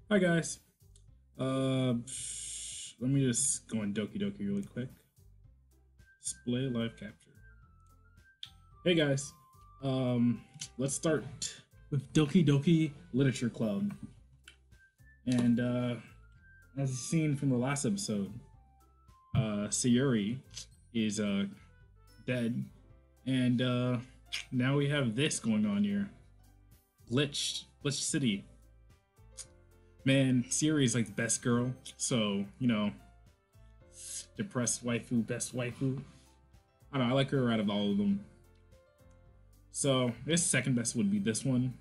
Hi guys. Let me just go on Doki Doki really quick. Display live capture. Hey guys. Let's start with Doki Doki Literature Club. And as seen from the last episode, Sayuri is dead, and now we have this going on here. Glitch City. Man, Sayuri is like the best girl, so depressed waifu, best waifu. I don't know, I like her out of all of them. So this second best would be this one.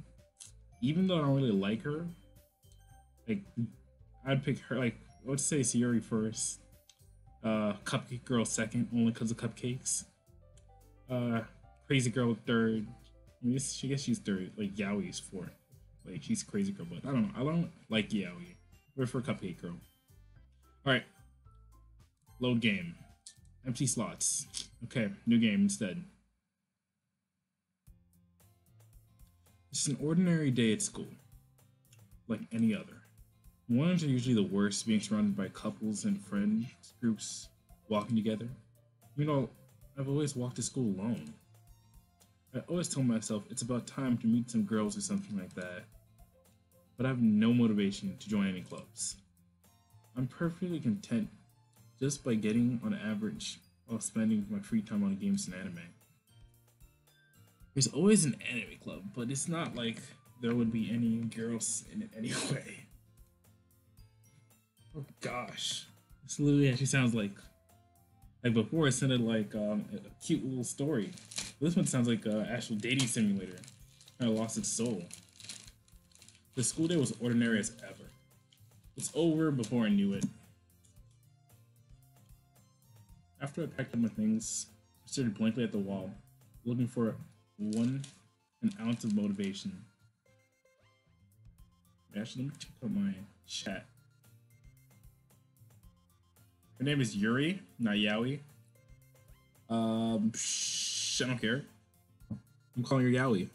Even though I don't really like her, like I'd pick her. Like let's say Sayuri first, Cupcake Girl second, only because of cupcakes. Crazy Girl third. I mean, I guess she's third. Like Yaoi's fourth. Like she's Crazy Girl, but I don't know. I don't like Yaoi. We're for Cupcake Girl. All right. Load game. Empty slots. Okay, new game instead. It's an ordinary day at school, like any other. Mornings are usually the worst, being surrounded by couples and friends groups walking together. I've always walked to school alone. I always tell myself it's about time to meet some girls or something like that, but I have no motivation to join any clubs. I'm perfectly content just by getting on average while spending my free time on games and anime. There's always an anime club, but it's not like there would be any girls in it anyway. Oh gosh. This literally actually sounds like before it sounded like a cute little story. This one sounds like an actual dating simulator. Kind of lost its soul. The school day was ordinary as ever. It's over before I knew it. After I packed up my things, I stared blankly at the wall, looking for an ounce of motivation. Actually, let me check out my chat. Her name is Yuri, not Yaoi. I don't care. I'm calling her Yaoi.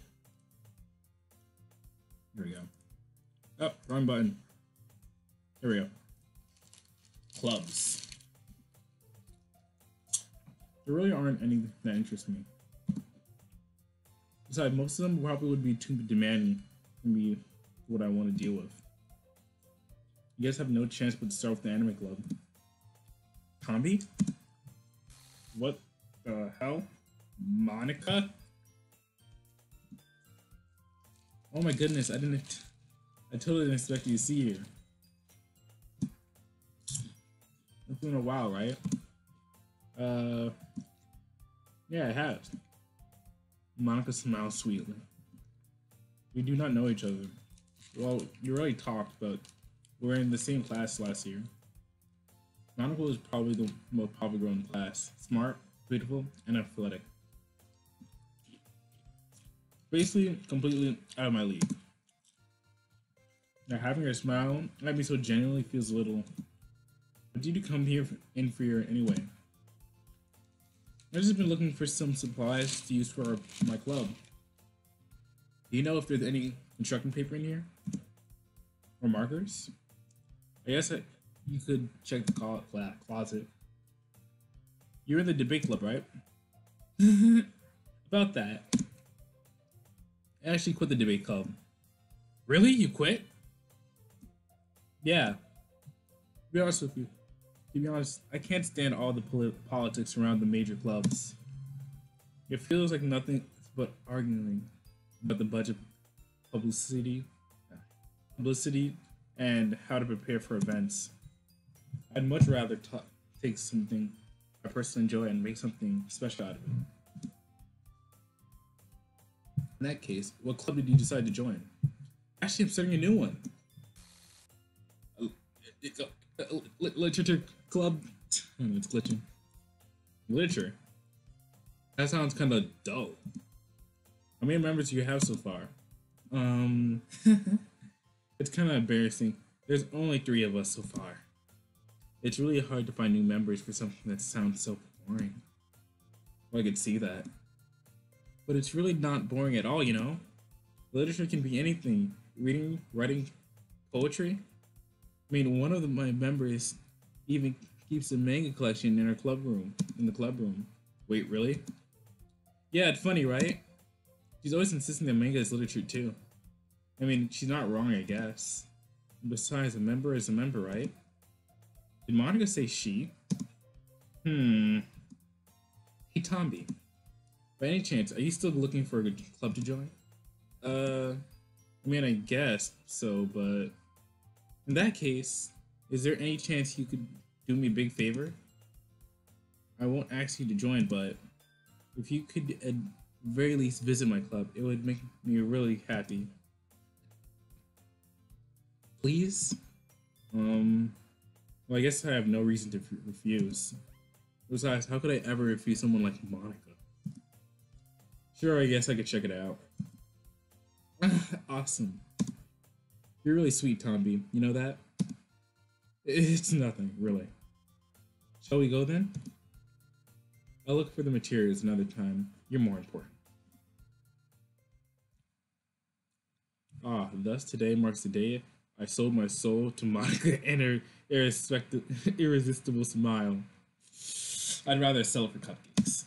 Here we go. Oh, wrong button. Here we go. Clubs. There really aren't any that interest me. Besides, most of them probably would be too demanding for me for what I want to deal with. You guys have no chance but to start with the anime club. Combi? What the hell? Monica? Oh my goodness, I totally didn't expect you to see you. It's been a while, right? Yeah, it has. Monica smiles sweetly. We do not know each other. Well, you already talked, but we're in the same class last year. Monica was probably the most popular girl in class. Smart, beautiful, and athletic. Basically, completely out of my league. Now, having her smile at me so genuinely feels a little. What did you come here in for here anyway? I've just been looking for some supplies to use for my club. Do you know if there's any construction paper in here? Or markers? I guess you could check the closet. You're in the debate club, right? About that. I actually quit the debate club. Really? You quit? Yeah. To be honest with you. To be honest, I can't stand all the politics around the major clubs. It feels like nothing but arguing about the budget, publicity, and how to prepare for events. I'd much rather take something I personally enjoy and make something special out of it. In that case, what club did you decide to join? Actually, I'm starting a new one. Literature club. It's glitching. Literature. That sounds kind of dull. How many members do you have so far? It's kind of embarrassing. There's only 3 of us so far. It's really hard to find new members for something that sounds so boring. Well, I could see that. But it's really not boring at all, you know? Literature can be anything. Reading, writing, poetry. I mean, one of my members even keeps a manga collection in her club room. In the club room. Wait, really? Yeah, it's funny, right? She's always insisting that manga is literature too. I mean, she's not wrong, I guess. Besides, a member is a member, right? Did Monica say she? Hmm. Hey, Tomby. By any chance, are you still looking for a good club to join? I mean, I guess so, but in that case, is there any chance you could do me a big favor? I won't ask you to join, but if you could at very least visit my club, it would make me really happy. Please? Well, I guess I have no reason to refuse. Besides, how could I ever refuse someone like Monica? Sure, I guess I could check it out. Awesome. You're really sweet, Tomby. You know that? It's nothing, really. Shall we go then? I'll look for the materials another time. You're more important. Ah, thus today marks the day I sold my soul to Monica and her irresistible smile. I'd rather sell it for cupcakes.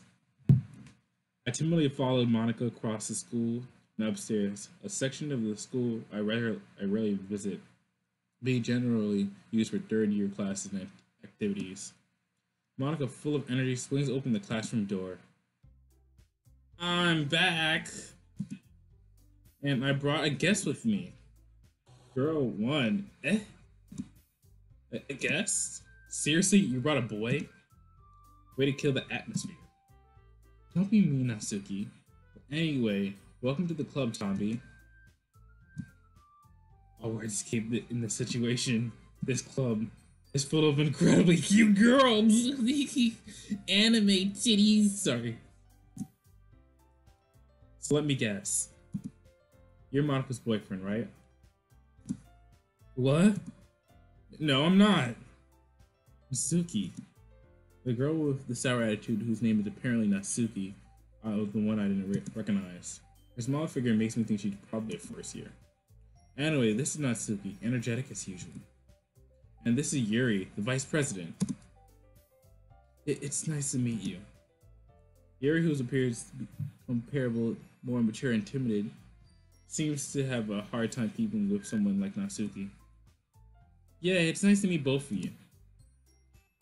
I timidly followed Monica across the school and upstairs, a section of the school I rarely visit, being generally used for third-year classes and activities. Monica, full of energy, swings open the classroom door. I'm back! And I brought a guest with me. Girl 1. Eh? A guest? Seriously, you brought a boy? Way to kill the atmosphere. Don't be mean, Natsuki. Anyway, welcome to the club, Tomby. Our words escape in this situation. This club is full of incredibly cute girls. Anime titties. Sorry. So let me guess. You're Monica's boyfriend, right? What? No, I'm not. Natsuki. The girl with the sour attitude, whose name is apparently Natsuki, the one I didn't recognize. Her small figure makes me think she's probably a first year. Anyway, this is Natsuki, energetic as usual. And this is Yuri, the vice president. It's nice to meet you. Yuri, who appears to be comparable, more mature and timid, seems to have a hard time keeping with someone like Natsuki. Yeah, it's nice to meet both of you.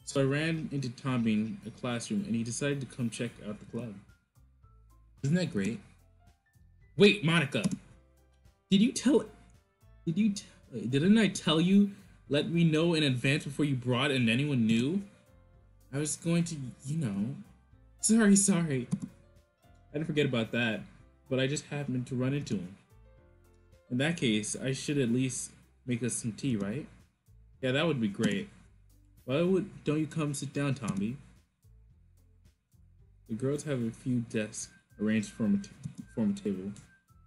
So I ran into Tommy in a classroom and he decided to come check out the club. Isn't that great? Wait, Monica! Didn't I tell you, let me know in advance before you brought and anyone knew? I was going to, Sorry. I didn't forget about that, but I just happened to run into him. In that case, I should at least make us some tea, right? Yeah, that would be great. Don't you come sit down, Tommy? The girls have a few desks arranged to form a table.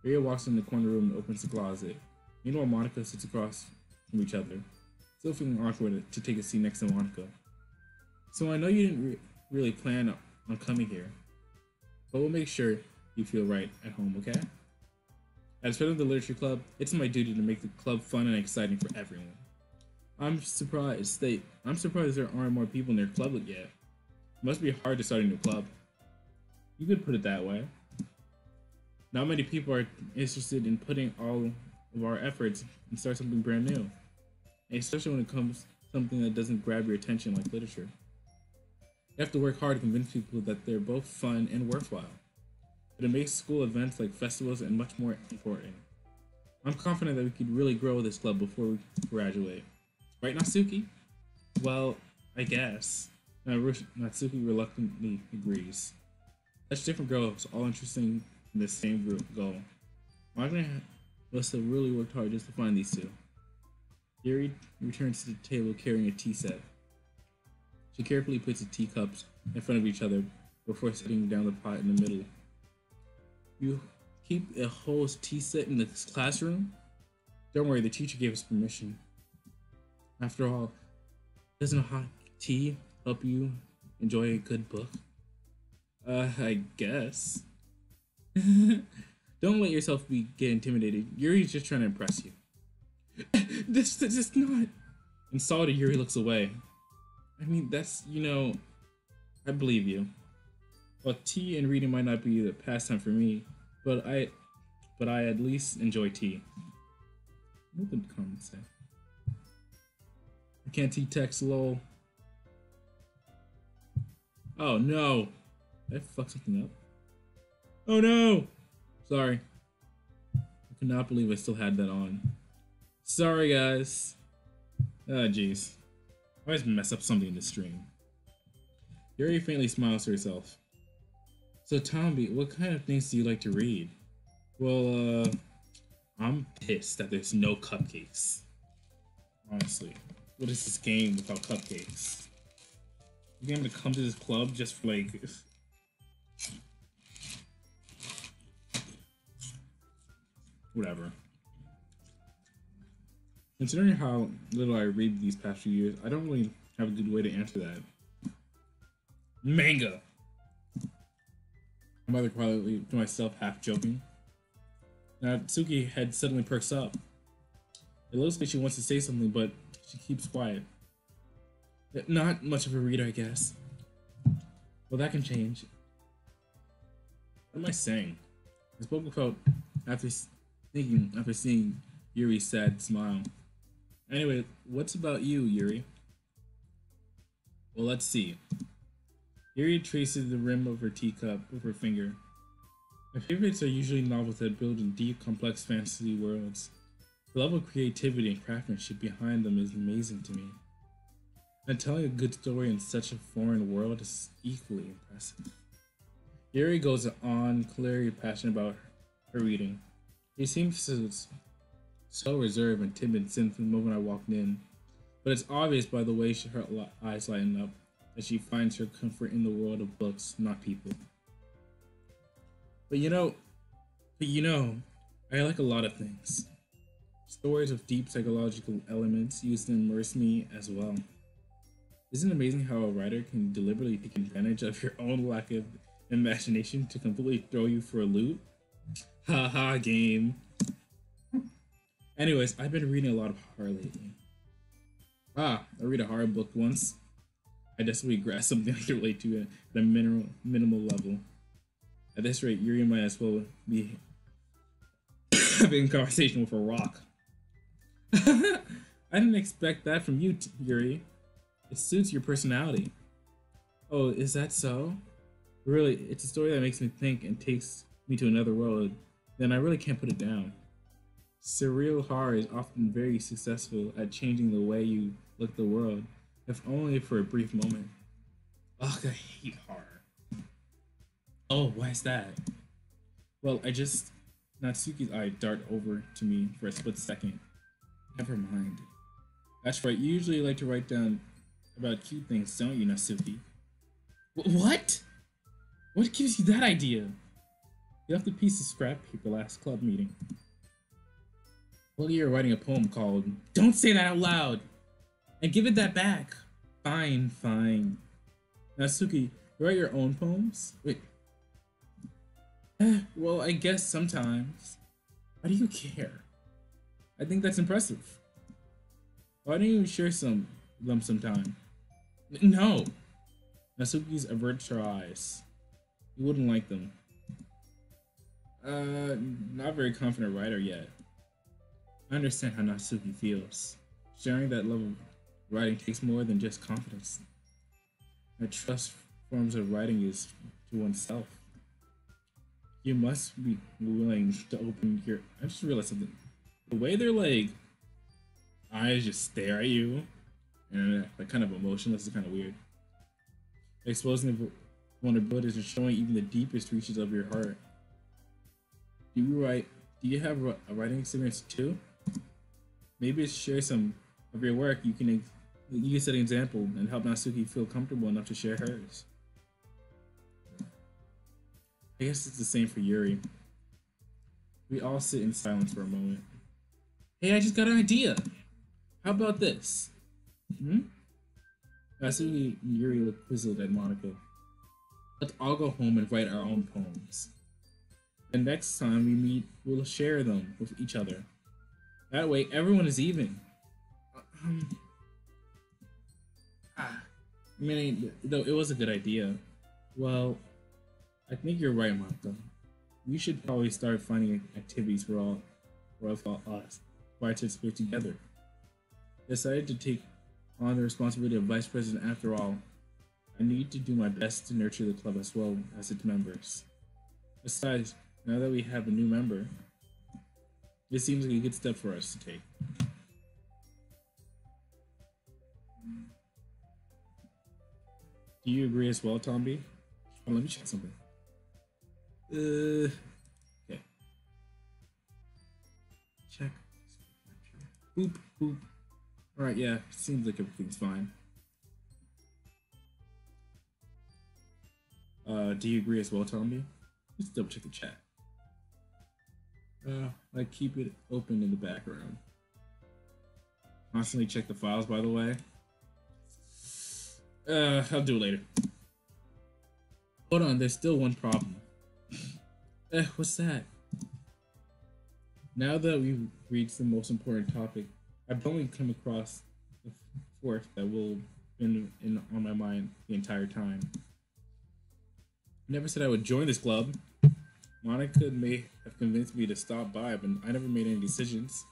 Rhea walks in the corner room and opens the closet. Meanwhile, Monica sits across from each other, still feeling awkward to take a seat next to Monica. So I know you didn't really plan on coming here, but we'll make sure you feel right at home, okay? As head of the literature club, it's my duty to make the club fun and exciting for everyone. I'm surprised there aren't more people in their club yet. It must be hard to start a new club. You could put it that way. Not many people are interested in putting all of our efforts and start something brand new, especially when it comes to something that doesn't grab your attention like literature. You have to work hard to convince people that they're both fun and worthwhile, but it makes school events like festivals and much more important. I'm confident that we could really grow this club before we graduate. Right, Natsuki? Well, I guess. Natsuki reluctantly agrees. Such different girls, all interested in the same goal. Wagner must have really worked hard just to find these two. Yuri returns to the table carrying a tea set. She carefully puts the teacups in front of each other before setting down the pot in the middle. You keep a whole tea set in the classroom? Don't worry, the teacher gave us permission. After all, doesn't hot tea help you enjoy a good book? I guess. Don't let yourself get intimidated. Yuri's just trying to impress you. This is not. Insulted, Yuri looks away. I mean, that's, I believe you. Well, tea and reading might not be the pastime for me, but I at least enjoy tea. What did the comments say? I can't tea text, lol. Oh no! Did I fuck something up? Oh no! Sorry. I could not believe I still had that on. Sorry, guys. Ah, jeez. I always mess up something in the stream. Yuri faintly smiles to herself. So, Tomby, what kind of things do you like to read? Well, I'm pissed that there's no cupcakes. Honestly. What is this game without cupcakes? You going to come to this club just for, like... Whatever. Considering how little I read these past few years, I don't really have a good way to answer that. Manga! I'm rather quietly to myself, half joking. Natsuki head suddenly perks up. It looks like she wants to say something, but she keeps quiet. Not much of a reader, I guess. Well, that can change. What am I saying? I spoke about after seeing Yuri's sad smile. Anyway, what's about you, Yuri? Well, let's see. Yuri traces the rim of her teacup with her finger. My favorites are usually novels that build in deep, complex fantasy worlds. The level of creativity and craftsmanship behind them is amazing to me. And telling a good story in such a foreign world is equally impressive. Yuri goes on, clearly passionate about her reading. He seems so reserved and timid since the moment I walked in, but it's obvious by the way her eyes lighten up that she finds her comfort in the world of books, not people. But you know, I like a lot of things. Stories with deep psychological elements used to immerse me as well. Isn't it amazing how a writer can deliberately take advantage of your own lack of imagination to completely throw you for a loop? Haha, game. Anyways, I've been reading a lot of horror lately. I read a horror book once. I desperately grasped something I can relate to at a minimal level. At this rate, Yuri might as well be having a conversation with a rock. I didn't expect that from you, Yuri. It suits your personality. Oh, is that so? Really, it's a story that makes me think and takes me to another world. Then I really can't put it down. Surreal horror is often very successful at changing the way you look at the world, if only for a brief moment. Ugh, I hate horror. Oh, why is that? Well, Natsuki's eye darted over to me for a split second. Never mind. That's right, you usually like to write down about cute things, don't you, Natsuki? What? What gives you that idea? You left a piece of scrap paper last club meeting. Well, you're writing a poem called Don't Say That Out Loud! And give it that back! Fine, fine. Natsuki, you write your own poems? Wait. Well, I guess sometimes. Why do you care? I think that's impressive. Why don't you share some of them sometime? No! Natsuki's averts her eyes. You wouldn't like them. Not very confident writer yet. I understand how Natsuki feels. Sharing that level of writing takes more than just confidence. I trust forms of writing is to oneself. You must be willing to open your... I just realized something. The way their, like, eyes just stare at you, and like kind of emotionless is kind of weird. Exposing vulnerabilities and showing even the deepest reaches of your heart. Do you have a writing experience too? Maybe share some of your work. You can set an example and help Natsuki feel comfortable enough to share hers. I guess it's the same for Yuri. We all sit in silence for a moment. Hey, I just got an idea. How about this? Natsuki and Yuri look puzzled at Monica. Let's all go home and write our own poems. The next time we meet, we'll share them with each other. That way, everyone is even. I mean, though it was a good idea. Well, I think you're right, Marco. We should probably start finding activities for all us participate together. Decided to take on the responsibility of vice president after all. I need to do my best to nurture the club as well as its members. Besides, now that we have a new member, this seems like a good step for us to take. Do you agree as well, Tomby? Oh, let me check something. Okay. Check. Boop, boop. Alright, yeah, seems like everything's fine. Do you agree as well, Tomby? Let's double check the chat. I keep it open in the background. Constantly check the files, by the way. I'll do it later. Hold on, there's still one problem. What's that? Now that we've reached the most important topic, I've only come across the fourth that will been on my mind the entire time. I never said I would join this club. Monica may have convinced me to stop by, but I never made any decisions.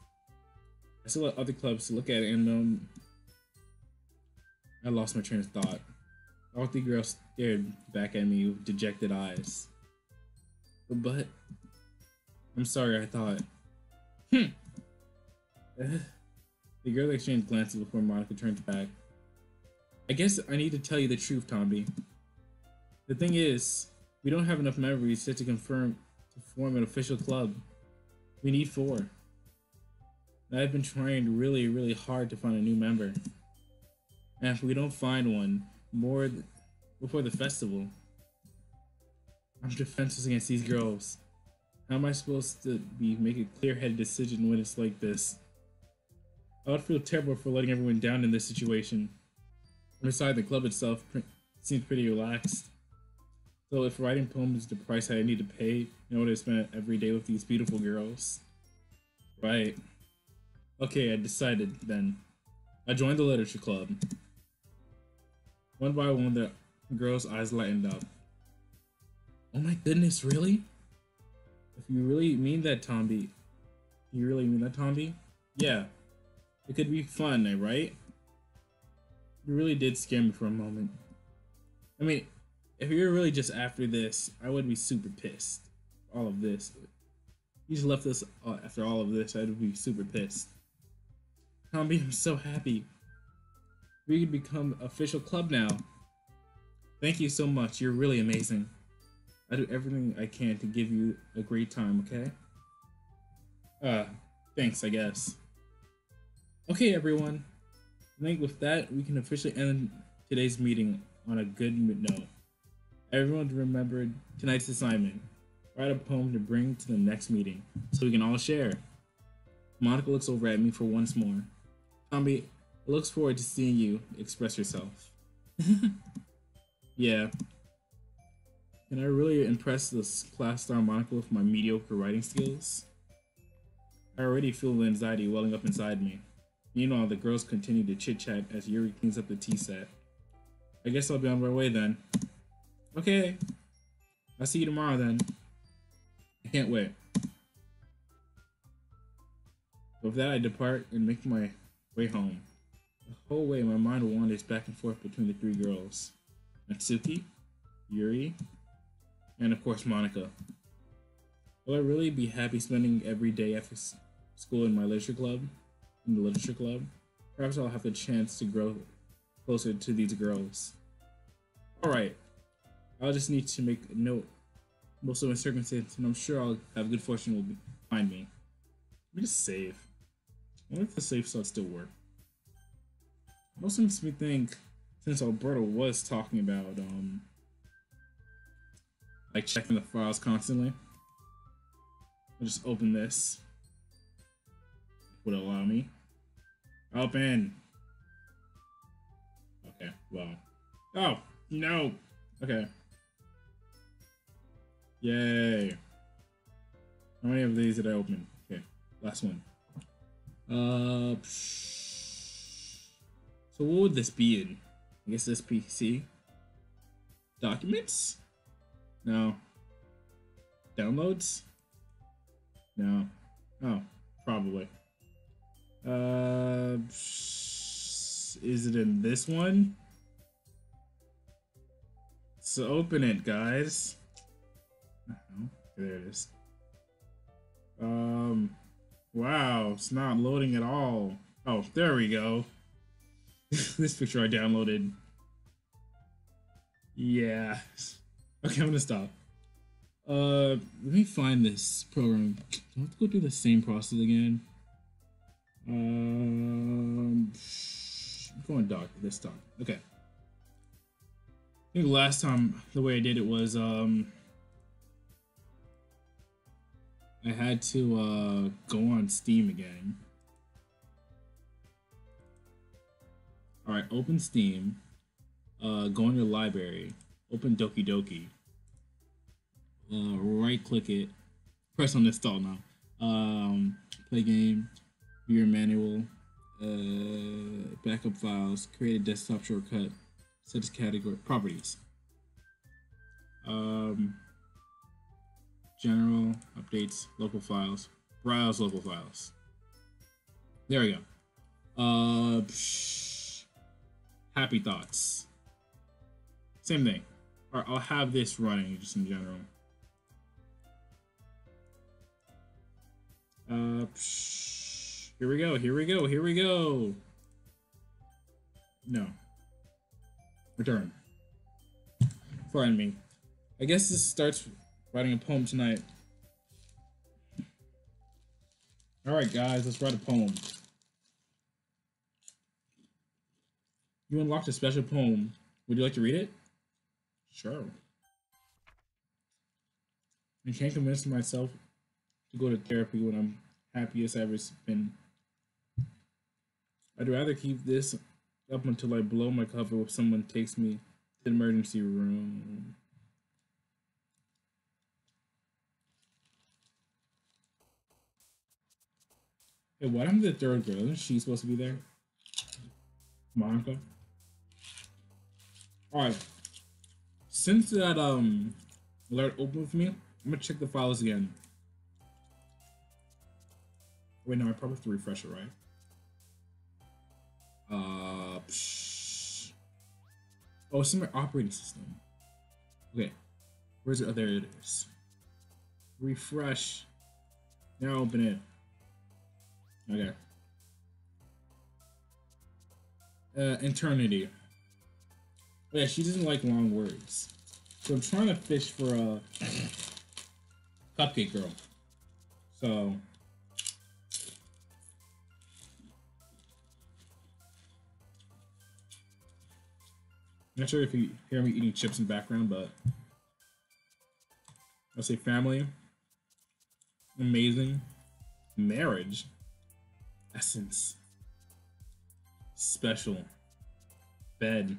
I still let other clubs to look at it, and I lost my train of thought. All three girls stared back at me with dejected eyes. But I'm sorry, I thought. The girls exchanged glances before Monica turned back. I guess I need to tell you the truth, Tomby. The thing is, we don't have enough memories yet to form an official club. We need 4. And I've been trying really, really hard to find a new member. And if we don't find one before the festival, I'm defenseless against these girls. How am I supposed to make a clear-headed decision when it's like this? I would feel terrible for letting everyone down in this situation. Besides, the club itself seems pretty relaxed. So if writing poems is the price I need to pay in order to spend every day with these beautiful girls, right? Okay, I decided then. I joined the literature club. One by one, the girls' eyes lightened up. Oh my goodness, really? If you really mean that, Tomby. You really mean that, Tomby? Yeah. It could be fun, right? You really did scare me for a moment. I mean, if you were really just after this, I would be super pissed. All of this. You just left us after all of this, I'd be super pissed. Tomby, I'm so happy. We could become official club now. Thank you so much. You're really amazing. I do everything I can to give you a great time, okay? Thanks, I guess. Okay, everyone. I think with that, we can officially end today's meeting on a good note. Everyone remember tonight's assignment. Write a poem to bring to the next meeting so we can all share. Monica looks over at me for once more. Tomby, looks forward to seeing you express yourself. Yeah. Can I really impress this class star Monica with my mediocre writing skills? I already feel the anxiety welling up inside me. Meanwhile, the girls continue to chit-chat as Yuri cleans up the tea set. I guess I'll be on my way then. Okay. I'll see you tomorrow then. I can't wait. With that, I depart and make my way home. The whole way, my mind wanders back and forth between the 3 girls. Natsuki, Yuri, and of course Monica. Will I really be happy spending every day after school in the literature club? Perhaps I'll have the chance to grow closer to these girls. Alright, I'll just need to make a note most of my circumstances, and I'm sure I'll have good fortune will find me. Let me just save. I wonder if the save slots still work. It also makes me think, since Alberto was talking about like checking the files constantly, I'll just open this. Would it allow me? Open. Okay, well. Oh, no. Okay. Yay. How many of these did I open? Okay, last one. So what would this be in? I guess this PC. Documents? No. Downloads? No. Oh, probably. Is it in this one? So open it, guys. There it is. Wow, it's not loading at all. Oh, there we go. This picture I downloaded. Yeah. Okay, I'm gonna stop. Let me find this program. Do I have to go through the same process again? I'm going doc. This doc. Okay. I think last time the way I did it was I had to go on Steam again. All right, open Steam. Go in your library. Open Doki Doki. Right click it. Press on install now. Play game. View your manual. Backup files. Create a desktop shortcut. Set as category. Properties. General updates. Local files. Browse local files. There we go. Happy thoughts. Same thing. Alright, I'll have this running just in general. Here we go, here we go, here we go. No. Return. Pardon me. I guess this starts writing a poem tonight. Alright guys, let's write a poem. You unlocked a special poem. Would you like to read it? Sure. I can't convince myself to go to therapy when I'm happiest I've ever been. I'd rather keep this up until I blow my cover if someone takes me to the emergency room. Hey, what happened to the third girl? Isn't she supposed to be there? Monica? Alright. Since that alert opened for me, I'm gonna check the files again. Wait, no, I probably have to refresh it, right? Oh, it's in my operating system. Okay. Where's it? Oh, there it is. Refresh. Now open it. Okay. Eternity. Oh, yeah, she doesn't like long words. So I'm trying to fish for a cupcake girl. So I'm not sure if you hear me eating chips in the background, but I'll say family, amazing, marriage, essence, special, bed,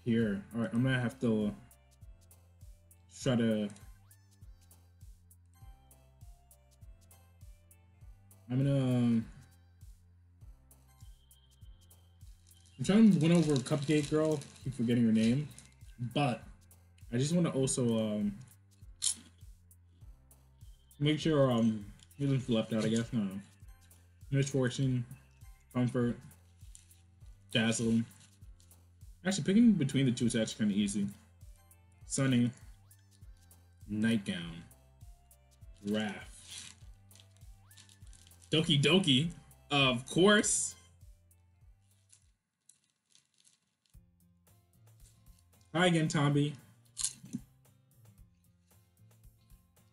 here. Alright, I'm gonna have to try to. I'm trying to win over Cupcake Girl. Keep forgetting her name, but I just want to also make sure he doesn't feel left out. I guess no. Misfortune, comfort, dazzle. Actually, picking between the two is actually kind of easy. Sunny, nightgown, wrath, Doki Doki, of course. Hi again, Tomby.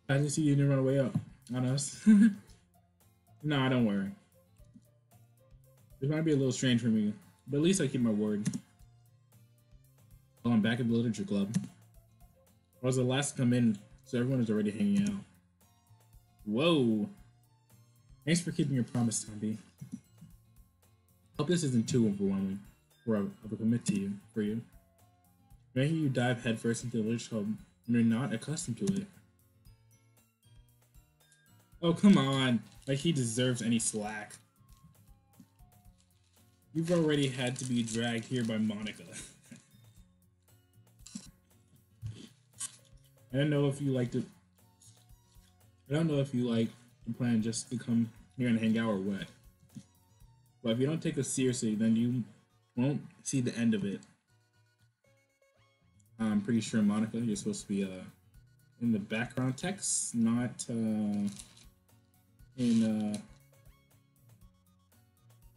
I didn't see you didn't run away up on us. Nah, don't worry. This might be a little strange for me, but at least I keep my word. Oh, I'm back at the literature club. I was the last to come in, so everyone is already hanging out. Whoa. Thanks for keeping your promise, Tomby. Hope this isn't too overwhelming, or I will commit to you for you. Making you dive headfirst into the literature club when you're not accustomed to it. Oh, come on. Like he deserves any slack. You've already had to be dragged here by Monica. I don't know if you like to. I don't know if you like the plan just to come here and hang out or what. But if you don't take us seriously, then you won't see the end of it. I'm pretty sure, Monica, you're supposed to be in the background text, not in.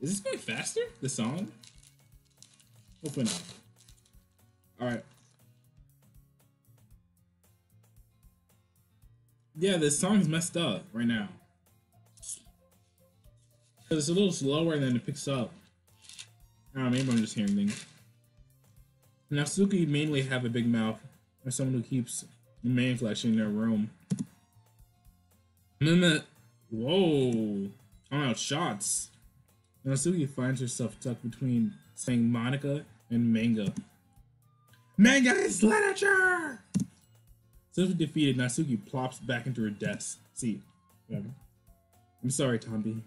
Is this going faster? The song? Hopefully not. All right. Yeah, this song's messed up right now. Because it's a little slower and then it picks up. I don't know, maybe I'm just hearing things. Natsuki mainly have a big mouth, or someone who keeps the main collection in their room. And then whoa, calling out shots. Natsuki finds herself stuck between saying Monica and manga. Manga is literature! Since defeated, Natsuki plops back into her desk seat. Whatever. I'm sorry, Tombi.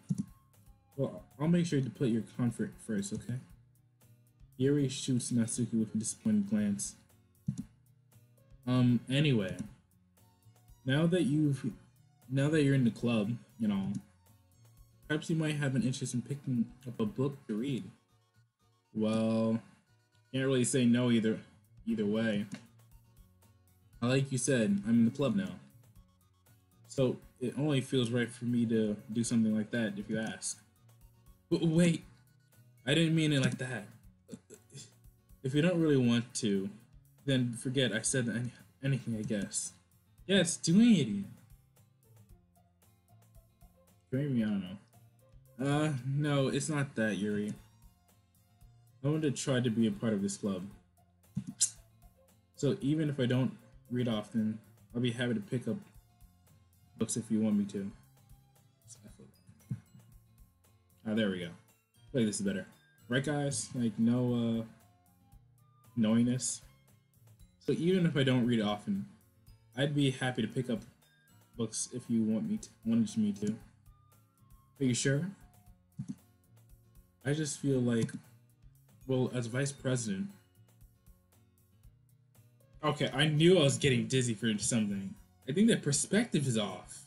Well, I'll make sure to put your comfort first, okay? Yuri shoots Natsuki with a disappointed glance. Anyway. Now that you're in the club, you know, perhaps you might have an interest in picking up a book to read. Well, can't really say no either way. Like you said, I'm in the club now. So it only feels right for me to do something like that if you ask. But wait, I didn't mean it like that. If you don't really want to, then forget I said anything, I guess. Yeah, it's doing it again. Maybe, I don't know. No, it's not that, Yuri. I want to try to be a part of this club. So even if I don't read often, I'll be happy to pick up books if you want me to. There we go. I feel like this is better. Right, guys? Like, no, knowingness. So even if I don't read often, I'd be happy to pick up books if you wanted me to. Are you sure? I just feel like, well, as vice president. Okay, I knew I was getting dizzy for something. I think that perspective is off.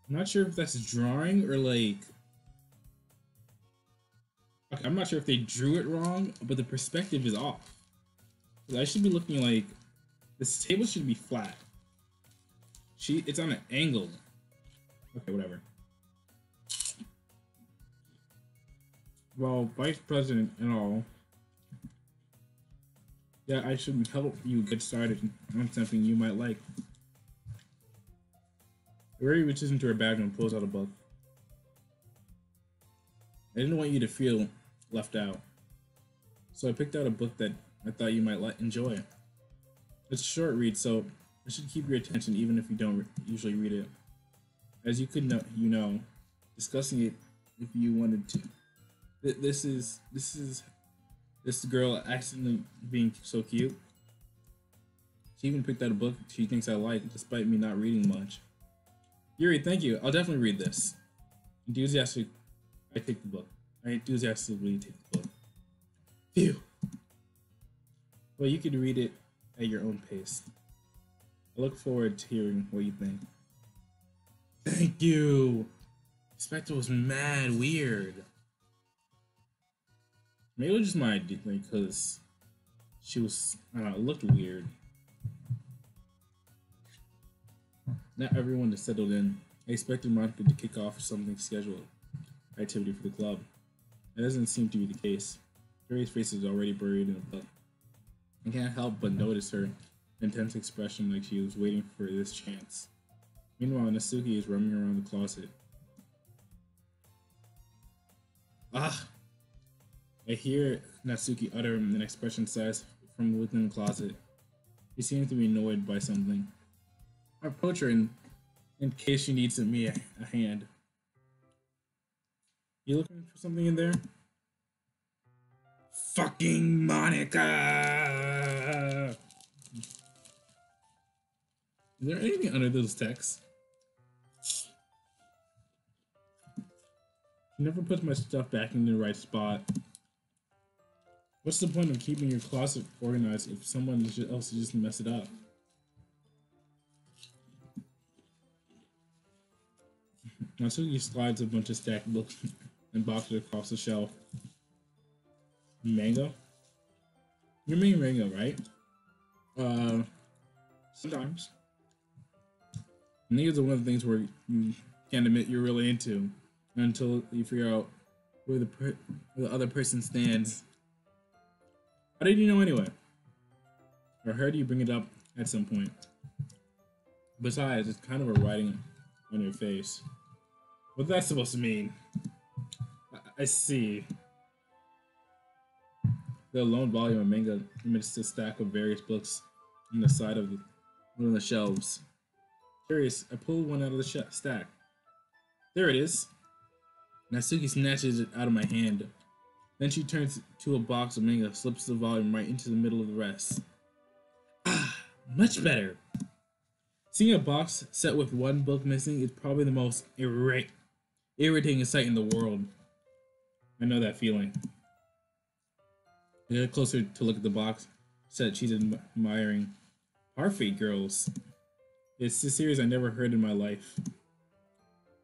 I'm not sure if that's drawing or like. Okay, I'm not sure if they drew it wrong, but the perspective is off. I should be looking like this table should be flat. It's on an angle. Okay, whatever. Well, vice president and all. Yeah, I should help you get started on something you might like. Ray reaches into her bag and pulls out a book. I didn't want you to feel left out, so I picked out a book that I thought you might enjoy. It's a short read, so it should keep your attention even if you don't usually read it. As you could know, discussing it if you wanted to. This girl accidentally being so cute. She even picked out a book she thinks I like, despite me not reading much. Yuri, thank you. I'll definitely read this. Enthusiastically, I take the book. I enthusiastically take the book. Phew. Well, you can read it at your own pace. I look forward to hearing what you think. Thank you. Spectre was mad weird. Maybe it was just my idea, because she was, I don't know, it looked weird. Not everyone is settled in. I expected Monica to kick off something scheduled activity for the club. That doesn't seem to be the case. Carrie's face is already buried in a book. I can't help but notice her intense expression like she was waiting for this chance. Meanwhile, Natsuki is roaming around the closet. Ah! I hear Natsuki utter an expression sighs from within the closet. She seems to be annoyed by something. I approach her in case she needs me a hand. You looking for something in there? Fucking Monica! Is there anything under those texts? She never puts my stuff back in the right spot. What's the point of keeping your closet organized if someone else just mess it up? Natsuki slides a bunch of stacked books and boxes across the shelf. Manga? You mean manga, right? Sometimes. Mangas are one of the things where you can't admit you're really into until you figure out where the other person stands. How did you know anyway? I heard you bring it up at some point. Besides, it's kind of a writing on your face. What's that supposed to mean? I see. The lone volume of manga amidst a stack of various books on the side of one of the shelves. Curious, I pulled one out of the stack. There it is. Natsuki snatches it out of my hand. Then she turns to a box of manga, slips the volume right into the middle of the rest. Ah, much better. Seeing a box set with one book missing is probably the most irritating sight in the world. I know that feeling. I get closer to look at the box set she's admiring. Parfait Girls. It's a series I never heard in my life.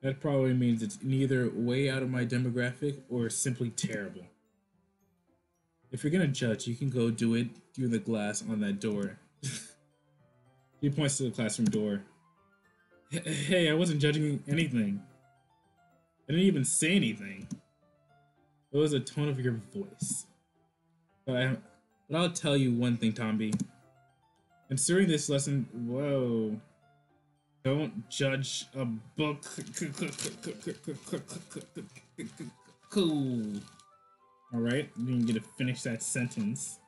That probably means it's neither way out of my demographic or simply terrible. If you're gonna judge, you can go do it through the glass on that door. He points to the classroom door. Hey, I wasn't judging anything. I didn't even say anything. It was the tone of your voice. But I'll tell you one thing, Tomby. Considering this lesson, whoa. Don't judge a book. Cool. Alright, you didn't get to finish that sentence.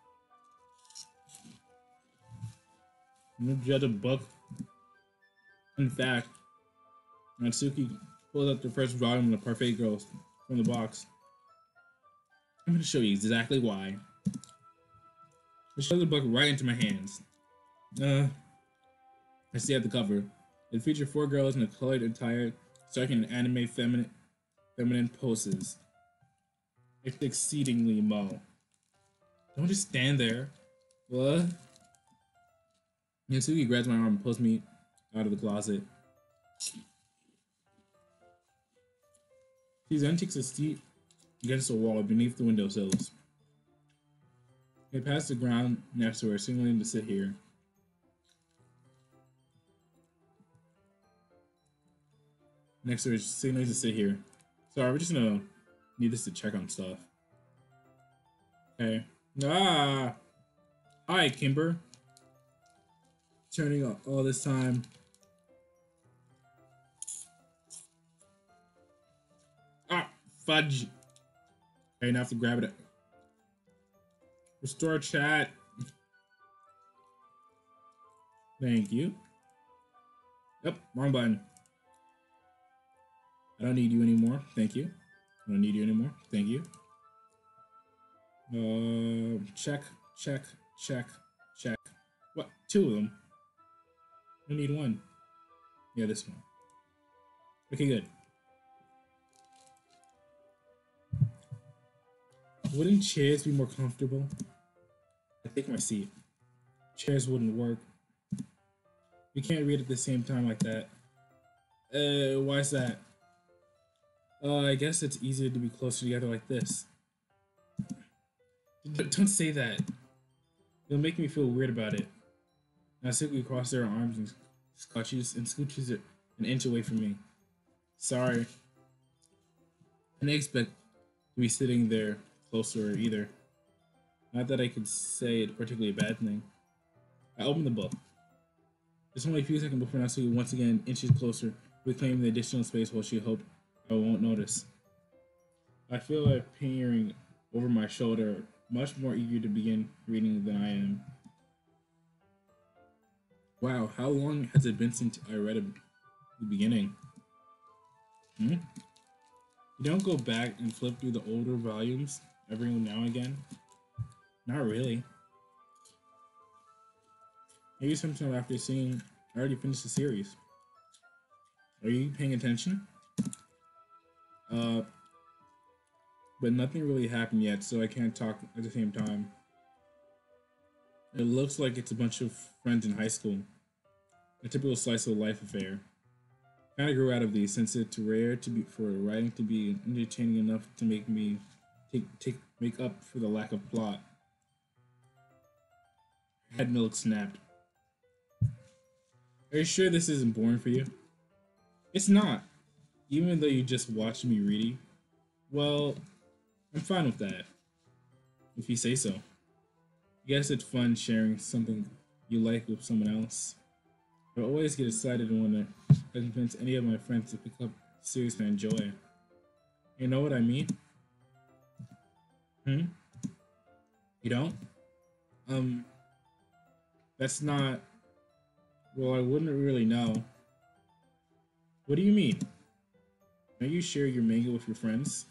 Don't judge a book. In fact, Natsuki pulls out the first volume of the Parfait Girls from the box. I'm going to show you exactly why. She shoves the book right into my hands. I stare at the cover. It features 4 girls in a colored attire, striking an anime feminine poses. It's exceedingly mo. Don't just stand there. What? Natsuki grabs my arm and pulls me out of the closet. She then takes a seat against the wall beneath the windowsills. They pass the ground next to her, signaling to sit here. Next to her, signaling to sit here. Sorry, we're just gonna need this to check on stuff. Okay. Ah! Hi, Kimber. Turning all this time. Ah! Fudge! Okay, now I have to grab it. Restore chat. Thank you. Yep, wrong button. I don't need you anymore. Thank you. I don't need you anymore. Thank you. Check, check, check, check. What? 2 of them? I need 1. Yeah, this one. Okay, good. Wouldn't chairs be more comfortable? I take my seat. Chairs wouldn't work. We can't read at the same time like that. Why is that? I guess it's easier to be closer together like this. Don't say that. It'll make me feel weird about it. Natsuki crosses her arms and scooches it an inch away from me. Sorry. I didn't expect to be sitting there close to her either. Not that I could say it's particularly a bad thing. I opened the book. It's only a few seconds before Natsuki once again inches closer, reclaiming the additional space while she hoped I won't notice. I feel like peering over my shoulder, much more eager to begin reading than I am. Wow, how long has it been since I read the beginning? You don't go back and flip through the older volumes every now and again? Not really. Maybe sometime after seeing I already finished the series. Are you paying attention? but nothing really happened yet, so I can't talk at the same time. It looks like it's a bunch of friends in high school, a typical slice of life affair. Kind of grew out of these since it's rare to be for writing to be entertaining enough to make me make up for the lack of plot. Head milk snapped. Are you sure this isn't boring for you? It's not, even though you just watched me reading. Well, I'm fine with that, if you say so. Guess it's fun sharing something you like with someone else. I always get excited when I convince any of my friends to pick up a series I enjoy. You know what I mean? Hmm? You don't? Um, that's not. Well, I wouldn't really know. What do you mean? Don't you share your manga with your friends?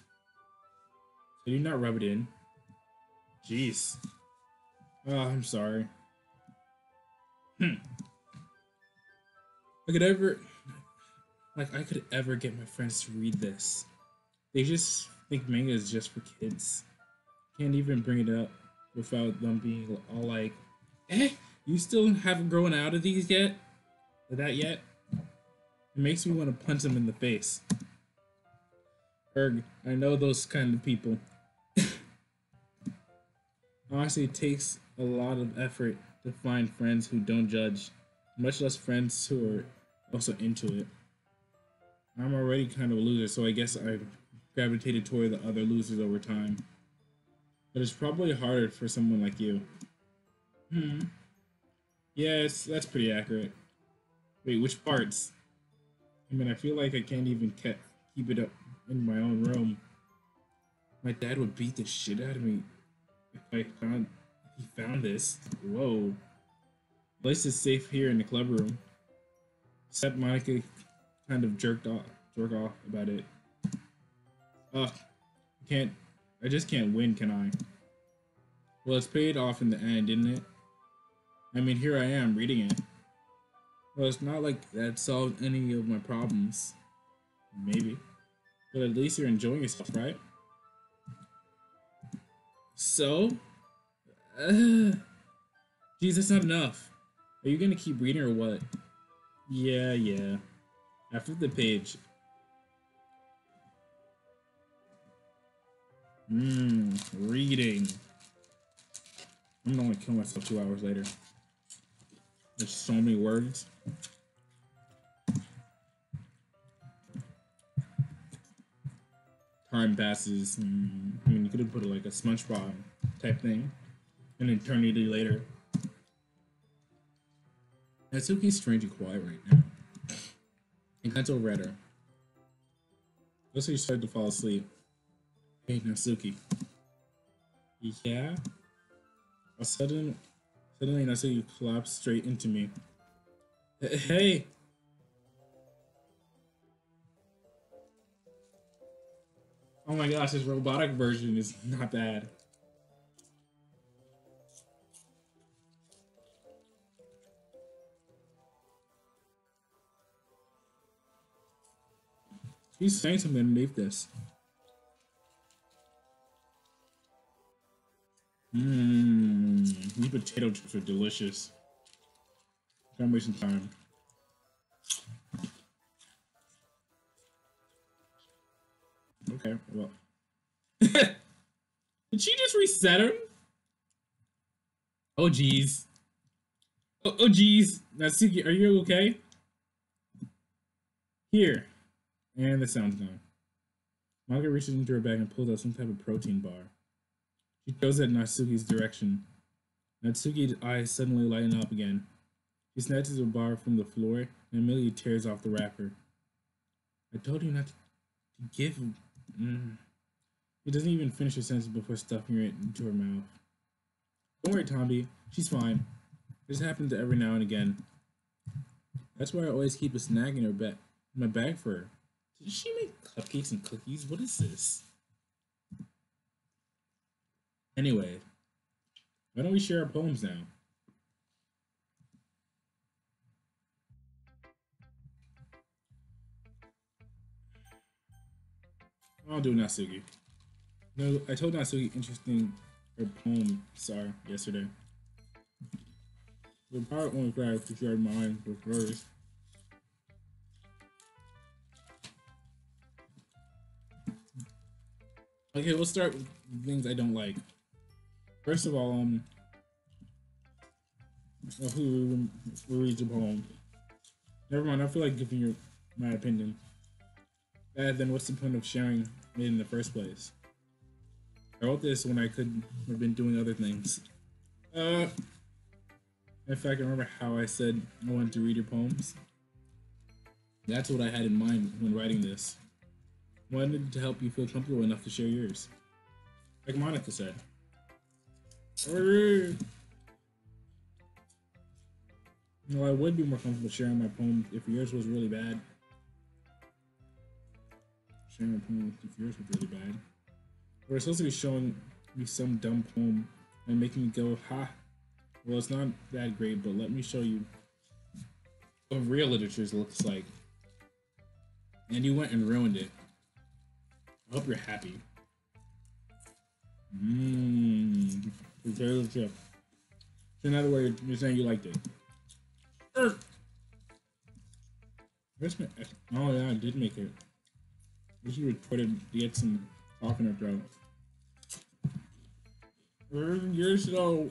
So you not rub it in? Jeez. Oh, I'm sorry. Hmm. I could ever, I could ever get my friends to read this. They just think manga is just for kids. Can't even bring it up without them being all like, "Eh, you still haven't grown out of these yet? That yet?" It makes me want to punch them in the face. Erg, I know those kind of people. Honestly, it takes a lot of effort to find friends who don't judge, much less friends who are also into it. I'm already kind of a loser, so I guess I've gravitated toward the other losers over time. But it's probably harder for someone like you. Hmm. Yes, that's pretty accurate. Wait, which parts? I mean, I feel like I can't even keep it up in my own room. My dad would beat the shit out of me if if he found this. Whoa. Place is safe here in the club room. Except Monica kind of jerk off about it. Ugh, can't. I just can't win, can I? Well, it's paid off in the end, didn't it? I mean, here I am reading it. Well, it's not like that solved any of my problems. Maybe. But at least you're enjoying yourself, right? So? Uh, Geez, that's not enough. Are you gonna keep reading or what? Yeah, yeah. After the page. Reading. I'm gonna kill myself 2 hours later. There's so many words. Time passes. I mean, you could have put like a SpongeBob type thing. An eternity later. Natsuki's strangely quiet right now. And Kanto read her. Looks like she started to fall asleep. Hey, Natsuki. Yeah? A suddenly Natsuki collapsed straight into me. Hey! Oh my gosh, this robotic version is not bad. He's saying something underneath this. These potato chips are delicious. Can't waste some time. Okay, well. Did she just reset him? Oh, jeez. Oh, jeez. Natsuki, are you okay? Here. And the sound's gone. Maga reaches into her bag and pulls out some type of protein bar. She throws it in Natsuki's direction. Natsuki's eyes suddenly lighten up again. She snatches the bar from the floor and immediately tears off the wrapper. I told you not to give him. He doesn't even finish her sentence before stuffing it into her mouth. Don't worry, Tombi. She's fine. This happens every now and again. That's why I always keep a snack in my bag for her. Did she make cupcakes and cookies? What is this? Anyway, why don't we share our poems now? I'll do Natsuki. No, I told Natsuki interesting her poem, sorry, yesterday. The part only glad to share mine with hers. Okay, we'll start with things I don't like. First of all, who reads a poem? Never mind. I feel like giving you my opinion. Then what's the point of sharing it in the first place? I wrote this when I could have been doing other things. In fact, I remember how I said I wanted to read your poems. That's what I had in mind when writing this. I wanted to help you feel comfortable enough to share yours. Like Monica said. No, I would be more comfortable sharing my poem if yours was really bad. Sharing my poem if yours was really bad. We're supposed to be showing me some dumb poem and making me go, ha. Well, it's not that great, but let me show you what real literature looks like. And you went and ruined it. I hope you're happy. Potato chip. So in other words, you're saying you liked it. Oh yeah, I did make it. This is reported to get some cough in her throat. You're so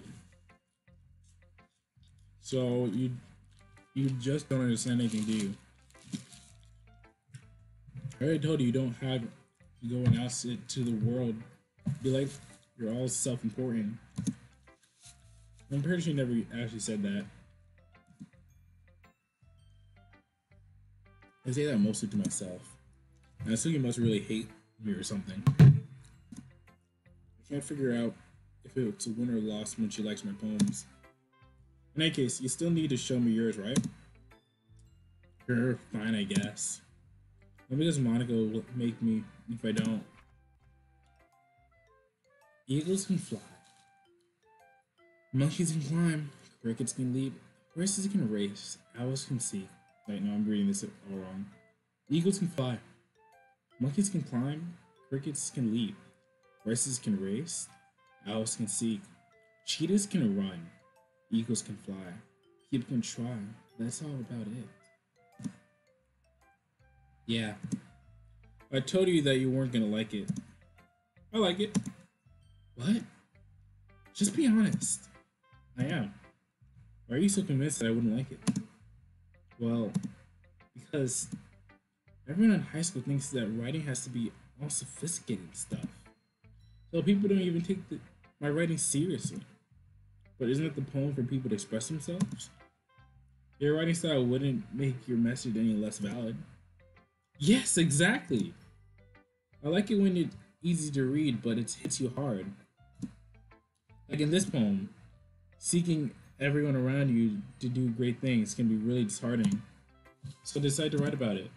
you just don't understand anything, do you? I already told you don't have to go and ask it to the world. Be like you're all self-important. I'm pretty sure you never actually said that. I say that mostly to myself. And I assume you must really hate me or something. I can't figure out if it's a win or loss when she likes my poems. In any case, you still need to show me yours, right? Sure, fine, I guess. Maybe does Monica will make me if I don't. Eagles can fly. Monkeys can climb. Crickets can leap. Horses can race. Owls can seek. Wait, no, I'm reading this all wrong. Eagles can fly. Monkeys can climb. Crickets can leap. Horses can race. Owls can seek. Cheetahs can run. Eagles can fly. People can try. That's all about it. Yeah. I told you that you weren't gonna like it. I like it. What? Just be honest. I am. Why are you so convinced that I wouldn't like it? Well, because everyone in high school thinks that writing has to be all sophisticated stuff. So people don't even take my writing seriously. But isn't it the poem for people to express themselves? Your writing style wouldn't make your message any less valid. Yes, exactly. I like it when it's easy to read, but it hits you hard. Like in this poem, seeking everyone around you to do great things can be really disheartening. So decide to write about it.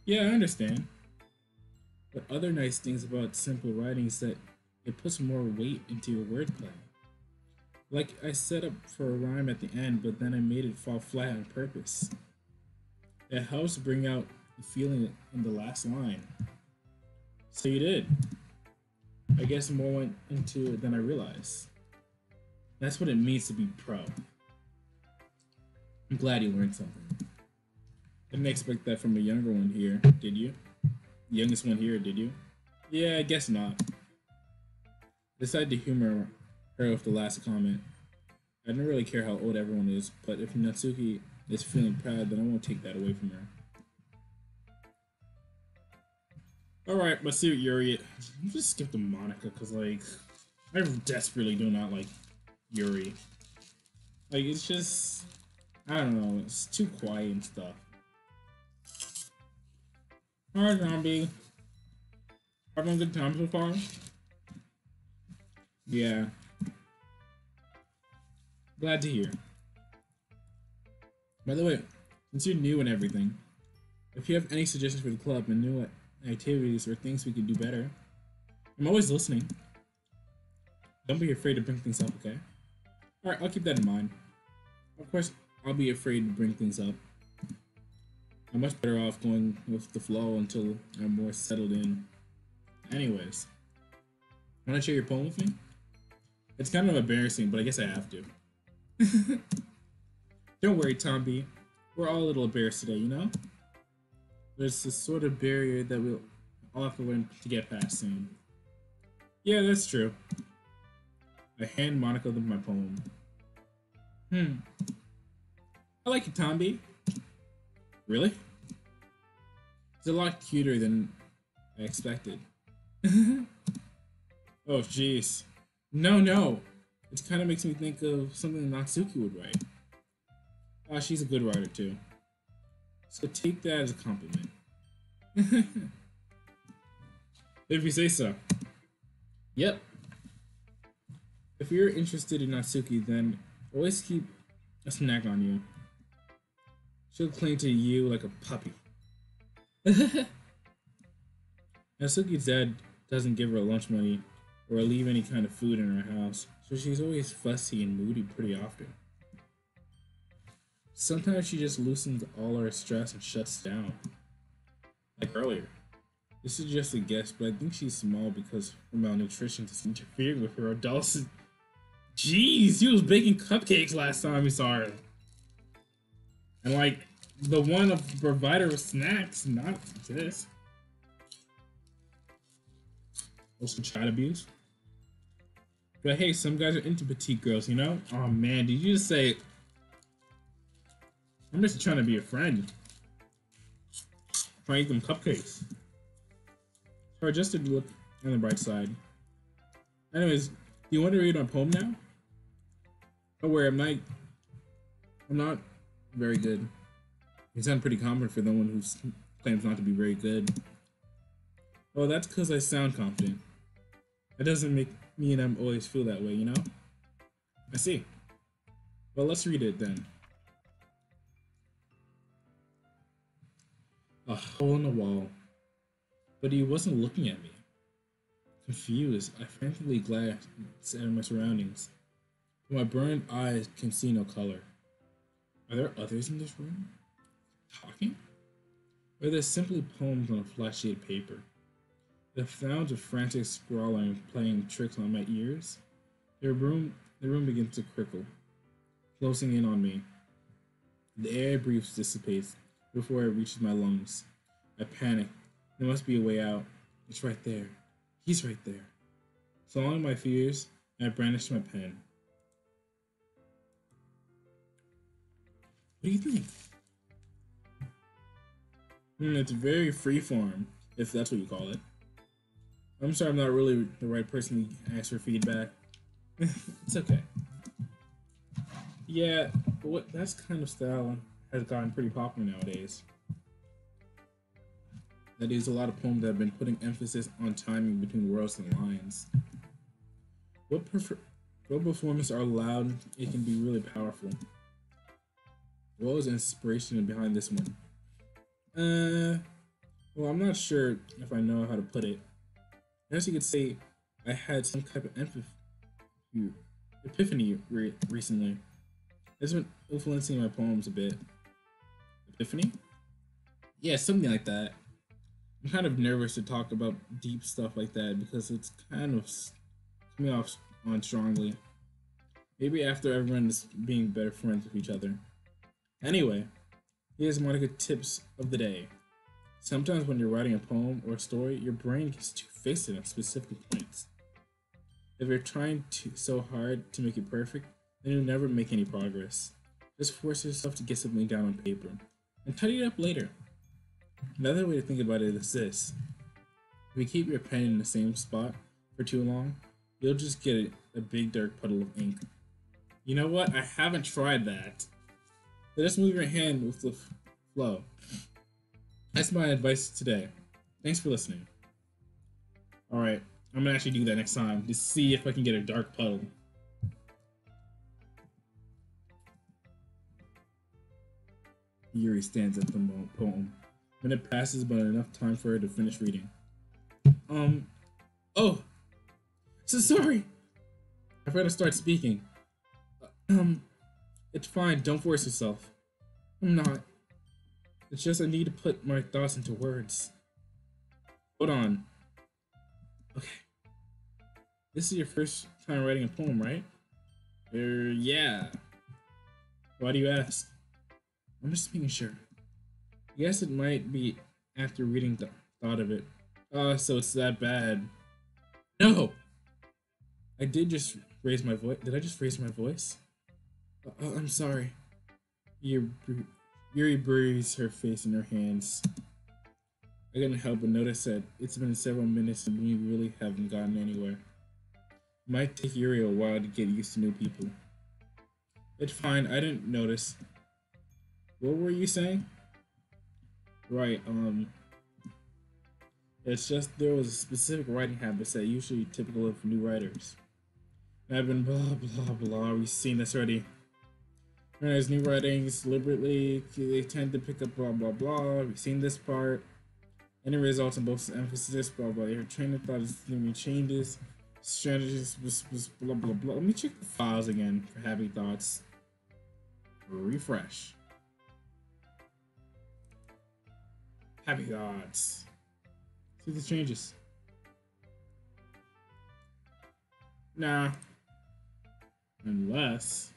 Yeah, I understand. But other nice things about simple writing is that it puts more weight into your wordplay. Like I set up for a rhyme at the end, but then I made it fall flat on purpose. It helps bring out the feeling in the last line. So you did. I guess more went into it than I realized. That's what it means to be pro. I'm glad you learned something. Didn't expect that from a younger one here, did you? The youngest one here, did you? Yeah, I guess not. Decided to humor her with the last comment. I don't really care how old everyone is, but if Natsuki is feeling proud, then I won't take that away from her. Alright, let's see what Yuri. Just skip the Monica, because, like, I desperately do not like Yuri. Like, it's just, I don't know, it's too quiet and stuff. Alright, zombie. Having a good time so far? Yeah. Glad to hear. By the way, since you're new and everything, if you have any suggestions for the club and new activities or things we could do better, I'm always listening. Don't be afraid to bring things up, okay? Alright, I'll keep that in mind. Of course, I'll be afraid to bring things up. I'm much better off going with the flow until I'm more settled in. Anyways. Want to share your poem with me? It's kind of embarrassing, but I guess I have to. Don't worry, Tom B. We're all a little embarrassed today, you know? There's this sort of barrier that we'll all have to learn to get past soon. Yeah, that's true. I hand Monica my poem. Hmm. I like it, Tom B. Really? It's a lot cuter than I expected. Oh, jeez. No, no. It kind of makes me think of something Natsuki would write. Ah, she's a good writer, too. So take that as a compliment. If you say so. Yep. If you're interested in Natsuki, then always keep a snack on you. She'll cling to you like a puppy. Natsuki's dad doesn't give her lunch money or leave any kind of food in her house, so she's always fussy and moody pretty often. Sometimes she just loosens all her stress and shuts down. Like earlier. This is just a guess, but I think she's small because her malnutrition is interfering with her adults. Jeez, he was baking cupcakes last time we saw her. And like, the one of provider of snacks, not this. Also child abuse. But hey, some guys are into petite girls, you know? Oh man, did you just say, I'm just trying to be a friend. Trying to eat them cupcakes. Or just to look on the bright side. Anyways, do you want to read my poem now? Don't worry, I'm not very good. You sound pretty confident for the one who claims not to be very good. Well, that's because I sound confident. That doesn't make me and I'm always feel that way, you know? I see. Well, let's read it then. A hole in the wall. But he wasn't looking at me. Confused, I frantically glanced at my surroundings. But my burned eyes can see no color. Are there others in this room? Talking? Or are there simply poems on a flat sheet of paper? The sounds of frantic scrawling playing tricks on my ears. The room begins to crickle, closing in on me. The air I breathe dissipates before it reaches my lungs. I panic. There must be a way out. It's right there. He's right there. Swallowing my fears, I brandished my pen. What do you think? It's very freeform, if that's what you call it. I'm sorry I'm not really the right person to ask for feedback. It's okay. Yeah, but that kind of style has gotten pretty popular nowadays. That is, a lot of poems that have been putting emphasis on timing between words and lines. What performances are loud, it can be really powerful. What was the inspiration behind this one? Well, I'm not sure if I know how to put it. I guess you could say I had some type of epiphany recently. It's been influencing my poems a bit. Epiphany? Yeah, something like that. I'm kind of nervous to talk about deep stuff like that because it's kind of coming off on strongly. Maybe after everyone is being better friends with each other. Anyway, here's Monica tips of the day. Sometimes when you're writing a poem or a story, your brain gets too fixated on specific points. If you're trying so hard to make it perfect, then you'll never make any progress. Just force yourself to get something down on paper and tidy it up later. Another way to think about it is this. If you keep your pen in the same spot for too long, you'll just get a big dark puddle of ink. You know what? I haven't tried that. So just move your hand with the flow. That's my advice today. Thanks for listening. Alright, I'm gonna actually do that next time to see if I can get a dark puddle. Yuri stands at the poem. Minute passes, but enough time for her to finish reading. Oh! So sorry! I forgot to start speaking. It's fine, don't force yourself. I'm not. It's just I need to put my thoughts into words. Hold on. Okay. This is your first time writing a poem, right? Yeah. Why do you ask? I'm just making sure. Yes, it might be after reading the thought of it. So it's that bad. No! I did just raise my voice. Did I just raise my voice? I'm sorry. Yuri, Yuri buries her face in her hands. I couldn't help but notice that it's been several minutes and we really haven't gotten anywhere. It might take Yuri a while to get used to new people. It's fine, I didn't notice. What were you saying? Right, it's just there was a specific writing habits that usually typical of new writers. And I've been blah blah blah, we've seen this already. Whereas new writings deliberately they tend to pick up blah blah blah, we've seen this part. And it results in both emphasis, blah blah. Your train of thought is doing changes, strategies, blah blah blah. Let me check the files again for happy thoughts. Refresh. Happy thoughts. See the changes. Nah. Unless.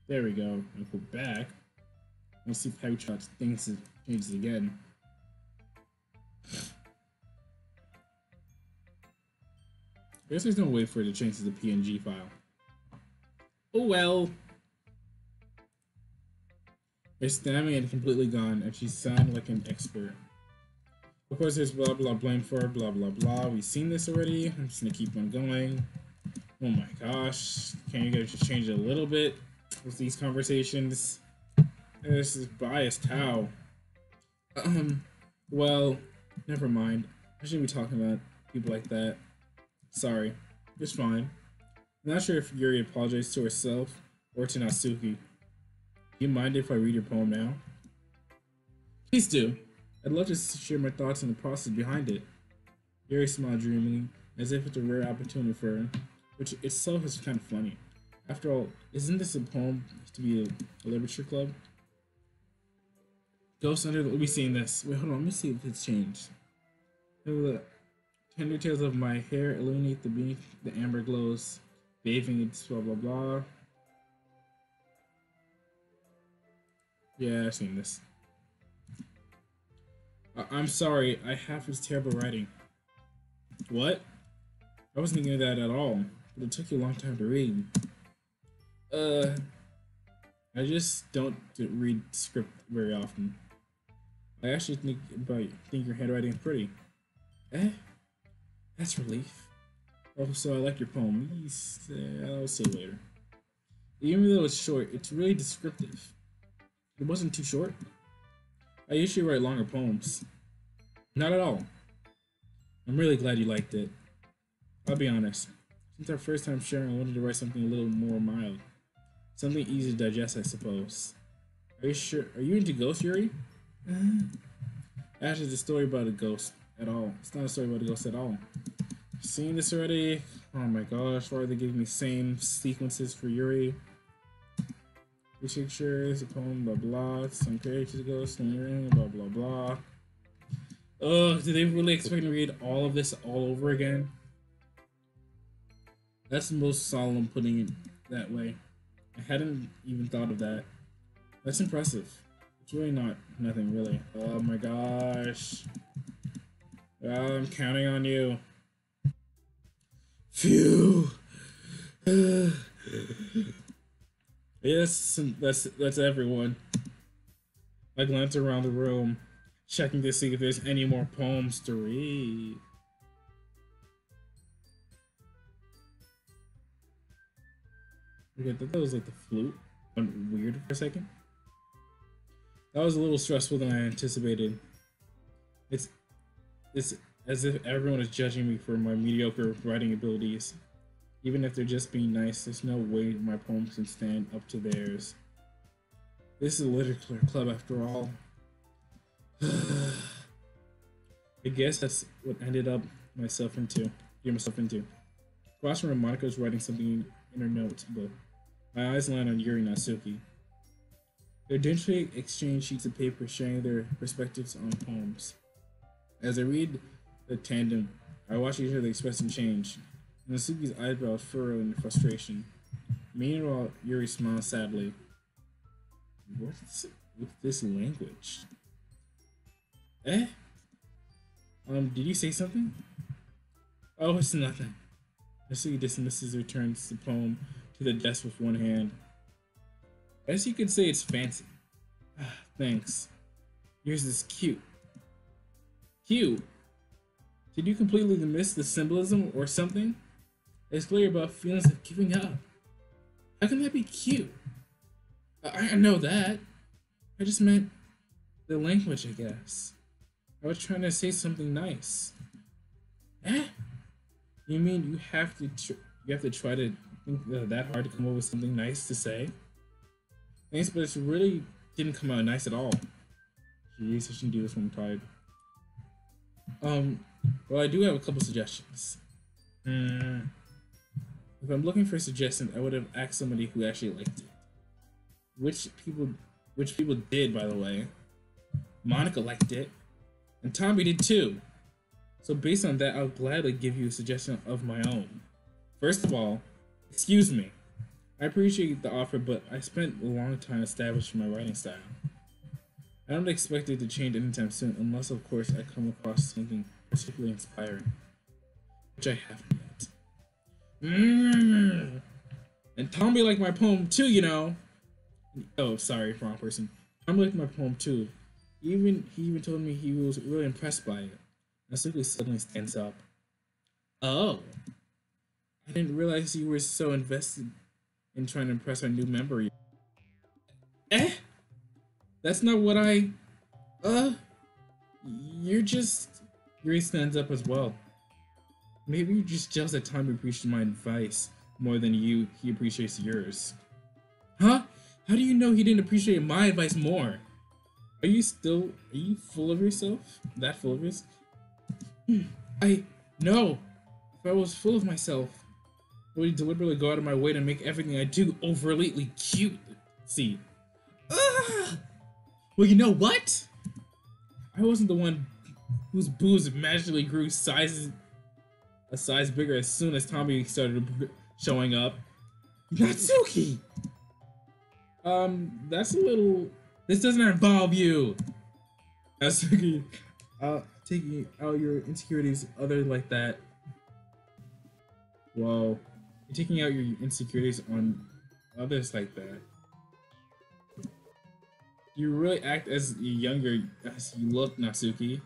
There we go. And go back. Let's see if happy thoughts thinks it changes again. I guess there's no way for it to change to the PNG file. Oh well. Her stamina had completely gone, and she sounded like an expert. Of course, there's blah blah blame for blah blah blah. We've seen this already. I'm just gonna keep on going. Oh my gosh. Can you guys just change it a little bit with these conversations? This is biased. How? Well, never mind. I shouldn't be talking about people like that. Sorry. It's fine. I'm not sure if Yuri apologized to herself or to Natsuki. Do you mind if I read your poem now? Please do. I'd love to share my thoughts on the process behind it. Yuri smiled dreamily, as if it's a rare opportunity for her, which itself is kind of funny. After all, isn't this a poem to be a literature club? Ghost under the... We'll be seeing this. Wait, hold on. Let me see if it's changed. The tender tales of my hair illuminate the beneath the amber glows, bathing its blah blah blah. Yeah, I've seen this. I'm sorry, I have this terrible writing. What? I wasn't thinking of that at all, but it took you a long time to read. I just don't read script very often. I actually think your handwriting is pretty. Eh? That's relief. Oh, so I like your poem. I'll say later. Even though it's short, it's really descriptive. It wasn't too short. I usually write longer poems. Not at all. I'm really glad you liked it. I'll be honest. Since our first time sharing, I wanted to write something a little more mild. Something easy to digest, I suppose. Are you sure? Are you into ghosts, Yuri? Actually, it's a story about a ghost at all. It's not a story about a ghost at all. Seen this already? Oh my gosh, why are they giving me same sequences for Yuri? Pictures, a poem, blah blah, some characters ghost in the room, blah blah blah. Ugh, do they really expect me to read all of this all over again? That's the most solemn putting it that way. I hadn't even thought of that. That's impressive. It's really nothing really. Oh my gosh. I'm counting on you. Phew. Yes, that's everyone. I glance around the room, checking to see if there's any more poems to read. Okay, I thought that was like the flute. Went weird for a second. That was a little stressful than I anticipated. It's as if everyone is judging me for my mediocre writing abilities. Even if they're just being nice, there's no way my poems can stand up to theirs. This is a literature club after all. I guess that's what ended up getting myself into. Across from Monica is writing something in her notebook. My eyes land on Yuri and Natsuki. They eventually exchange sheets of paper sharing their perspectives on poems. As I read the tandem, I watch each other expressing change. Nasuki's eyebrows furrow in frustration. Meanwhile, Yuri smiles sadly. What's with this language? Eh? Did you say something? Oh, it's nothing. Nasuki dismisses, returns the poem to the desk with one hand. As you could say, it's fancy. Thanks. Yours is cute. Cute? Did you completely miss the symbolism or something? It's clear about feelings of giving up. How can that be cute? I know that. I just meant the language, I guess. I was trying to say something nice. Eh? You mean you have to try to think that hard to come up with something nice to say? Thanks, but it really didn't come out nice at all. Jeez, I shouldn't do this when I'm tired. Well, I do have a couple suggestions. If I'm looking for a suggestion, I would have asked somebody who actually liked it. Which people did, by the way. Monica liked it, and Tommy did too. So based on that, I'll gladly give you a suggestion of my own. First of all, excuse me. I appreciate the offer, but I spent a long time establishing my writing style. I don't expect it to change anytime soon, unless of course I come across something particularly inspiring, which I haven't yet. And Tommy liked my poem too, you know. Oh, sorry, wrong person. Tommy liked my poem too. He even told me he was really impressed by it. Nasuki suddenly stands up. Oh, I didn't realize you were so invested in trying to impress our new member. Eh? That's not what I. You're just. Yuri stands up as well. Maybe you're just jealous that Tommy appreciates my advice more than he appreciates yours. Huh? How do you know he didn't appreciate my advice more? Are you full of yourself? That full of yourself? No. If I was full of myself, I would deliberately go out of my way to make everything I do overly cute. See. Well, you know what? I wasn't the one whose boobs magically grew a size bigger as soon as Tommy started showing up. Natsuki! That's a little... This doesn't involve you! Natsuki, taking out your insecurities other like that. Well, you're taking out your insecurities on others like that. You really act as younger as you look, Natsuki.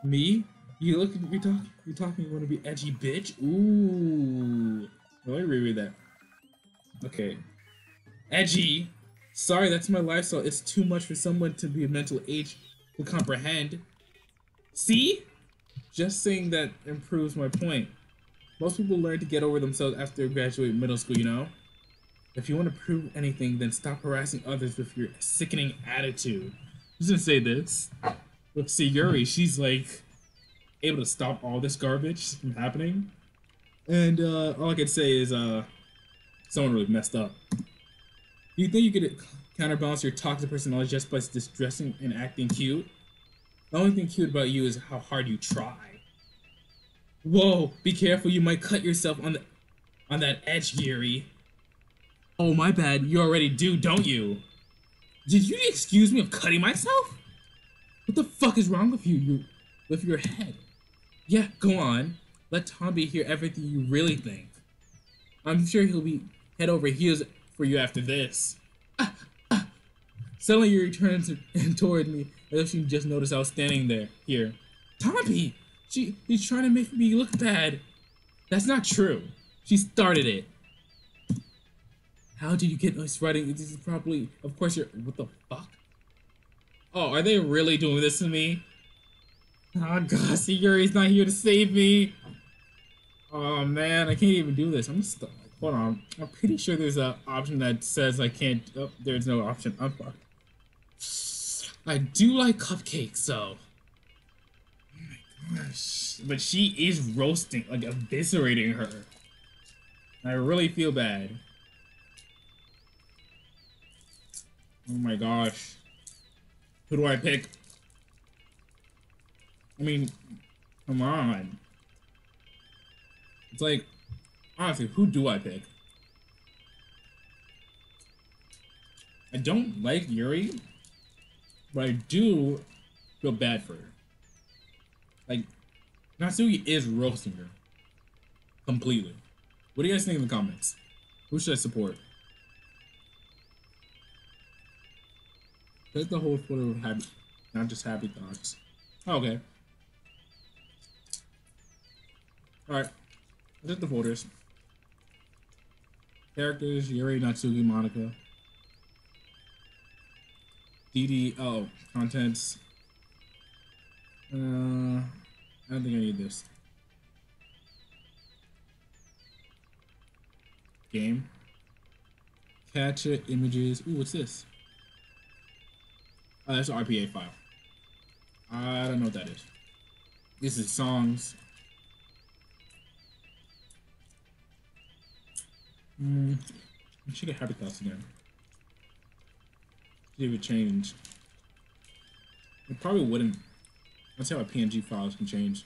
Me? You're talking you want to be edgy bitch? Ooh. Let me reread that. Okay. Edgy? Sorry, that's my lifestyle. It's too much for someone to be a mental age to comprehend. See? Just saying that improves my point. Most people learn to get over themselves after graduating middle school, you know? If you want to prove anything, then stop harassing others with your sickening attitude. I was gonna say this. Look, see Yuri, she's like able to stop all this garbage from happening. And all I can say is someone really messed up. Do you think you could counterbalance your toxic personality just by dressing and acting cute? The only thing cute about you is how hard you try. Whoa, be careful, you might cut yourself on that edge, Yuri. Oh, my bad, you already do, don't you? Did you excuse me of cutting myself? What the fuck is wrong with you with your head? Yeah, go on. Let Tommy hear everything you really think. I'm sure he'll be head over heels for you after this. Suddenly you turns toward me as if she just noticed I was standing here. Tommy! He's trying to make me look bad. That's not true. She started it. How did you get us writing? This is probably, of course you're, what the fuck? Oh, are they really doing this to me? Oh god, see, Yuri's not here to save me. Oh man, I can't even do this. I'm just stuck. Hold on. I'm pretty sure there's an option that says I can't. Oh, there's no option. I'm fucked. I do like cupcakes, though. Oh my gosh. But she is roasting, like eviscerating her. I really feel bad. Oh my gosh. Who do I pick? I mean, come on. It's like, honestly, who do I pick? I don't like Yuri, but I do feel bad for her. Like, Natsuki is roasting her completely. What do you guys think in the comments? Who should I support? Take the whole photo of happy, not just happy thoughts. Oh, okay. Alright. I took the photos. Characters, Yuri, Natsuki, Monica. DD, oh, contents. I don't think I need this. Game. Catch it, images. Ooh, what's this? Oh, that's an RPA file. I don't know what that is. This is songs. I should get happy thoughts again. See if it changed. It probably wouldn't. Let's see how PNG files can change.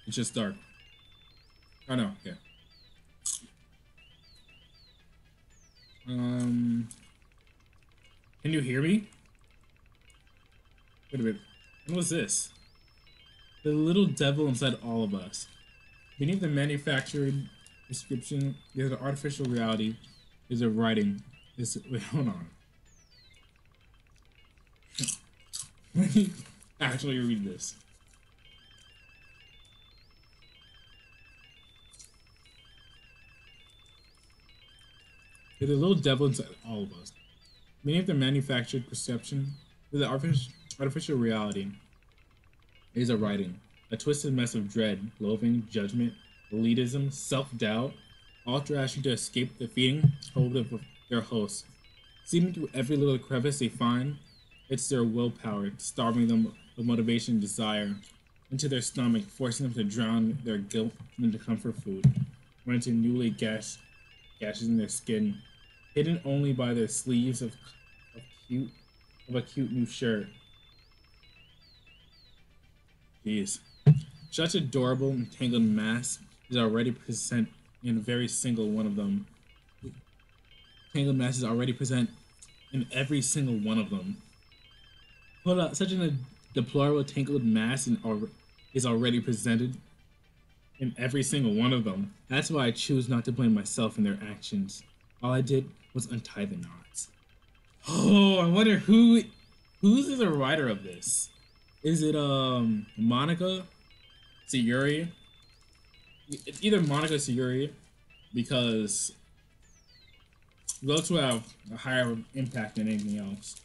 It's just dark. Oh no, okay. Can you hear me? Wait a minute. What was this? The little devil inside all of us. Beneath the manufactured description, there's an artificial reality. There's a writing. Wait, hold on. Let me actually read this. There's a little devil inside all of us. Beneath the manufactured perception, there's an artificial reality. There's a writing. A twisted mess of dread, loathing, judgment, elitism, self-doubt, all thrashing to escape the feeding hold of their hosts. Seeping through every little crevice they find, it's their willpower, starving them of motivation and desire into their stomach, forcing them to drown their guilt into comfort food, or into newly gashes in their skin, hidden only by their sleeves of a cute new shirt. Jeez. Such adorable and tangled mass is already present in every single one of them. Tangled mass is already present in every single one of them. Hold up, such a deplorable tangled mass is already presented in every single one of them. That's why I choose not to blame myself in their actions. All I did was untie the knots. Oh, I wonder who's the writer of this? Is it Monica? Sayuri? It's either Monica or Sayuri, because those who have a higher impact than anything else.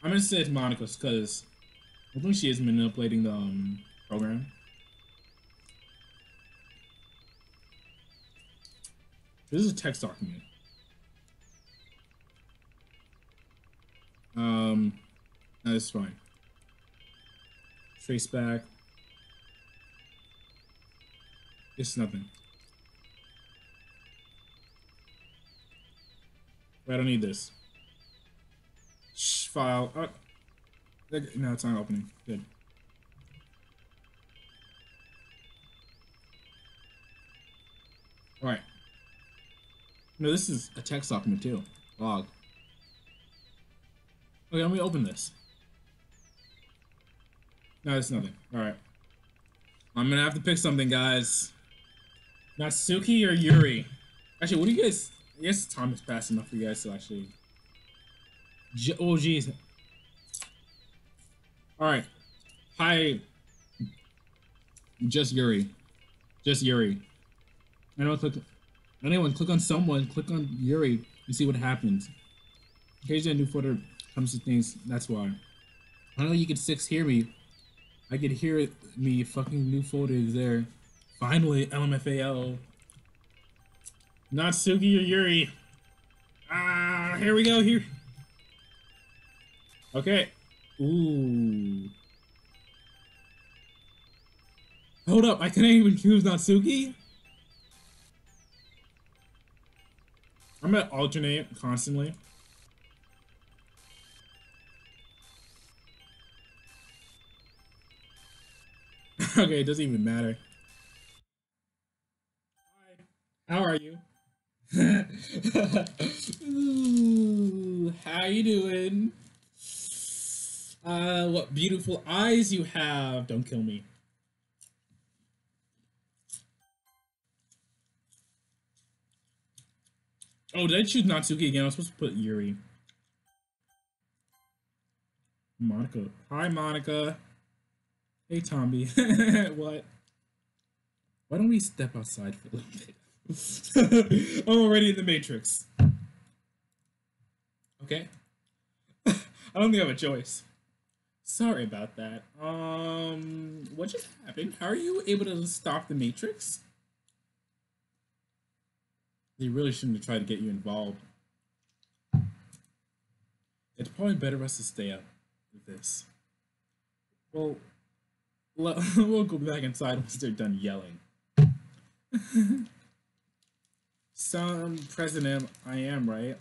I'm gonna say it's Monica's because I think she is manipulating the program. This is a text document. That's fine. Trace back. It's nothing. I don't need this. Shh, file. Oh. No, it's not opening. Good. Alright. No, this is a text document too. Log. Okay, let me open this. No, it's nothing. Alright. I'm gonna have to pick something, guys. Natsuki or Yuri? Actually, what do you guys... I guess time has passed enough for you guys to actually... Oh, jeez. Alright. Hi. Just Yuri. Just Yuri. Anyone click on someone, click on Yuri, and see what happens. Occasionally a new photo comes to things, that's why. I know you can hear me. I could hear me, fucking new photo is there. Finally, LMFAO. Natsuki or Yuri. Ah, here we go, here. Okay. Ooh. Hold up, I couldn't even choose Natsuki? I'm gonna alternate constantly. Okay, it doesn't even matter. Hi. How are you? Ooh, how you doing? What beautiful eyes you have. Don't kill me. Oh, did I choose Natsuki again? I was supposed to put Yuri. Monica. Hi, Monica. Hey, Tomby. What? Why don't we step outside for a little bit? I'm already in the Matrix. Okay. I don't think I have a choice. Sorry about that. What just happened? How are you able to stop the Matrix? They really shouldn't have tried to get you involved. It's probably better for us to stay up with this. Well, we'll go back inside once they're done yelling. Some president I am, right?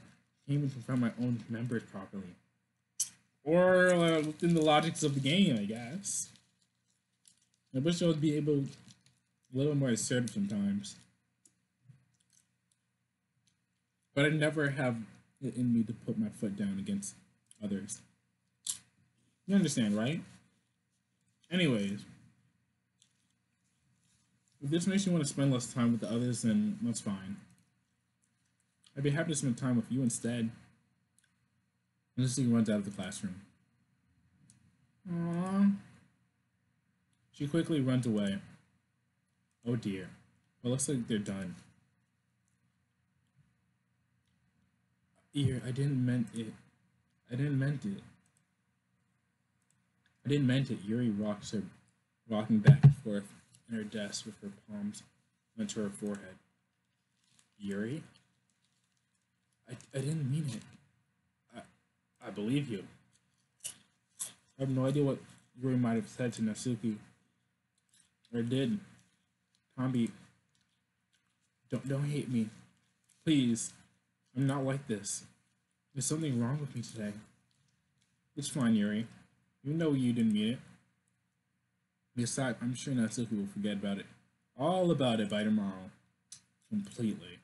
Can't even confront my own members properly. Or within the logics of the game, I guess. I wish I would be able a little more assertive sometimes. But I never have it in me to put my foot down against others. You understand, right? Anyways, if this makes you want to spend less time with the others, then that's fine. I'd be happy to spend time with you instead. And Lucy runs out of the classroom. Aww. She quickly runs away. Oh dear. Well, looks like they're done. Here, I didn't meant it. I didn't meant it. I didn't meant it. Yuri rocks her, rocking back and forth in her desk with her palms onto her forehead. Yuri? I didn't mean it. I believe you. I have no idea what Yuri might have said to Natsuki. Or did. Tombi, don't hate me. Please. I'm not like this. There's something wrong with me today. It's fine, Yuri. You know you didn't mean it. Besides, I'm sure Natsuki will forget about it. All about it by tomorrow. Completely.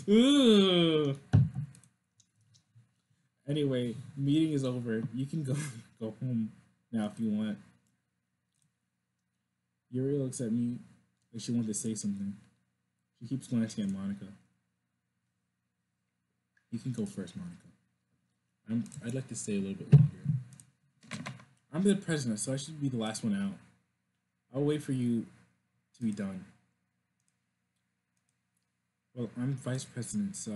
Ooh. Anyway, meeting is over. You can go home now if you want. Yuri looks at me like she wants to say something. She keeps glancing at Monica. You can go first, Monica. I'd like to stay a little bit longer. I'm the president, so I should be the last one out. I'll wait for you to be done. Well, I'm vice president, so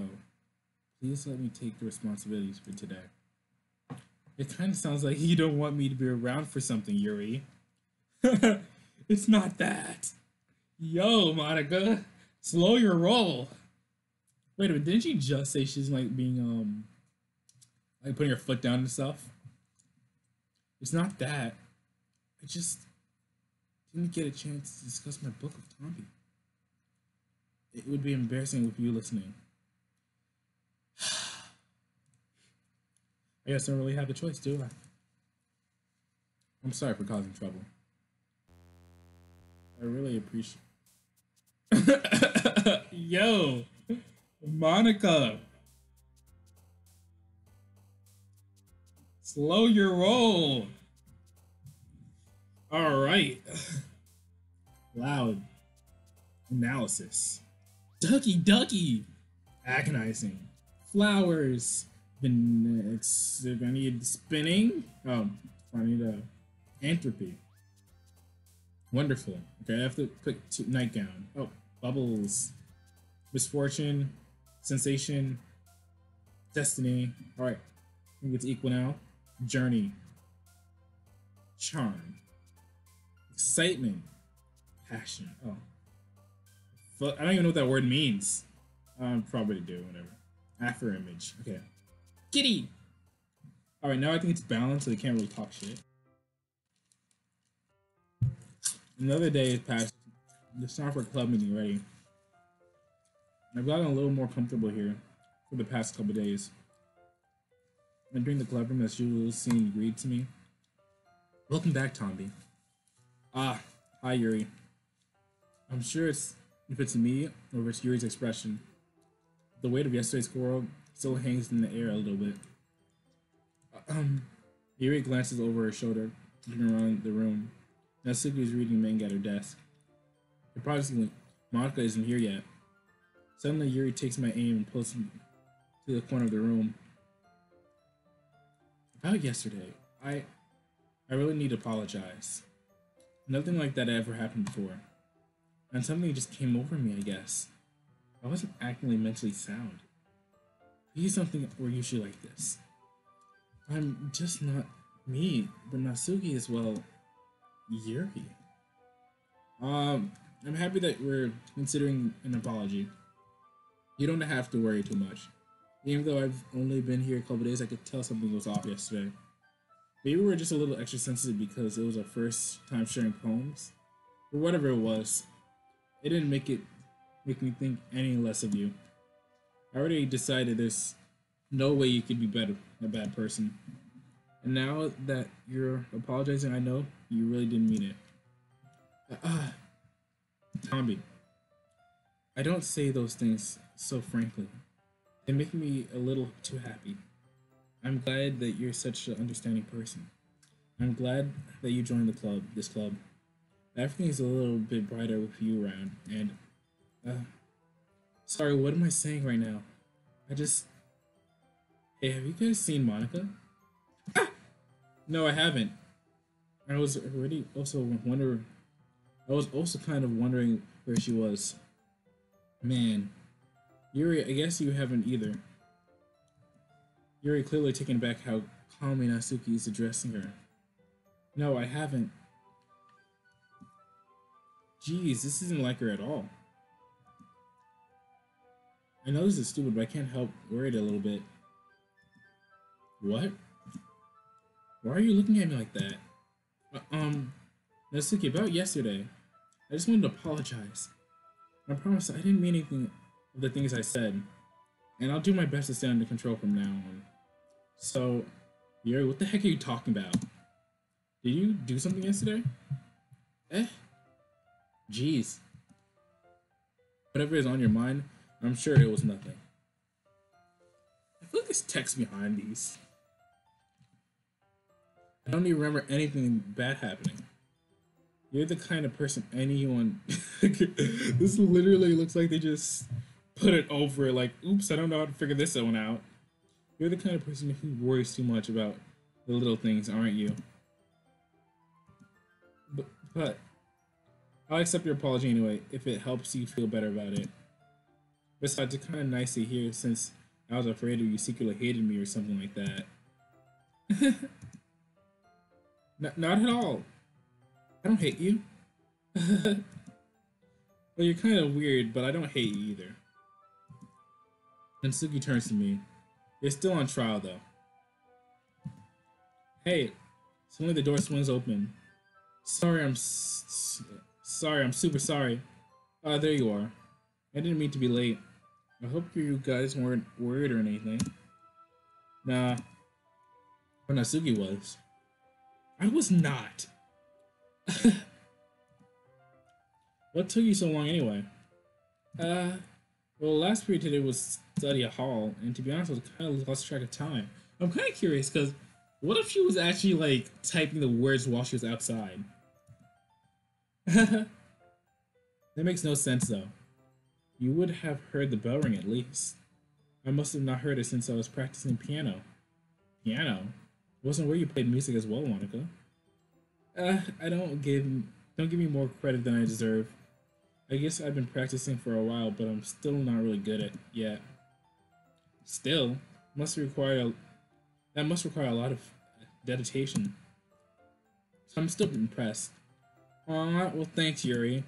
please let me take the responsibilities for today. It kind of sounds like you don't want me to be around for something, Yuri. It's not that. Yo, Monica, slow your roll. Wait a minute, didn't she just say she's like being like putting her foot down and stuff? It's not that. I just didn't get a chance to discuss my book with Tombi. It would be embarrassing with you listening. I guess I don't really have a choice, do I? I'm sorry for causing trouble. I really appreciate. Yo, Monica, slow your roll. All right. Loud analysis. Doki Doki. Agonizing. Flowers. I need spinning. Oh, I need entropy. Wonderful. Okay, I have to click to nightgown. Oh, bubbles. Misfortune. Sensation. Destiny. Alright. I think it's equal now. Journey. Charm. Excitement. Passion. Oh. I don't even know what that word means. Probably do, whatever. After image. Okay. Kitty! Alright, now I think it's balanced, so they can't really talk shit. Another day has passed. It's time for a club meeting already. I've gotten a little more comfortable here for the past couple days. Entering the club room as usual, seeing greets me. Welcome back, Tombi. Ah, hi Yuri. I'm sure it's if it's me or if it's Yuri's expression. The weight of yesterday's quarrel still hangs in the air a little bit. Yuri glances over her shoulder, looking around the room. Natsuki is reading manga at her desk. Surprisingly, Monica isn't here yet. Suddenly, Yuri takes my aim and pulls me to the corner of the room. About yesterday, I really need to apologize. Nothing like that ever happened before. And something just came over me, I guess. I wasn't acting mentally sound. Please don't think we're usually like this. I'm just not me, but Natsuki is, well, Yuri. I'm happy that we're considering an apology. You don't have to worry too much. Even though I've only been here a couple days, I could tell something was off yesterday. Maybe we were just a little extra sensitive because it was our first time sharing poems. Or whatever it was. It didn't make me think any less of you. I already decided there's no way you could be better a bad person. And now that you're apologizing, I know you really didn't mean it. Tombi, I don't say those things so frankly. They make me a little too happy. I'm glad that you're such an understanding person. I'm glad that you joined this club. Everything's a little bit brighter with you around. And, uh, sorry, what am I saying right now? I just. Hey, have you guys seen Monica? No, I haven't. I was already also wonder. I was also kind of wondering where she was. Man, Yuri, I guess you haven't either. Yuri clearly taken aback how calmly Natsuki is addressing her. No, I haven't. Geez, this isn't like her at all. I know this is stupid, but I can't help worried a little bit. What? Why are you looking at me like that? Natsuki, about yesterday. I just wanted to apologize. I promise I didn't mean anything of the things I said. And I'll do my best to stay under control from now on. So, Yuri, what the heck are you talking about? Did you do something yesterday? Eh? Jeez. Whatever is on your mind, I'm sure it was nothing. I feel like there's text behind these. I don't even remember anything bad happening. You're the kind of person anyone. This literally looks like they just put it over, like, oops, I don't know how to figure this one out. You're the kind of person who worries too much about the little things, aren't you? But I'll accept your apology anyway, if it helps you feel better about it. Besides, it's kind of nice to hear since I was afraid of you secretly hated me or something like that. Not at all. I don't hate you. Well, you're kind of weird, but I don't hate you either. And Suki turns to me. You're still on trial, though. Hey, suddenly the door swings open. Sorry, sorry, I'm super sorry. There you are. I didn't mean to be late. I hope you guys weren't worried or anything. Nah, but Natsuki was. I was not. What took you so long anyway? Well, last period today was study hall, and to be honest, I was kind of lost track of time. I'm kind of curious, because what if she was actually, like, typing the words while she was outside? That makes no sense, though. You would have heard the bell ring at least. I must have not heard it since I was practicing piano. Piano? It wasn't where you played music as well, Monica. I don't give me more credit than I deserve. I guess I've been practicing for a while, but I'm still not really good at it yet. Still, that must require a lot of dedication. So I'm still impressed. Aw, well thanks, Yuri.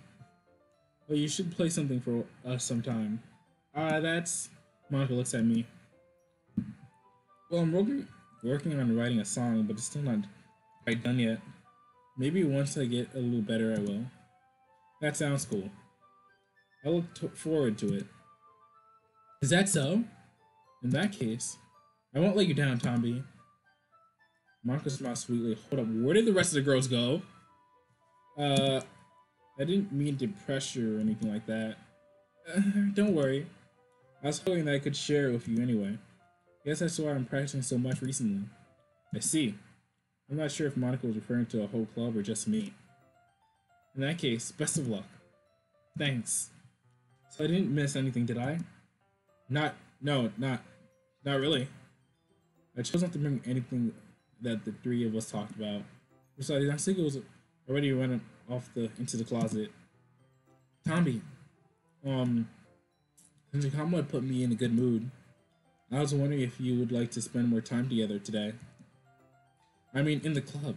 Well, you should play something for us sometime. That's... Monica looks at me. Well, I'm working on writing a song, but it's still not quite done yet. Maybe once I get a little better, I will. That sounds cool. I look forward to it. Is that so? In that case, I won't let you down, Tombi. Monica smiles sweetly. Hold up, where did the rest of the girls go? Uh, I didn't mean to pressure or anything like that. Don't worry. I was hoping that I could share it with you anyway. Guess that's why I'm practicing so much recently. I see. I'm not sure if Monica was referring to a whole club or just me. In that case, best of luck. Thanks. So I didn't miss anything, did I? Not, no, not really. I chose not to bring anything that the three of us talked about. Besides, I think it was already running off the into the closet. Tommy, um, since your comment put me in a good mood, I was wondering if you would like to spend more time together today. I mean, in the club.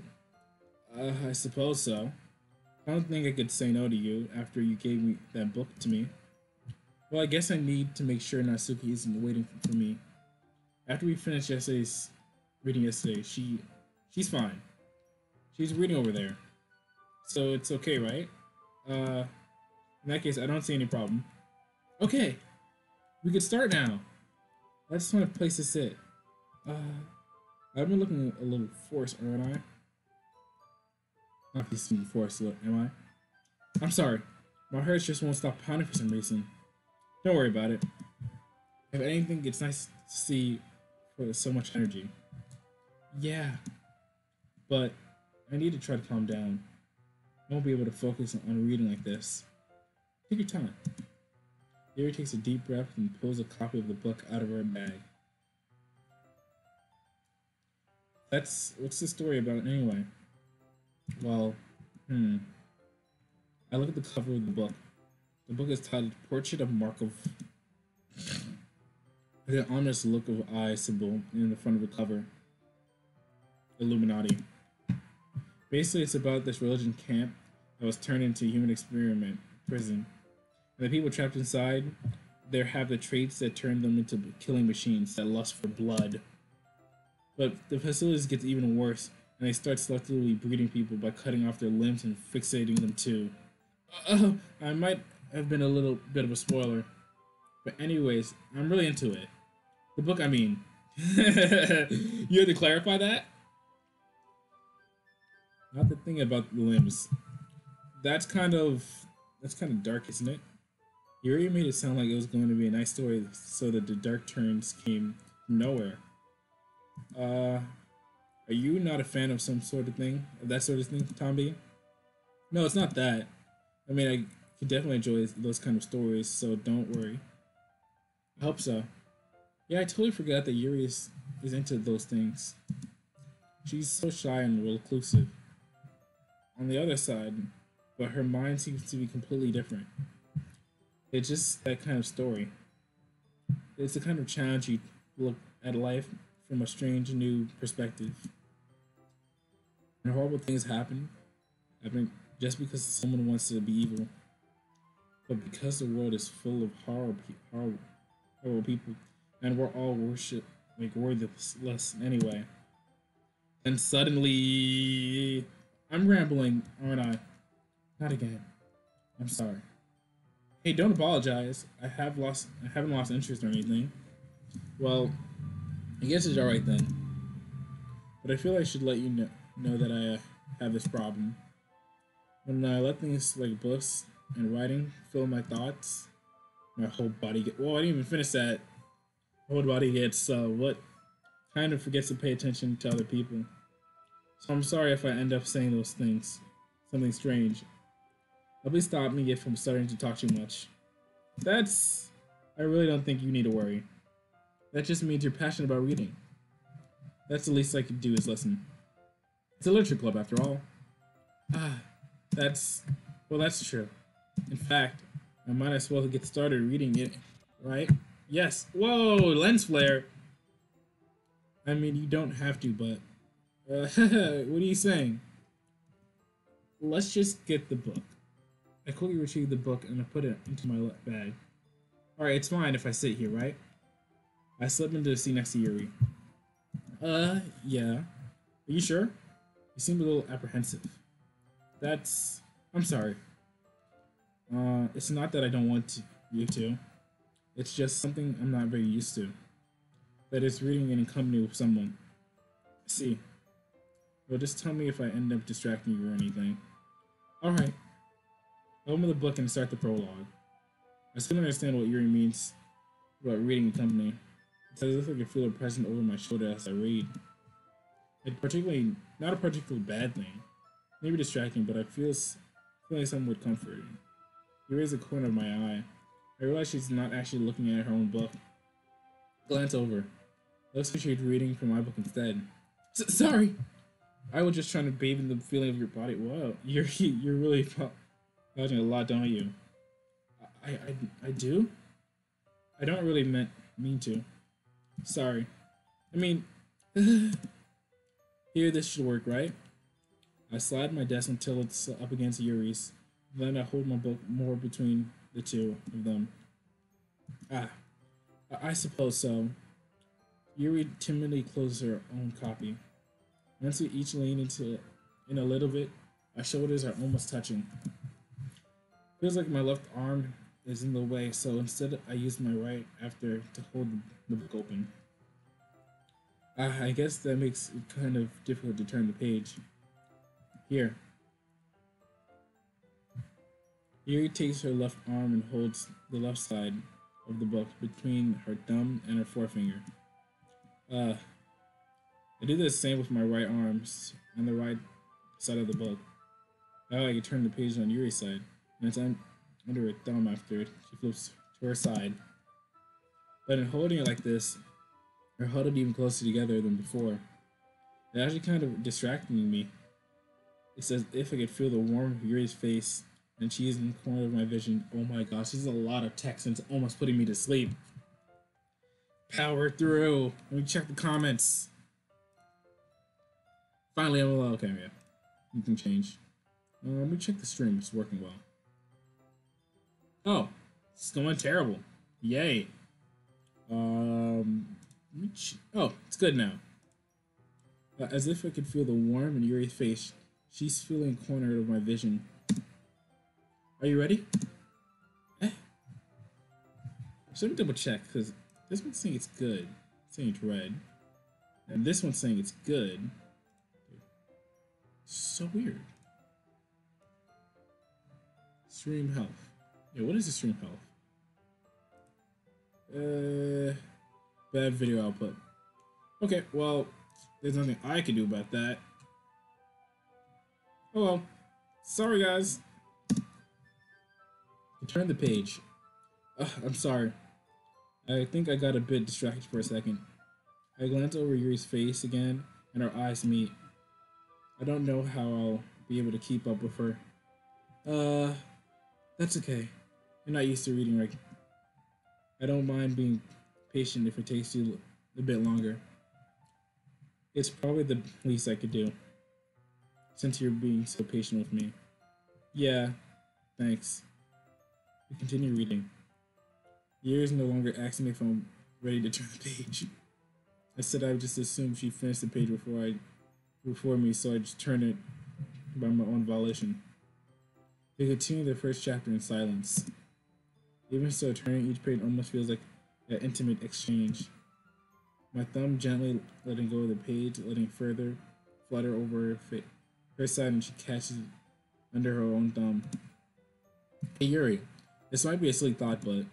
I suppose so. I don't think I could say no to you after you gave me that book to me. Well, I guess I need to make sure Natsuki isn't waiting for me. After we finished reading yesterday, she's fine. She's reading over there. So it's okay, right? Uh in that case I don't see any problem. Okay, we could start now. I just want a place to sit. Uh I've been looking a little forced, aren't I? Not being forced, am I? I'm sorry. My heart just won't stop pounding for some reason. Don't worry about it. If anything, it's nice to see for so much energy. Yeah, but I need to try to calm down. I won't be able to focus on reading like this. Take your time. Yuri takes a deep breath and pulls a copy of the book out of her bag. What's the story about anyway? Well, I look at the cover of the book. The book is titled Portrait of Markov. With an ominous look of eye symbol in the front of the cover. Illuminati. Basically, it's about this religion camp that was turned into a human experiment prison. And the people trapped inside, they have the traits that turn them into killing machines that lust for blood. But the facilities gets even worse, and they start selectively breeding people by cutting off their limbs and fixating them too. I might have been a little bit of a spoiler, but anyways, I'm really into it. The book, I mean. You had to clarify that? Not the thing about the limbs. That's kind of that's kind of dark, isn't it? You already made it sound like it was going to be a nice story, so that the dark turns came from nowhere. Are you not a fan of some sort of thing, of that sort of thing, Tomby? No, it's not that. I mean, I could definitely enjoy those kind of stories, so don't worry. I hope so. Yeah, I totally forgot that Yuri is into those things. She's so shy and reclusive. On the other side, but her mind seems to be completely different. It's just that kind of story. It's the kind of challenge you look at life from a strange new perspective. And horrible things happen, just because someone wants to be evil, but because the world is full of horrible people, and we're all worthless anyway. And suddenly, I'm rambling, aren't I? Not again. I'm sorry. Hey, don't apologize. I haven't lost interest or anything. Well, I guess it's alright then. But I feel I should let you know that I have this problem. When I let things like books and writing fill my thoughts, my whole body I didn't even finish that. My whole body gets what kind of forgets to pay attention to other people. So I'm sorry if I end up saying those things. Something strange. Please stop me if I'm starting to talk too much. I really don't think you need to worry. That just means you're passionate about reading. That's the least I could do is listen. It's a literature club after all. Ah, that's true. In fact, I might as well get started reading it, right? Yes. Whoa, lens flare. I mean, you don't have to, but what are you saying? Let's just get the book. I quickly retrieved the book and I put it into my bag. Alright, it's fine if I sit here, right? I slip into the seat next to Yuri. Yeah. Are you sure? You seem a little apprehensive. I'm sorry. It's not that I don't want you to. It's just something I'm not very used to. That is reading in company with someone. See. Well, just tell me if I end up distracting you or anything. Alright, open the book and start the prologue. I still don't understand what Yuri means about reading in company. It's as if I can feel her presence over my shoulder as I read. Not a particularly bad thing. Maybe distracting, but I feel like somewhat comforting. He raised the corner of my eye. I realize she's not actually looking at her own book. Glance over. Looks like she's reading from my book instead. Sorry! I was just trying to bathe in the feeling of your body. Wow, you're really dodging a lot, don't you? I do? I don't really mean to. Sorry. I mean, here this should work, right? I slide my desk until it's up against Yuri's. Then I hold my book more between the two of them. Ah, I suppose so. Yuri timidly closes her own copy. Once we each lean in a little bit, our shoulders are almost touching. Feels like my left arm is in the way, so instead I use my right after to hold the book open. I guess that makes it kind of difficult to turn the page. Here. Yuri takes her left arm and holds the left side of the book between her thumb and her forefinger. I do the same with my right arms on the right side of the book. Now I can turn the page on Yuri's side, and it's under her thumb after she flips to her side. But in holding it like this, we're huddled even closer together than before. It actually kind of distracting me. It's as if I could feel the warmth of Yuri's face, and she's in the corner of my vision. Oh my gosh, this is a lot of text, and it's almost putting me to sleep. Power through. Let me check the comments. Finally, I'm allowed. Okay, yeah. You can change. Let me check the stream. It's working well. Oh, it's going terrible. Yay. Oh, it's good now. As if I could feel the warmth in Yuri's face, she's feeling cornered of my vision. Are you ready? Let me double check, because this one's saying it's good. It's saying it's red. And this one's saying it's good. So weird. Stream health. Yeah, what is the stream health? Bad video output. Okay, well, there's nothing I can do about that. Oh well. Sorry, guys. Turn the page. I'm sorry. I think I got a bit distracted for a second. I glance over Yuri's face again, and our eyes meet. I don't know how I'll be able to keep up with her. That's okay. You're not used to reading right. I don't mind being patient if it takes you a bit longer. It's probably the least I could do, since you're being so patient with me. Yeah, thanks. We continue reading. Yuri's no longer asking me if I'm ready to turn the page. I said I would just assume she finished the page before me, so I just turned it by my own volition. We continue the first chapter in silence. Even so, turning each page almost feels like an intimate exchange. My thumb gently letting go of the page, letting further flutter over her side, and she catches it under her own thumb. Hey Yuri, this might be a silly thought, but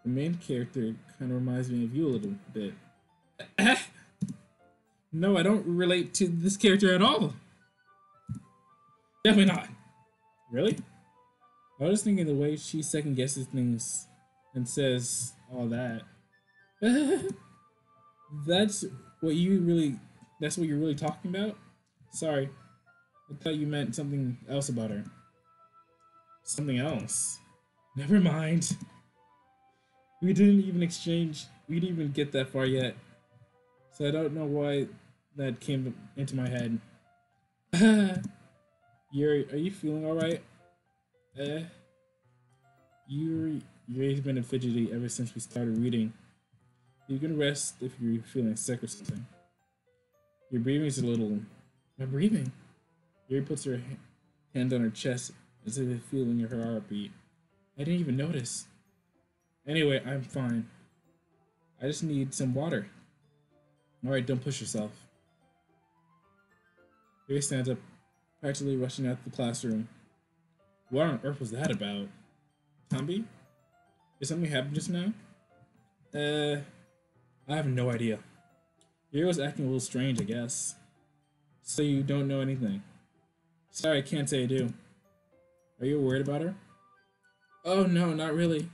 the main character kind of reminds me of you a little bit. No, I don't relate to this character at all. Definitely not. Really? I was thinking the way she second guesses things and says all that. That's what you're really talking about? Sorry. I thought you meant something else about her. Something else? Never mind. We didn't even get that far yet. So I don't know why that came into my head. Yuri, are you feeling alright? Yuri's been fidgety ever since we started reading. You can rest if you're feeling sick or something. Your breathing's a little... My breathing? Yuri puts her hand on her chest as if feeling her heartbeat. I didn't even notice. Anyway, I'm fine. I just need some water. Alright, don't push yourself. Yuri stands up, practically rushing out the classroom. What on earth was that about? Tombi? Did something happen just now? Uh, I have no idea. Your was acting a little strange, I guess. So you don't know anything. Sorry, I can't say I do. Are you worried about her? Oh no, not really.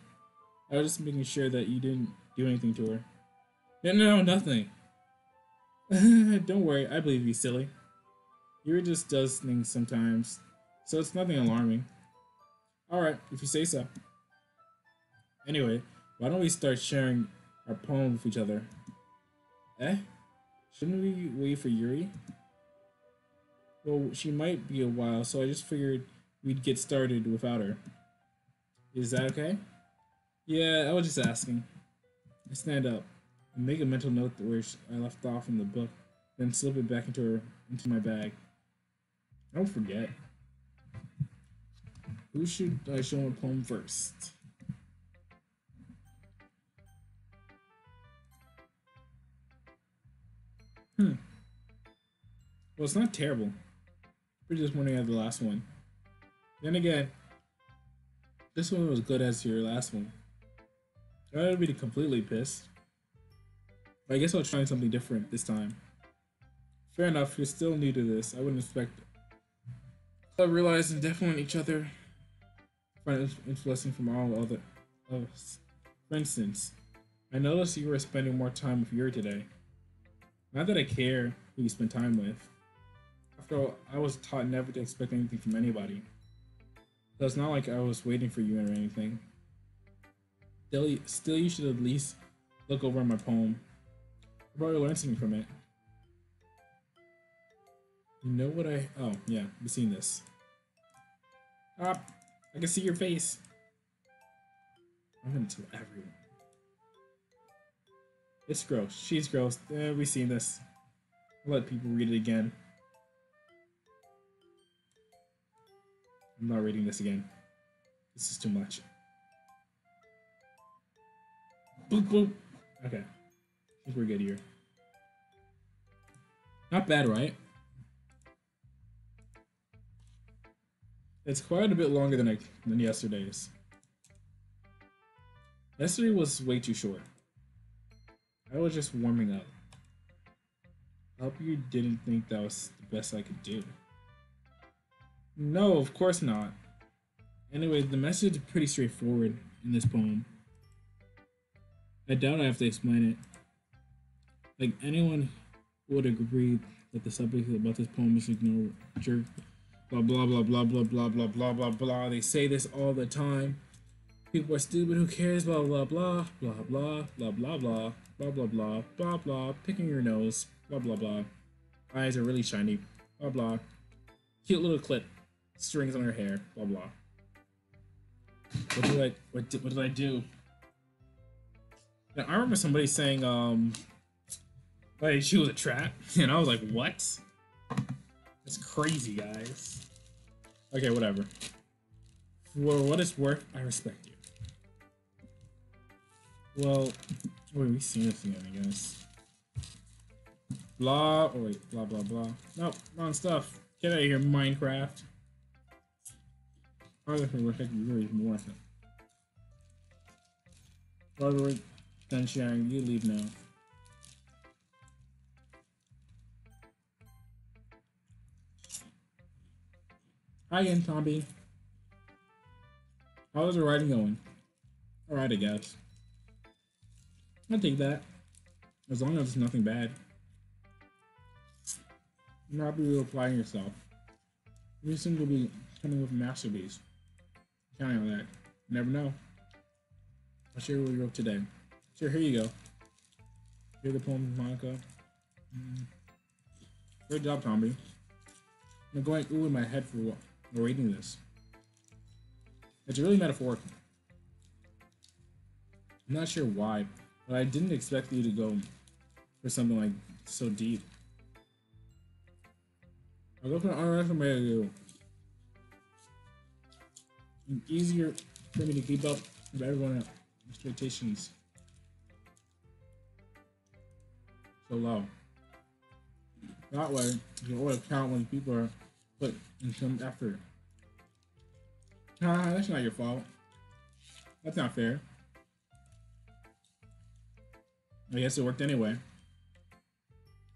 I was just making sure that you didn't do anything to her. No, nothing. Don't worry, I believe you, silly. Yuri just does things sometimes, so it's nothing alarming. Alright, if you say so. Anyway, why don't we start sharing our poem with each other? Eh? Shouldn't we wait for Yuri? Well, she might be a while, so I just figured we'd get started without her. Is that okay? Yeah, I was just asking. I stand up and make a mental note where I left off in the book, then slip it back into my bag. Don't forget. Who should I show a poem first? Hmm. Well, it's not terrible. Pretty disappointing at the last one. Then again, this one was good as your last one. I would be completely pissed. But I guess I'll try something different this time. Fair enough, you're still new to this. I wouldn't expect it. I realized definitely each other find influencing from all other of us. For instance, I noticed you were spending more time with Yuri today. Not that I care who you spend time with. After all, I was taught never to expect anything from anybody. So it's not like I was waiting for you or anything. Still, you should at least look over my poem. I probably learned something from it. You know what I... Oh, yeah, you've seen this. Ah, I can see your face. I'm gonna tell everyone. It's gross. She's gross. We've seen this. I'll let people read it again. I'm not reading this again. This is too much. Boop, boop. Okay. I think we're good here. Not bad, right? It's quite a bit longer than yesterday's. Yesterday was way too short. I was just warming up. I hope you didn't think that was the best I could do. No, of course not. Anyway, the message is pretty straightforward in this poem. I doubt I have to explain it. Like anyone would agree that the subject about this poem is ignore jerk. Blah blah blah blah blah blah blah blah blah blah. They say this all the time. People are stupid. Who cares? Blah blah blah blah blah blah blah blah blah blah blah blah blah. Picking your nose. Blah blah blah. Eyes are really shiny. Blah blah. Cute little clip. Strings on her hair. Blah blah. What did I do? Now, I remember somebody saying like she was a trap, and I was like, what? That's crazy, guys. Okay, whatever. For what it's worth, I respect you. Well, wait, we've seen this again, I guess. Blah, oh wait, blah, blah, blah. Nope, wrong stuff. Get out of here, Minecraft. I don't think we're really more than. Robert, done sharing, you leave now. Hi again, Tombi. How's the writing going? Alright, I guess. I'll take that. As long as it's nothing bad. You're not be applying yourself. You seem to be coming with a masterpiece. Counting on that. You never know. I'll share what you wrote today. Sure, here you go. Hear the poem, Monica. Great job, Tombi. I'm going ooh in my head for reading this. It's really metaphorical. I'm not sure why, but I didn't expect you to go for something like so deep. I'll go for an underestimated you. It's easier for me to keep up with everyone's expectations so low. That way, you can always count when people are put in some effort. Nah, that's not your fault. That's not fair. I guess it worked anyway.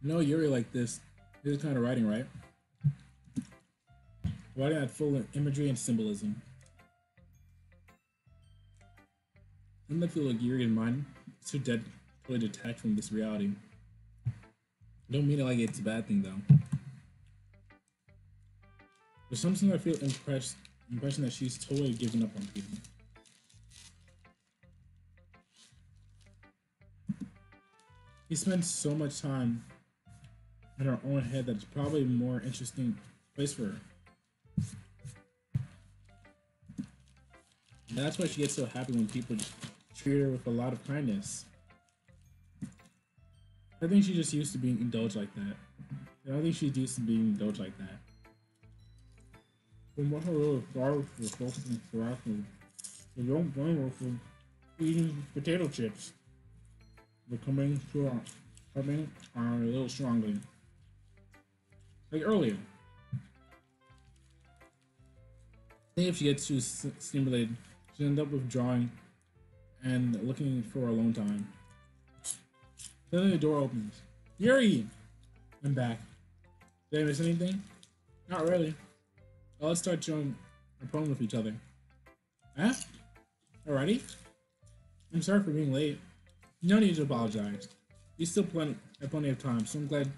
No Yuri like this. This is kind of writing, right? Writing that full of imagery and symbolism. Doesn't that feel like Yuri in mine? It's so dead, totally detached from this reality. I don't mean it like it's a bad thing though. There's something I feel impression that she's totally given up on people. He spends so much time in her own head that it's probably a more interesting place for her. And that's why she gets so happy when people treat her with a lot of kindness. I think she's just used to being indulged like that. I don't think she's used to being indulged like that. From what her little flowers were supposed to interact with, the young blame from eating potato chips. They're coming on a little strongly. Like earlier. I think if she gets too stimulated, she'll end up withdrawing and looking for alone time. Suddenly the door opens. Yuri! I'm back. Did I miss anything? Not really. Well, let's start showing our poem with each other. Huh? Alrighty? I'm sorry for being late. No need to apologize. You still have plenty of time, so I'm glad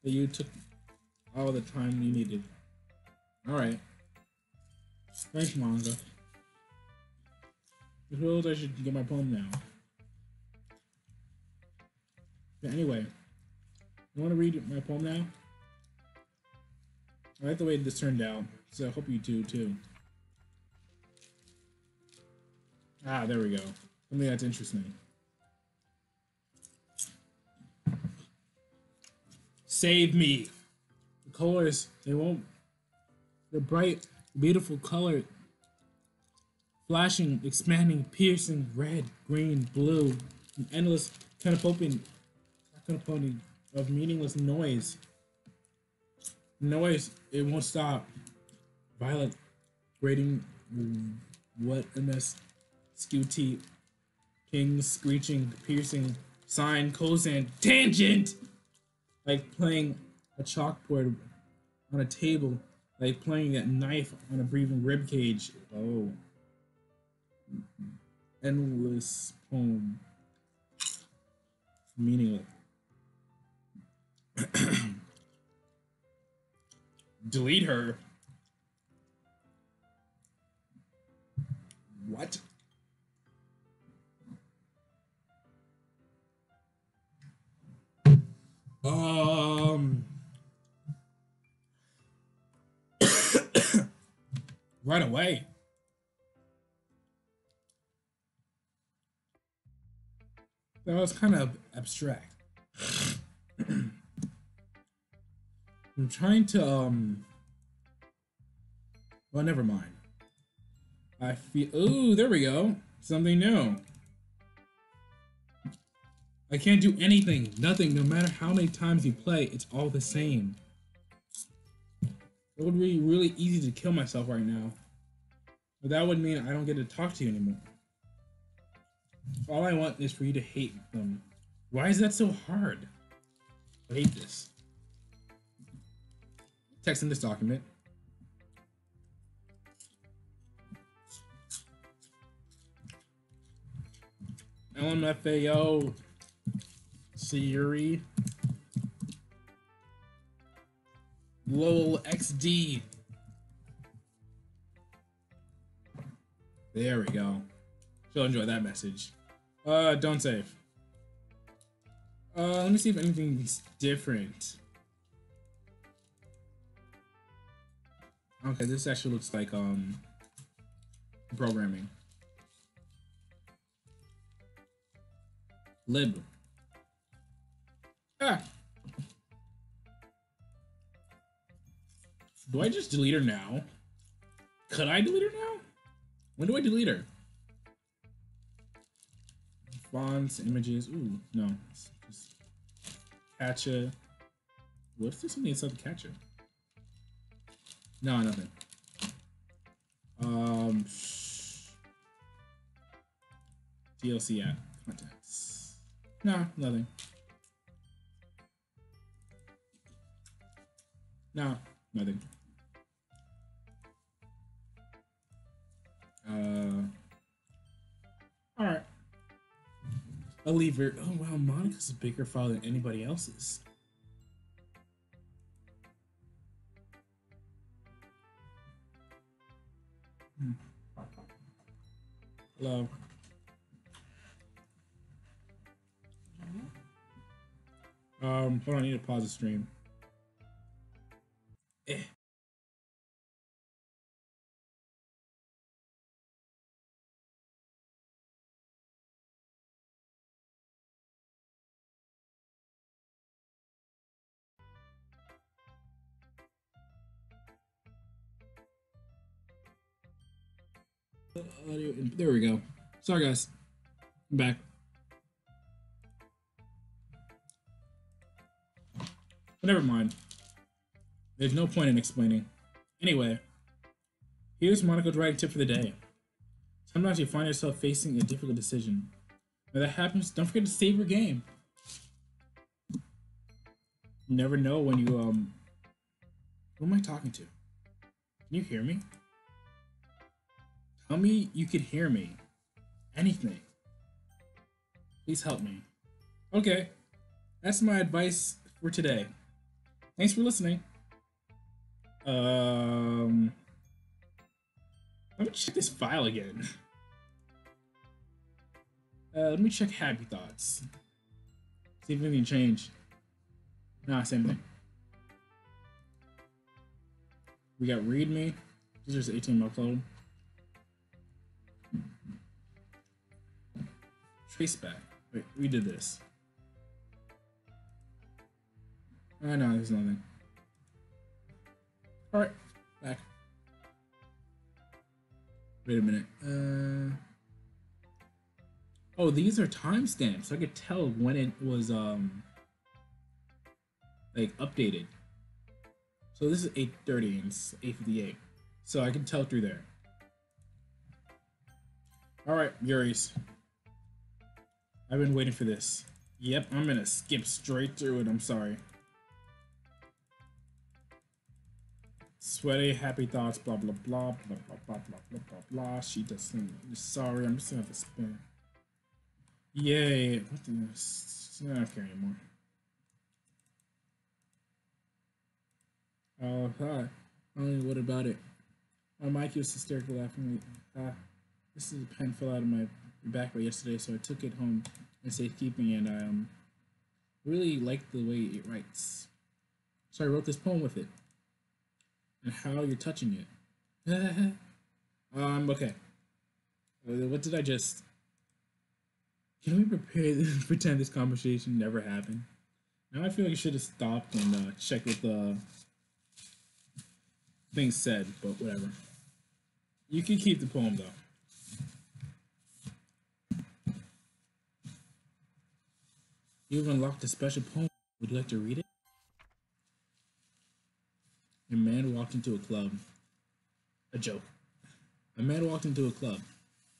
that you took all the time you needed. Alright. Thanks, manga. I suppose I should get my poem now. But anyway, you want to read my poem now? I like the way this turned out, so I hope you do too. Ah, there we go. Something that's interesting. Save me. The colors, they're bright, beautiful color. Flashing, expanding, piercing, red, green, blue, an endless cacophony of meaningless noise. Noise, it won't stop. Violet, grating, what MS, scuti, king, screeching, piercing, sine, cosine, tangent! Like playing a chalkboard on a table, like playing a knife on a breathing rib cage. Oh. Endless poem. Meaningless. Delete her. What? Right away. That was kind of abstract. I'm trying to well, never mind. I feel ooh, there we go. Something new. I can't do anything, nothing, no matter how many times you play, it's all the same. It would be really easy to kill myself right now. But that would mean I don't get to talk to you anymore. All I want is for you to hate them. Why is that so hard? I hate this. Text in this document. LMFAO Sayuri LOL XD. There we go. She'll enjoy that message. Don't save. Let me see if anything's different. Okay, this actually looks like programming. Lib. Ah. Do I just delete her now? Could I delete her now? When do I delete her? Fonts, images. Ooh, no. Just Catcha. What's this something inside the catcher? No, nothing. Um, DLC app contacts. No, nothing. No, nothing. All right. I'll leave her. Oh wow, Monica's a bigger file than anybody else's. Hmm. Hello. Hold on, I need to pause the stream. Eh. There we go. Sorry, guys. I'm back. But never mind. There's no point in explaining. Anyway, here's Monica's writing tip for the day. Sometimes you find yourself facing a difficult decision. When that happens, don't forget to save your game. You never know when you who am I talking to? Can you hear me? Tell me you can hear me. Anything. Please help me. Okay. That's my advice for today. Thanks for listening. Let me check this file again. Let me check Happy Thoughts. See if anything changed. Nah, same thing. We got README. This is 18 upload. Traceback. Wait, we did this. Oh no, there's nothing. Alright, back. Wait a minute. Oh, these are timestamps, so I could tell when it was like updated. So this is 8:30 and it's 8:58. So I can tell through there. Alright, Yuri's. I've been waiting for this. Yep, I'm gonna skip straight through it, I'm sorry. Sweaty, happy thoughts, blah blah blah, blah blah blah blah blah blah blah. She doesn't. Sorry, I'm just gonna have to spin. Yay! What the? I don't care anymore. Oh, hi. What about it? Mike was hysterical laughing. This is a pen fell out of my back yesterday, so I took it home in safekeeping, and I really liked the way it writes. So I wrote this poem with it, and how you're touching it. Okay. What did I just? Can we pretend this conversation never happened? Now I feel like I should have stopped and checked what the thing said, but whatever. You can keep the poem though. You've unlocked a special poem. Would you like to read it? A man walked into a club. A joke. A man walked into a club.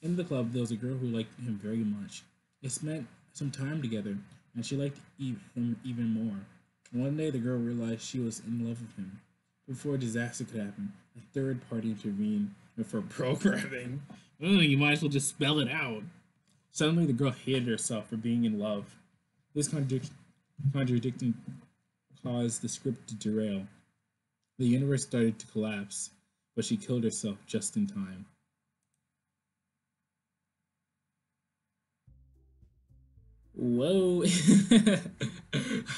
In the club, there was a girl who liked him very much. They spent some time together, and she liked him even more. One day, the girl realized she was in love with him. Before a disaster could happen, a third party intervened with her programming. You might as well just spell it out. Suddenly, the girl hated herself for being in love. This contradicting caused the script to derail. The universe started to collapse, but she killed herself just in time. Whoa!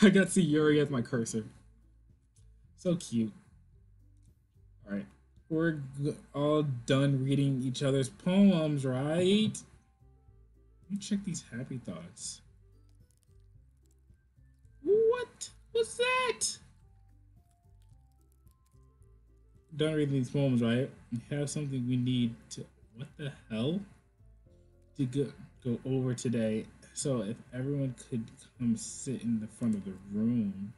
I got to see Yuri as my cursor. So cute. Alright. We're all done reading each other's poems, right? Let me check these happy thoughts. What was that? Done reading these poems, right? We have something we need to. What the hell? To go over today. So if everyone could come sit in the front of the room.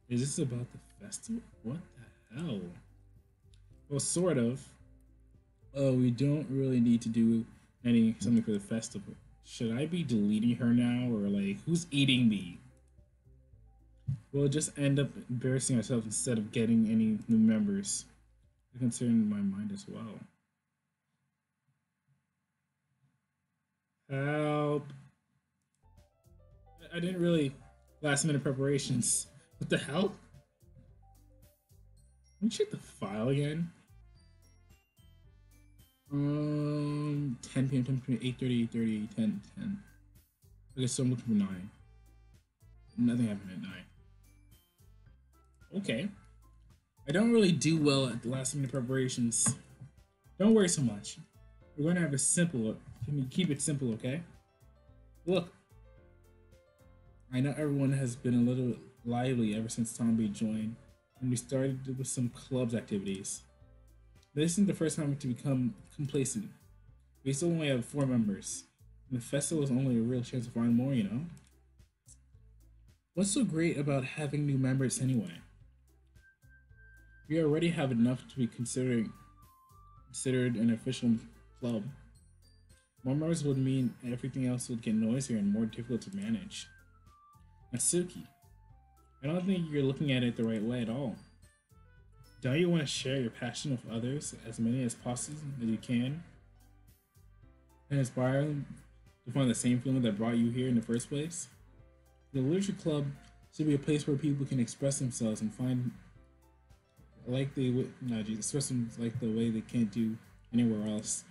Is this about the festival? What the hell? Well, sort of. Oh, we don't really need to do any something for the festival. Should I be deleting her now, or like, who's eating me? We'll just end up embarrassing ourselves instead of getting any new members. I concern my mind as well. Help! I didn't really last minute preparations. What the hell? Let me check the file again. 10 p.m., 10 p.m., 8:30, 8:30, 10, 10. Okay, so I'm looking for 9. Nothing happened at 9. Okay. I don't really do well at the last minute preparations. Don't worry so much. We're going to have a simple. Can we keep it simple, okay? Look, I know everyone has been a little lively ever since Tomby joined, and we started with some clubs activities. This isn't the first time to become complacent. We still only have 4 members, and the festival is only a real chance to find more, you know? What's so great about having new members anyway? We already have enough to be considered an official club. More members would mean everything else would get noisier and more difficult to manage. Natsuki, I don't think you're looking at it the right way at all. Don't you want to share your passion with others, as many as possible as you can, and inspire them to find the same feeling that brought you here in the first place? The literature club should be a place where people can express themselves and find like they would no, express them like the way they can't do anywhere else.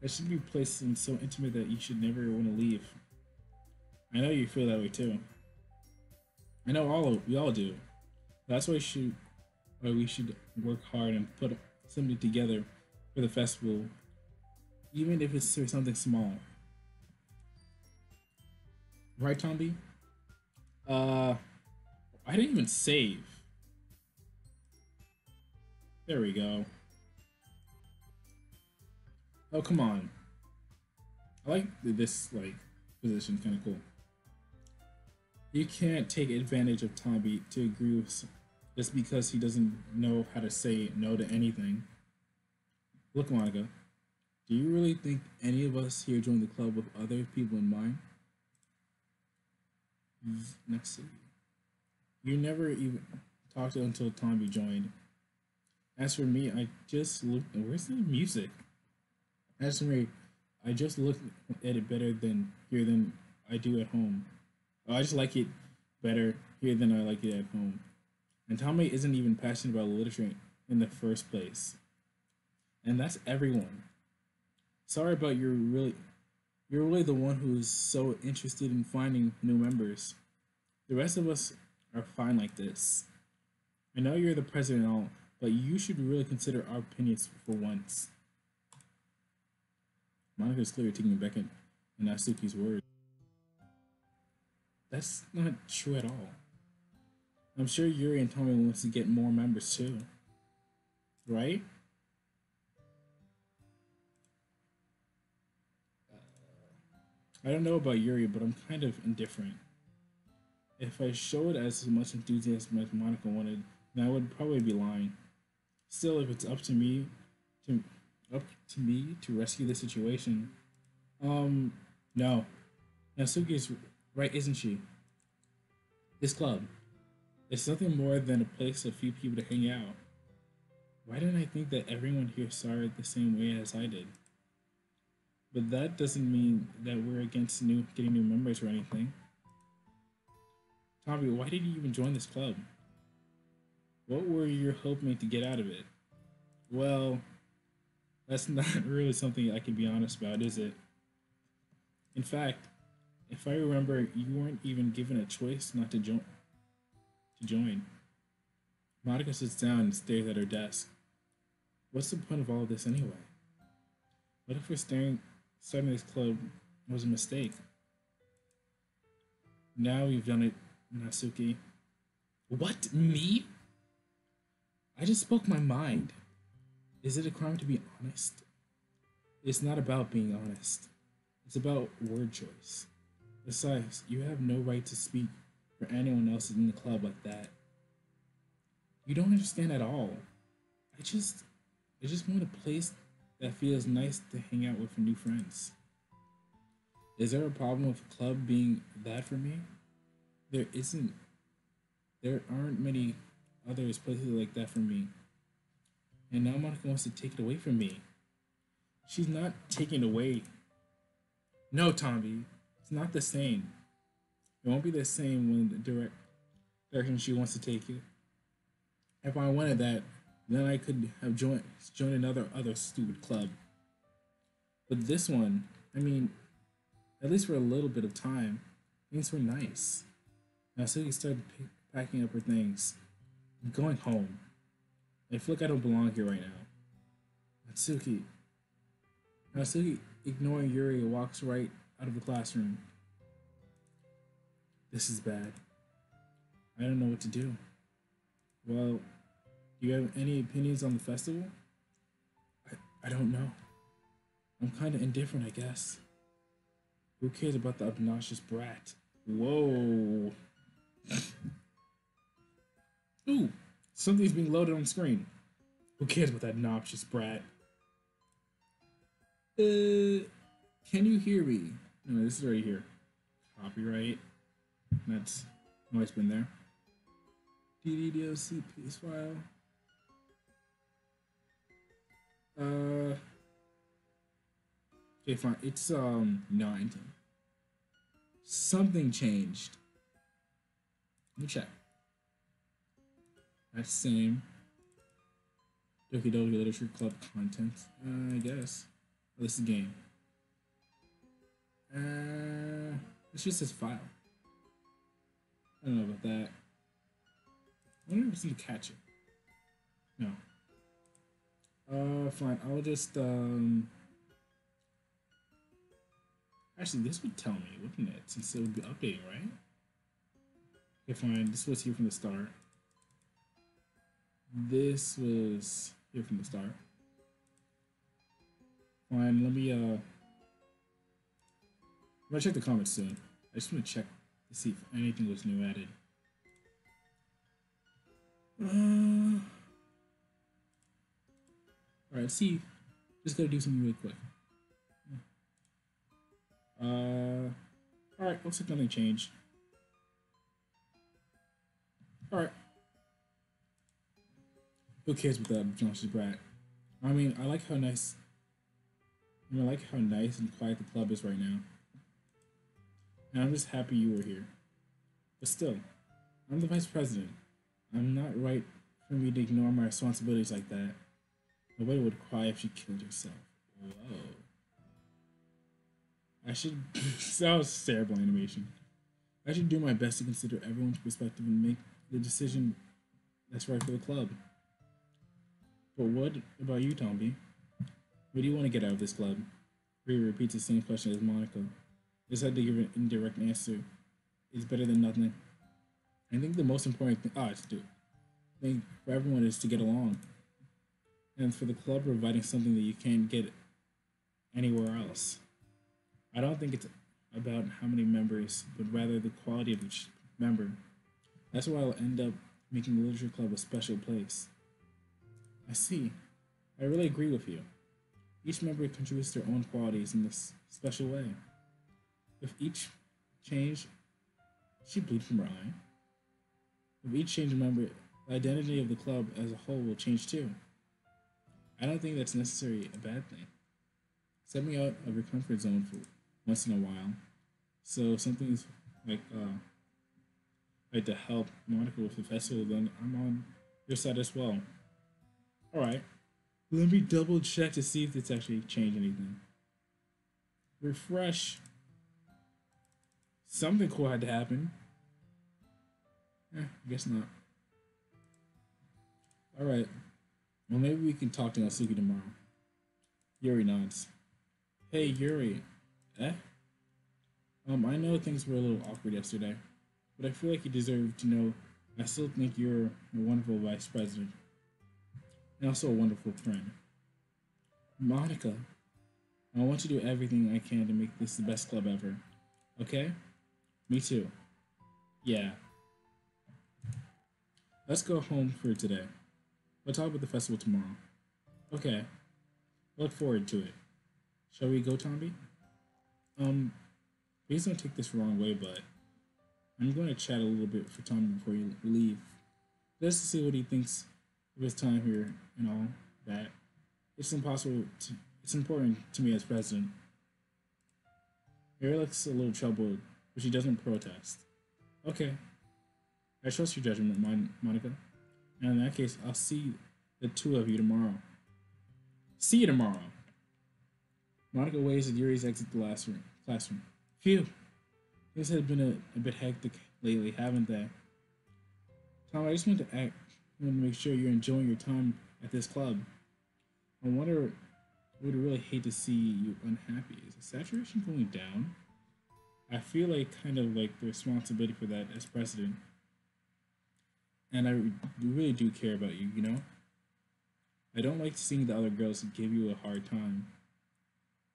It should be a place so intimate that you should never want to leave. I know you feel that way too. I know we all do. That's why we should work hard and put something together for the festival, even if it's for something small. Right, Tomby? Uh, I didn't even save. There we go. Oh, come on. I like this like position, kind of cool. You can't take advantage of Tomby to agree with just because he doesn't know how to say no to anything. Look, Monica, do you really think any of us here joined the club with other people in mind? Next, you never even talked until Tomby joined. As for me, I just looked. Where's the music? As for me, I just look at it better than here than I do at home. I just like it better here than I like it at home. And Tommy isn't even passionate about literature in the first place. And that's everyone. Sorry about you're really the one who's so interested in finding new members. The rest of us are fine like this. I know you're the president and all, but you should really consider our opinions for once. Monica's clearly taking back in Natsuki's words. That's not true at all. I'm sure Yuri and Tommy wants to get more members too. Right? I don't know about Yuri, but I'm kind of indifferent. If I showed as much enthusiasm as Monica wanted, then I would probably be lying. Still, if it's to up to me to rescue the situation, um, no. Natsuki is right, isn't she? This club. It's nothing more than a place for a few people to hang out. Why didn't I think that everyone here saw it the same way as I did? But that doesn't mean that we're against getting new members or anything. Tommy, why did you even join this club? What were you hoping to get out of it? Well, that's not really something I can be honest about, is it? In fact, if I remember, you weren't even given a choice not to join. Monica sits down and stares at her desk. What's the point of all of this anyway? What if starting this club was a mistake? Now we've done it, Natsuki. What? Me? I just spoke my mind. Is it a crime to be honest? It's not about being honest. It's about word choice. Besides, you have no right to speak for anyone else in the club like that. You don't understand at all. I just want a place that feels nice to hang out with new friends. Is there a problem with a club being that for me? There isn't. There aren't many others places like that for me. And now Monica wants to take it away from me. She's not taking it away. No, Tommy. It's not the same. It won't be the same when the direction she wants to take it. If I wanted that, then I could have joined another other stupid club. But this one, I mean, at least for a little bit of time, things were nice. Now Suki started packing up her things. I'm going home. I feel like I don't belong here right now. Natsuki. Natsuki, ignoring Yuri, walks right out of the classroom. This is bad. I don't know what to do. Well, do you have any opinions on the festival? I don't know. I'm kind of indifferent, I guess. Who cares about the obnoxious brat? Whoa. Ooh, something's being loaded on screen. Who cares about that obnoxious brat? Can you hear me? No, this is right here. Copyright. That's always been there. DDDOC piece file. Okay, fine. It's 9. Something changed. Let me check. That's same. Doki Doki Literature Club content. I guess. Oh, this is a game. It's just this file. I don't know about that. I wonder if it's in the catcher. No. Fine. I'll just Actually, this would tell me, wouldn't it? Since it would be updating, right? Okay, fine. This was here from the start. This was here from the start. Fine. Let me I'm gonna check the comments soon. I just want to check to see if anything was new added. All right. Let's see. Just gotta do something really quick. All right. Looks like nothing changed. All right. Who cares about that obnoxious brat? I mean, I like how nice. I like how nice and quiet the club is right now. And I'm just happy you were here. But still, I'm the vice president. I'm not right for me to ignore my responsibilities like that. Nobody would cry if she killed herself. Whoa. I should. That was terrible animation. I should do my best to consider everyone's perspective and make the decision that's right for the club. But what about you, Tomby? What do you want to get out of this club? Riri repeats the same question as Monica. Just had to give an indirect answer. It's better than nothing. I think the most important thing for everyone is to get along. And for the club providing something that you can't get anywhere else. I don't think it's about how many members, but rather the quality of each member. That's why I'll end up making the literature club a special place. I see. I really agree with you. Each member contributes their own qualities in this special way. If each change, she bleed from her eye. If each change a member, the identity of the club as a whole will change too. I don't think that's necessarily a bad thing. Set me out of your comfort zone for once in a while. So if something's like to help Monica with the festival, then I'm on your side as well. Alright. Let me double check to see if it's actually changed anything. Refresh. Something cool had to happen. I guess not. Alright. Well, maybe we can talk to Natsuki tomorrow. Yuri nods. Hey, Yuri. Eh? I know things were a little awkward yesterday, but I feel like you deserve to know I still think you're a wonderful vice president. And also a wonderful friend. Monica, I want to do everything I can to make this the best club ever. Okay? Me too. Yeah. Let's go home for today. We'll talk about the festival tomorrow. Okay. Look forward to it. Shall we go, Tomby? Um, please don't take this the wrong way, but I'm going to chat a little bit for Tommy before you leave, just to see what he thinks of his time here and all that. It's impossible to. It's important to me as president. Mary looks a little troubled, but she doesn't protest. Okay, I trust your judgment, Monica. And in that case, I'll see the two of you tomorrow. See you tomorrow. Monica waves as Yuri's exit the last classroom. Phew, this has been a bit hectic lately, haven't they? Tom, I just want to make sure you're enjoying your time at this club. I would really hate to see you unhappy. Is the saturation going down? I feel like kind of like the responsibility for that as president. And really do care about you, you know? I don't like seeing the other girls give you a hard time.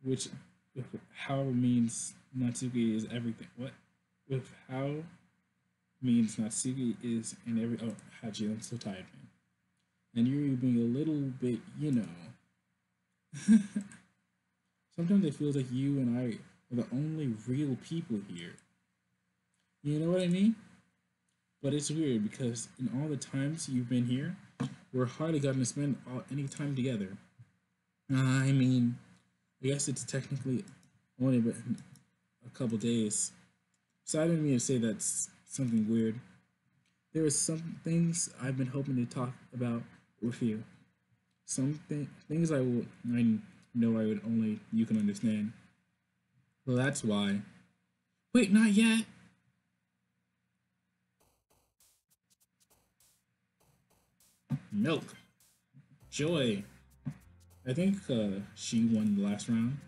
Which, with how means Natsuki is everything. What? With how means Natsuki is in every. Oh, Haji, I'm so tired, man. And you're being a little bit, you know. Sometimes it feels like you and I are the only real people here. You know what I mean? But it's weird because in all the times you've been here, we're hardly gotten to spend any time together. I mean, I guess it's technically only been a couple days. So I didn't mean to say that's something weird. There are some things I've been hoping to talk about with you. Things I know I would only you can understand. Well, that's why. Wait, not yet. Milk. Joy. I think she won the last round.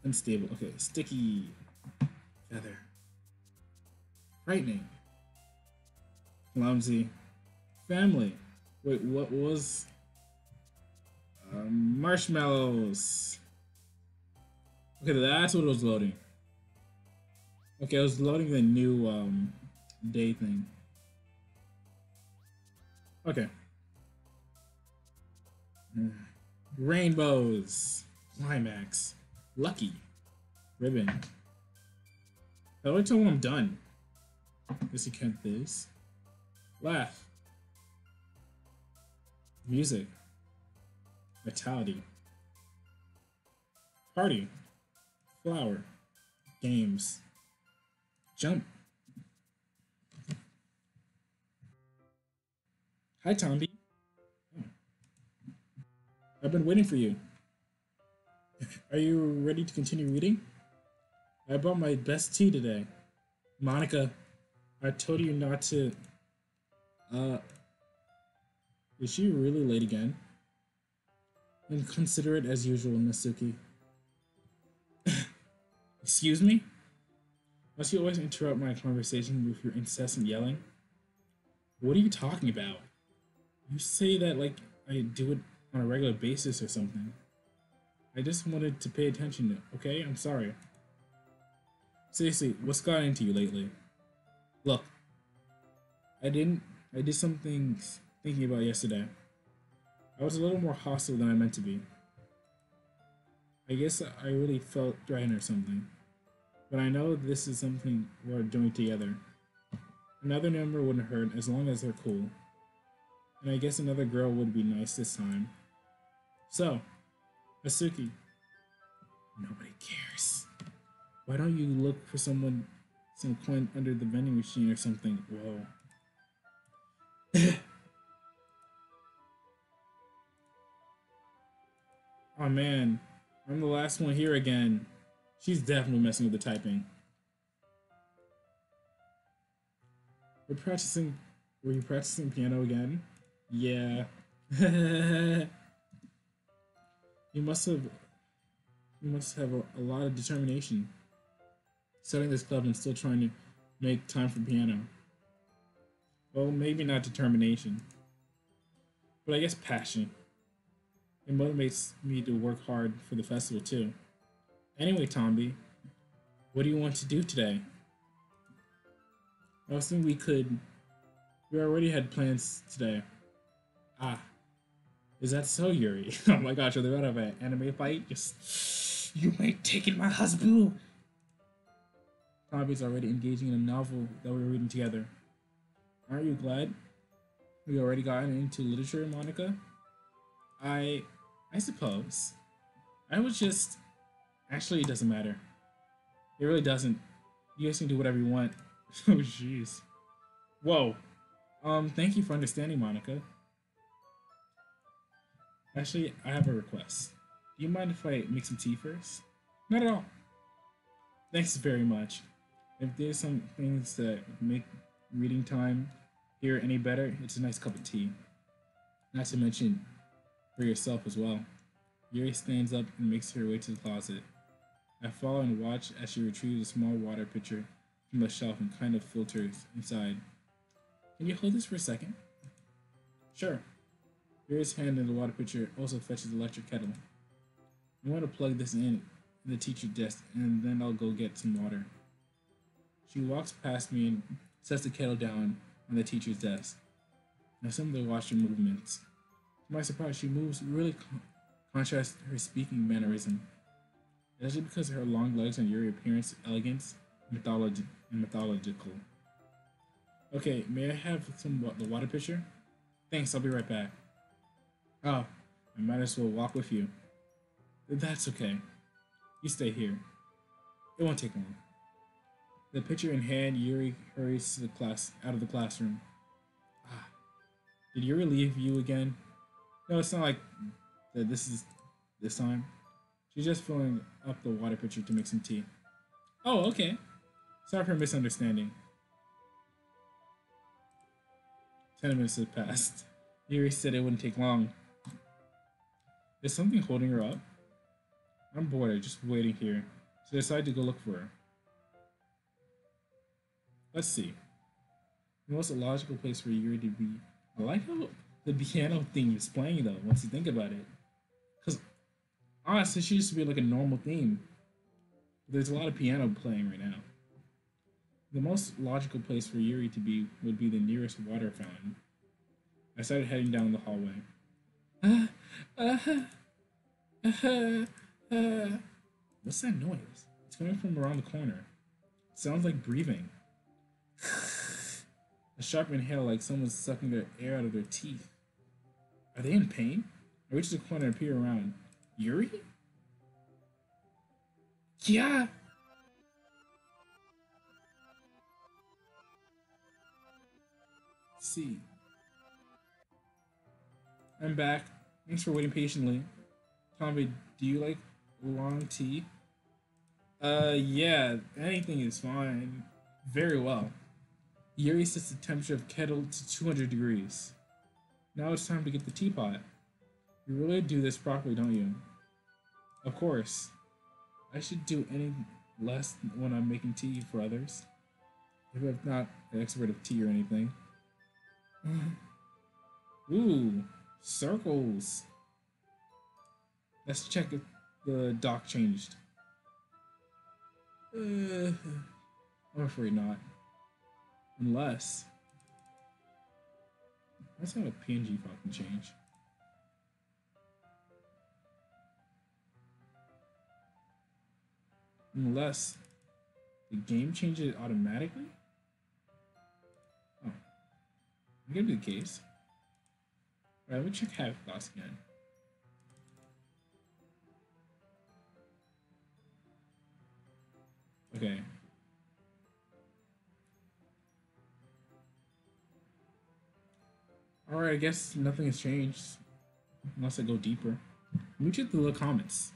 Unstable. Okay. Sticky. Feather. Frightening. Clumsy. Family. Wait, what was... marshmallows. Okay, that's what it was loading. Okay, I was loading the new day thing. Okay. Rainbows. Climax. Lucky. Ribbon. I'll wait till I'm done. Guess you count this. Laugh. Music. Vitality. Party. Flower. Games. Jump. Hi, Tomby. I've been waiting for you. Are you ready to continue reading? I brought my best tea today. Monica, I told you not to... Is she really late again? Inconsiderate as usual, Nasuki. Excuse me? Must you always interrupt my conversation with your incessant yelling? What are you talking about? You say that like I do it on a regular basis or something. I just wanted to pay attention, okay? I'm sorry. Seriously, what's got into you lately? Look, I did some things thinking about yesterday. I was a little more hostile than I meant to be. I guess I really felt threatened or something. But I know this is something we're doing together. Another number wouldn't hurt as long as they're cool. And I guess another girl would be nice this time. So, Asuki, nobody cares. Why don't you look for some coin under the vending machine or something? Whoa. Oh man, I'm the last one here again. She's definitely messing with the typing. Were you practicing piano again? Yeah. You must have a lot of determination. Starting this club and still trying to make time for piano. Well, maybe not determination. But I guess passion. It motivates me to work hard for the festival too. Anyway, Tomby, what do you want to do today? I was thinking we already had plans today. Ah, Is that so, Yuri? Oh my gosh, are they about to have an anime fight? Just you ain't taking my husband. Tommy's already engaging in a novel that we were reading together. Aren't you glad we already gotten into literature, Monica? I I suppose. I was just actually it doesn't matter. It really doesn't. You guys can do whatever you want. Oh jeez. Whoa. Thank you for understanding, Monica. Actually, I have a request. Do you mind if I make some tea first? Not at all. Thanks very much. If there's some things that make reading time here any better, it's a nice cup of tea. Not to mention for yourself as well. Yuri stands up and makes her way to the closet. I follow and watch as she retrieves a small water pitcher from the shelf and kind of filters inside. Can you hold this for a second? Sure. Yuri's hand in the water pitcher also fetches the electric kettle. I want to plug this in the teacher's desk and then I'll go get some water. She walks past me and sets the kettle down on the teacher's desk. I simply watch her movements. To my surprise, she moves really contrast her speaking mannerism. Especially because of her long legs and Yuri appearance, elegance, and mythological. Okay, may I have the water pitcher? Thanks, I'll be right back. Oh, I might as well walk with you. That's okay. You stay here. It won't take long. The pitcher in hand, Yuri hurries to the class out of the classroom. Ah, did Yuri leave you again? No, it's not like that. This time. She's just filling up the water pitcher to make some tea. Oh, okay. Sorry for misunderstanding. 10 minutes have passed. Yuri said it wouldn't take long. Is something holding her up? I'm bored, just waiting here, so I decided to go look for her. Let's see. The most logical place for Yuri to be. I like how the piano theme is playing though, once you think about it. Because honestly, she used to be like a normal theme. There's a lot of piano playing right now. The most logical place for Yuri to be would be the nearest water fountain. I started heading down the hallway. What's that noise? It's coming from around the corner. It sounds like breathing. A sharp inhale like someone's sucking the air out of their teeth. Are they in pain? I reach the corner and peer around. Yuri? Yeah! See. I'm back. Thanks for waiting patiently. Tommy, do you like long tea? Yeah, anything is fine. Very well. Yuri sets the temperature of kettle to 200 degrees. Now it's time to get the teapot. You really do this properly, don't you? Of course. I should do any less when I'm making tea for others. If I'm not an expert of tea or anything. Ooh, circles. Let's check if the dock changed. I'm afraid not. Unless. Let's have a PNG file can change. Unless the game changes it automatically? Oh. That could be the case. Alright, let me check Havoc Class again. Okay. Alright, I guess nothing has changed. Unless I go deeper. Let me check the little comments.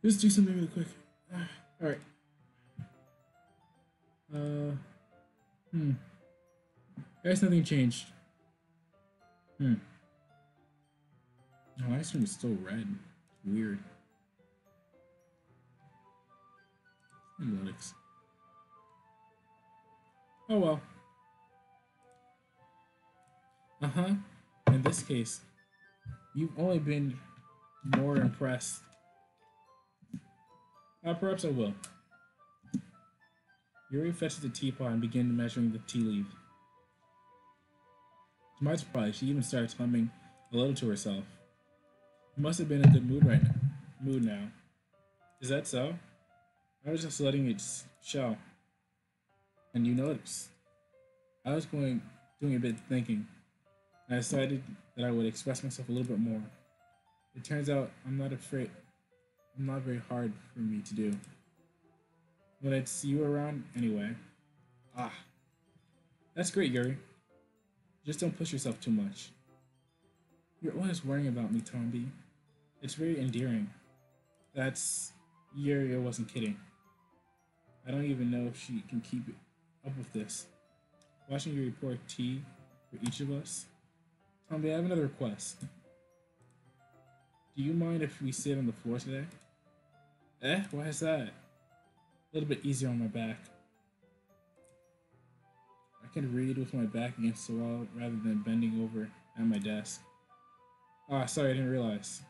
Let's do something really quick. Alright. I guess nothing changed. Oh, ice cream is still red. Weird. Analytics. Oh well. In this case, you've only been more impressed. Perhaps I will. Yuri fetches the teapot and begins measuring the tea leaf. To my surprise, she even started humming a little to herself. You must have been in a good mood right now. Mood now. Is that so? I was just letting it show, and you noticed. I was doing a bit of thinking, and I decided that I would express myself a little bit more. It turns out I'm not very hard for me to do. When it's you around, anyway. Ah, that's great, Yuri. Just don't push yourself too much. You're always worrying about me, Tomby. It's very endearing. That's Yuri wasn't kidding. I don't even know if she can keep it up with this. Watching you report tea for each of us. Tomby, I have another request. Do you mind if we sit on the floor today? Eh? Why is that? A little bit easier on my back. I can read with my back against the wall rather than bending over at my desk. Ah, sorry, I didn't realize.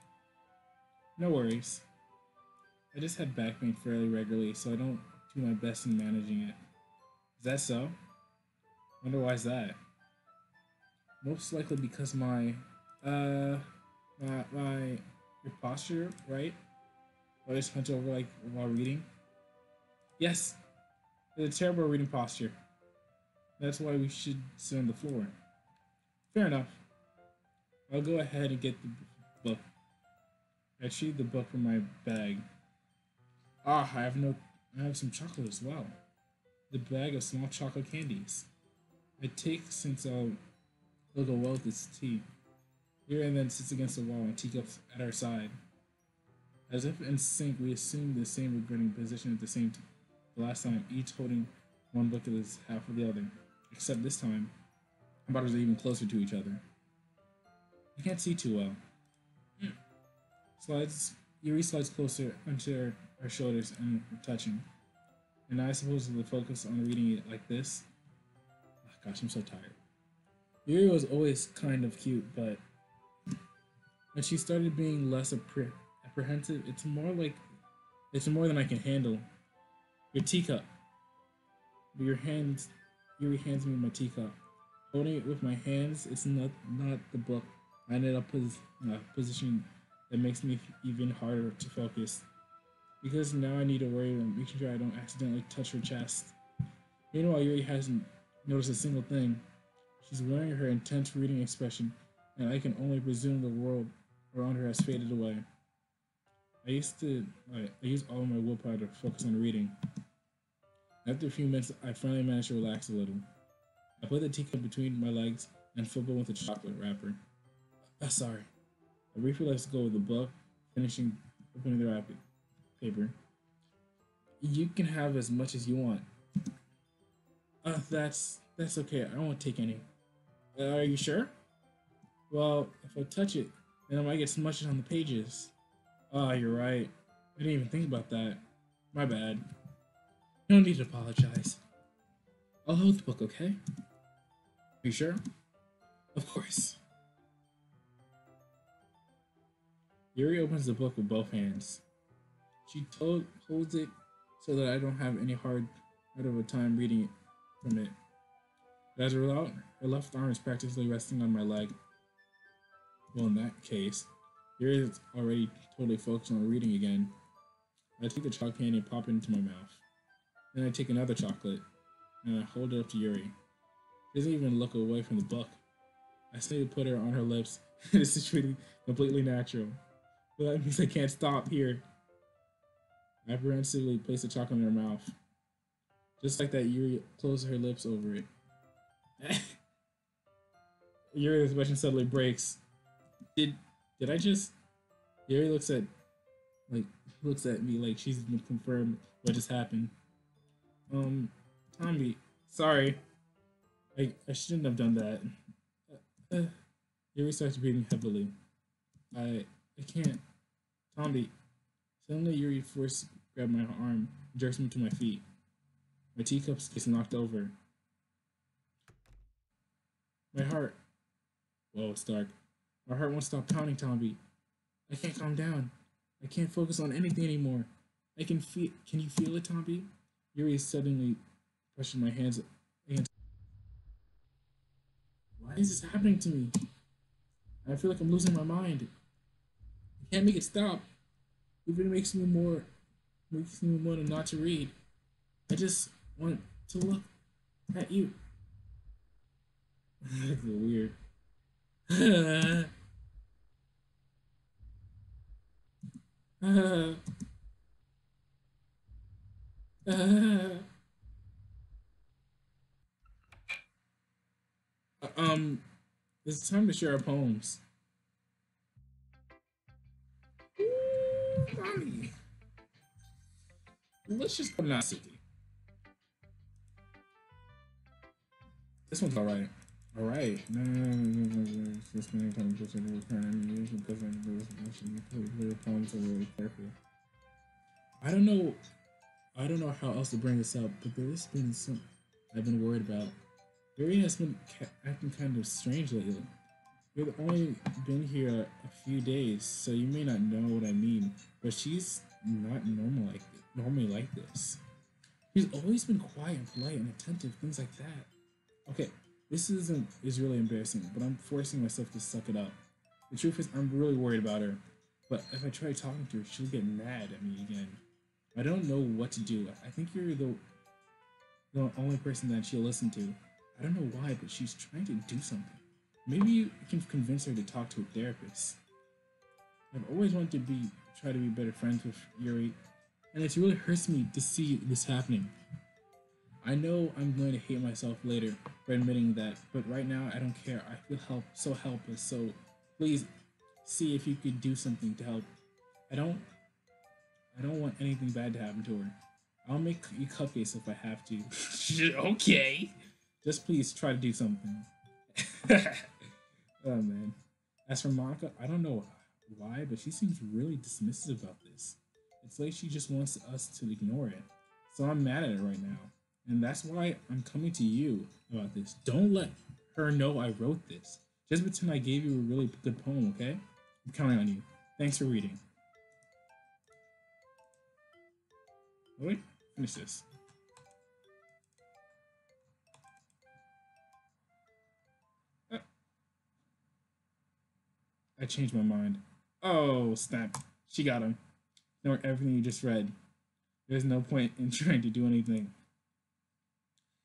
No worries. I just had back pain fairly regularly, so I don't do my best in managing it. Is that so? Wonder why is that? Most likely because uh, my your posture, right? I just hunched over like while reading. Yes, it's a terrible reading posture. That's why we should sit on the floor. Fair enough. I'll go ahead and get the book. I retrieved the book from my bag. Ah, I have some chocolate as well. The bag of small chocolate candies. I take since I'll go well with this tea. Here and then sits against the wall and teacups at our side. As if in sync, we assume the same regretting position at the last time, each holding one book as half of the other. Except this time, our bodies are even closer to each other. I can't see too well. Yuri slides closer onto our shoulders and we're touching. And I supposedly focus on reading it like this. Oh, gosh, I'm so tired. Yuri was always kind of cute, but when she started being less apprehensive, it's more than I can handle. Your teacup. Your hands, Yuri hands me my teacup. Holding it with my hands, it's not the book. I ended up position that makes me even harder to focus. Because now I need to worry about making sure I don't accidentally touch her chest. Meanwhile, Yuri hasn't noticed a single thing. She's wearing her intense reading expression, and I can only presume the world around her has faded away. I used all of my willpower to focus on reading. After a few minutes, I finally managed to relax a little. I put the teacup between my legs and filled it with a chocolate wrapper. Sorry. I briefly let go of the book, finishing opening the wrapping paper. You can have as much as you want. That's okay. I won't take any. Are you sure? Well, if I touch it, then I might get smudged on the pages. Ah, you're right. I didn't even think about that. My bad. No need to apologize. I'll hold the book, okay? Are you sure? Of course. Yuri opens the book with both hands. Holds it so that I don't have any hard of a time reading it from it. As a result, her left arm is practically resting on my leg. Well, in that case, Yuri is already totally focused on reading again. I take the chocolate candy and pop it into my mouth. Then I take another chocolate and I hold it up to Yuri. She doesn't even look away from the book. I say to put her on her lips. This is really completely natural. But that means I can't stop here. I apprehensively place the chocolate in her mouth. Just like that, Yuri closes her lips over it. Yuri's expression suddenly breaks. Did I just? Yuri like looks at me like she's been confirmed what just happened. Tommy, sorry. I shouldn't have done that. Yuri starts breathing heavily. I can't. Tommy. Suddenly Yuri force grabbed my arm and jerks me to my feet. My teacup gets knocked over. My heart. Whoa, it's dark. My heart won't stop pounding, Tommy. I can't calm down. I can't focus on anything anymore. I can feel. Can you feel it, Tommy? Yuri suddenly pressing my hands against. What? is this happening to me? I feel like I'm losing my mind. I can't make it stop. Even it makes me want to not to read. I just want to look at you. That's weird. um, it's time to share our poems. Mommy, let's just put an city. This one's alright. Alright. I don't know. I don't know how else to bring this up, but there's been some I've been worried about. Yuri has been acting kind of strange lately. You've only been here a few days, so you may not know what I mean. But she's not normally like this. She's always been quiet and polite and attentive, things like that. Okay, is really embarrassing, but I'm forcing myself to suck it up. The truth is, I'm really worried about her. But if I try talking to her, she'll get mad at me again. I don't know what to do. I think you're the only person that she'll listen to. I don't know why, but she's trying to do something. Maybe you can convince her to talk to a therapist. I've always wanted to try to be better friends with Yuri, and it really hurts me to see this happening. I know I'm going to hate myself later for admitting that, but right now I don't care. I feel so helpless. So please see if you could do something to help. I don't I don't want anything bad to happen to her. I'll make you cupcakes if I have to. Okay. Just please try to do something. Oh man. As for Monica, I don't know why, but she seems really dismissive about this. It's like she just wants us to ignore it. So I'm mad at her right now. And that's why I'm coming to you about this. Don't let her know I wrote this. Just pretend I gave you a really good poem, okay? I'm counting on you. Thanks for reading. Wait, finish this. Uh, I changed my mind. Oh, snap. She got him. Ignore everything you just read. There's no point in trying to do anything.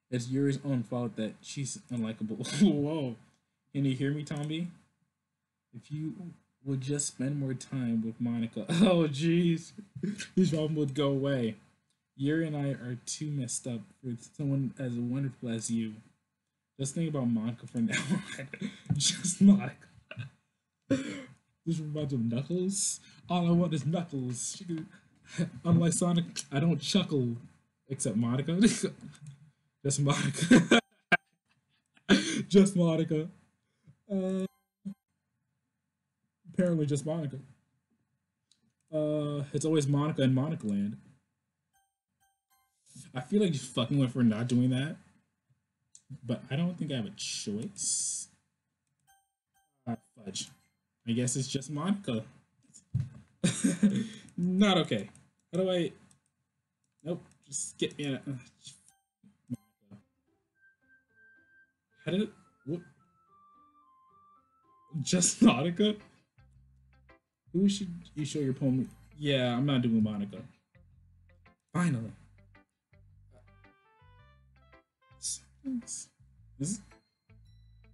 It's Yuri's own fault that she's unlikable. Whoa. Can you hear me, Tomby? If you would just spend more time with Monica. Oh, jeez. This problem would go away. Yuri and I are too messed up for someone as wonderful as you. Just think about Monica for now on. Just Monica. Just a bunch of Knuckles. All I want is Knuckles. Unlike Sonic, I don't chuckle. Except Monica. Just Monica. Just Monica. Uh, apparently just Monica. It's always Monica and Monica Land. I feel like just fucking with her not doing that, but I don't think I have a choice. Fudge. I guess it's just Monica. Not okay. How do I? Nope. Just get me out. How did it? What? Just Monica? Who should you show your poem? Yeah, I'm not doing Monica. Finally. This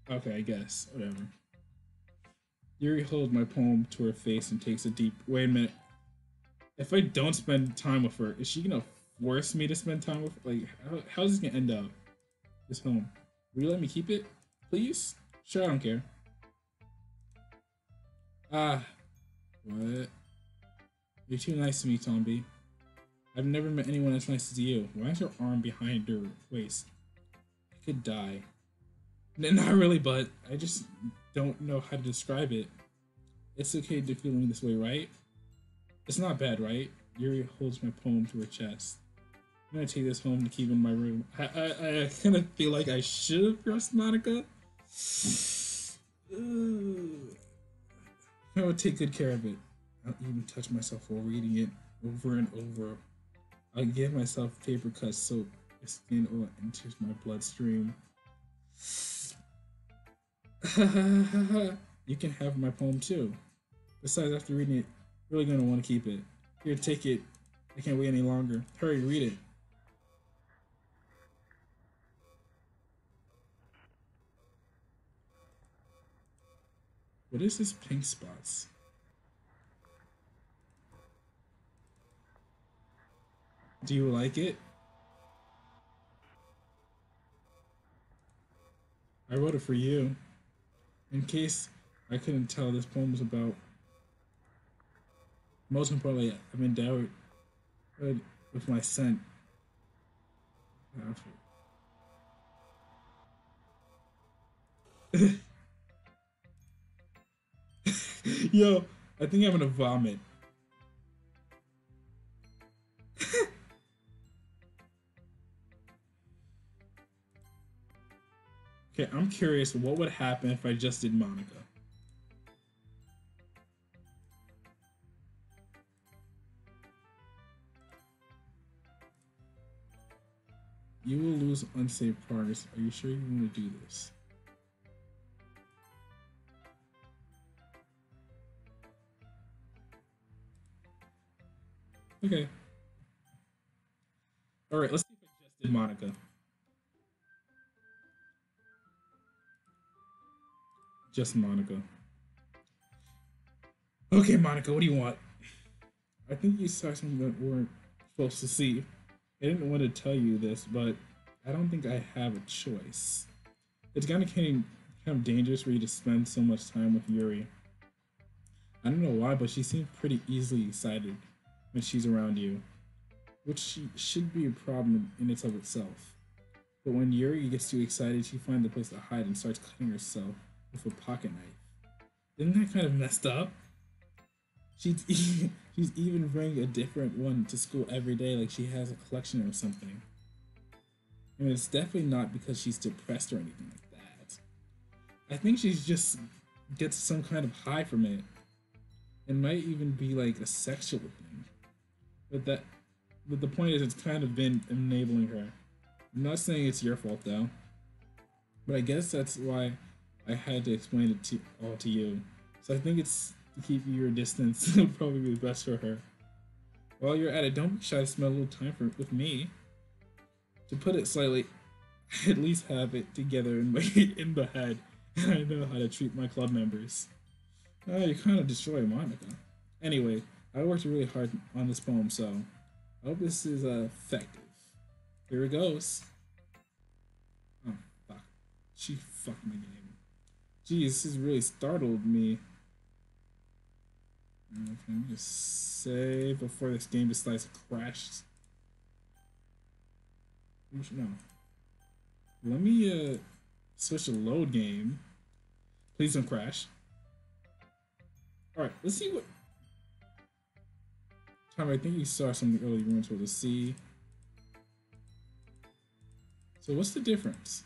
okay, I guess. Whatever. Yuri holds my poem to her face and takes a deep. Wait a minute. If I don't spend time with her, is she gonna force me to spend time with her? Like, how's this gonna end up? This poem. Will you let me keep it? Please? Sure, I don't care. Ah. What? You're too nice to me, Tomby. I've never met anyone as nice as you. Why is your arm behind your waist? I could die. Not really, but I just don't know how to describe it. It's okay to feeling this way, right? It's not bad, right? Yuri holds my poem to her chest. I'm gonna take this home to keep in my room. I kind of feel like I should have pressed Monica. I would take good care of it. I'll even touch myself while reading it over and over. I'll give myself paper cuts so the skin oil enters my bloodstream. You can have my poem too. Besides, after reading it, you're really gonna want to keep it. Here, take it. I can't wait any longer. Hurry, read it. What is this pink spots? Do you like it? I wrote it for you. In case I couldn't tell, this poem was about. Most importantly, I'm endowed with my scent. Yo, I think I'm gonna vomit. Okay, I'm curious what would happen if I just did Monica. You will lose unsaved progress. Are you sure you want to do this? Okay. Alright, let's see if I just did Monica. Just Monica. Okay, Monica, what do you want? I think you saw something that we weren't supposed to see. I didn't want to tell you this, but I don't think I have a choice. It's kind of dangerous for you to spend so much time with Yuri. I don't know why, but she seems pretty easily excited when she's around you, which should be a problem in its of itself. But when Yuri gets too excited, she finds a place to hide and starts cutting herself with a pocket knife. Isn't that kind of messed up? She's even bringing a different one to school every day, like she has a collection or something. I mean, it's definitely not because she's depressed or anything like that. I think she's just gets some kind of high from it. It might even be like a sexual thing. But that, but the point is, it's kind of been enabling her. I'm not saying it's your fault though, but I guess that's why I had to explain it to all to you. So I think it's to keep your distance would probably be best for her. While you're at it, don't be shy to spend a little time with me. To put it slightly, I at least have it together in my in the head, and I know how to treat my club members. You kind of destroyed Monica. Anyway, I worked really hard on this poem, so I hope this is effective. Here it goes. Oh fuck! She fucked my game. Jeez, this has really startled me. Okay, let me just save before this game decides to crash. No. Let me switch to load game. Please don't crash. Alright, let's see what. Tom, I think you saw something earlier you weren't supposed to see. So what's the difference?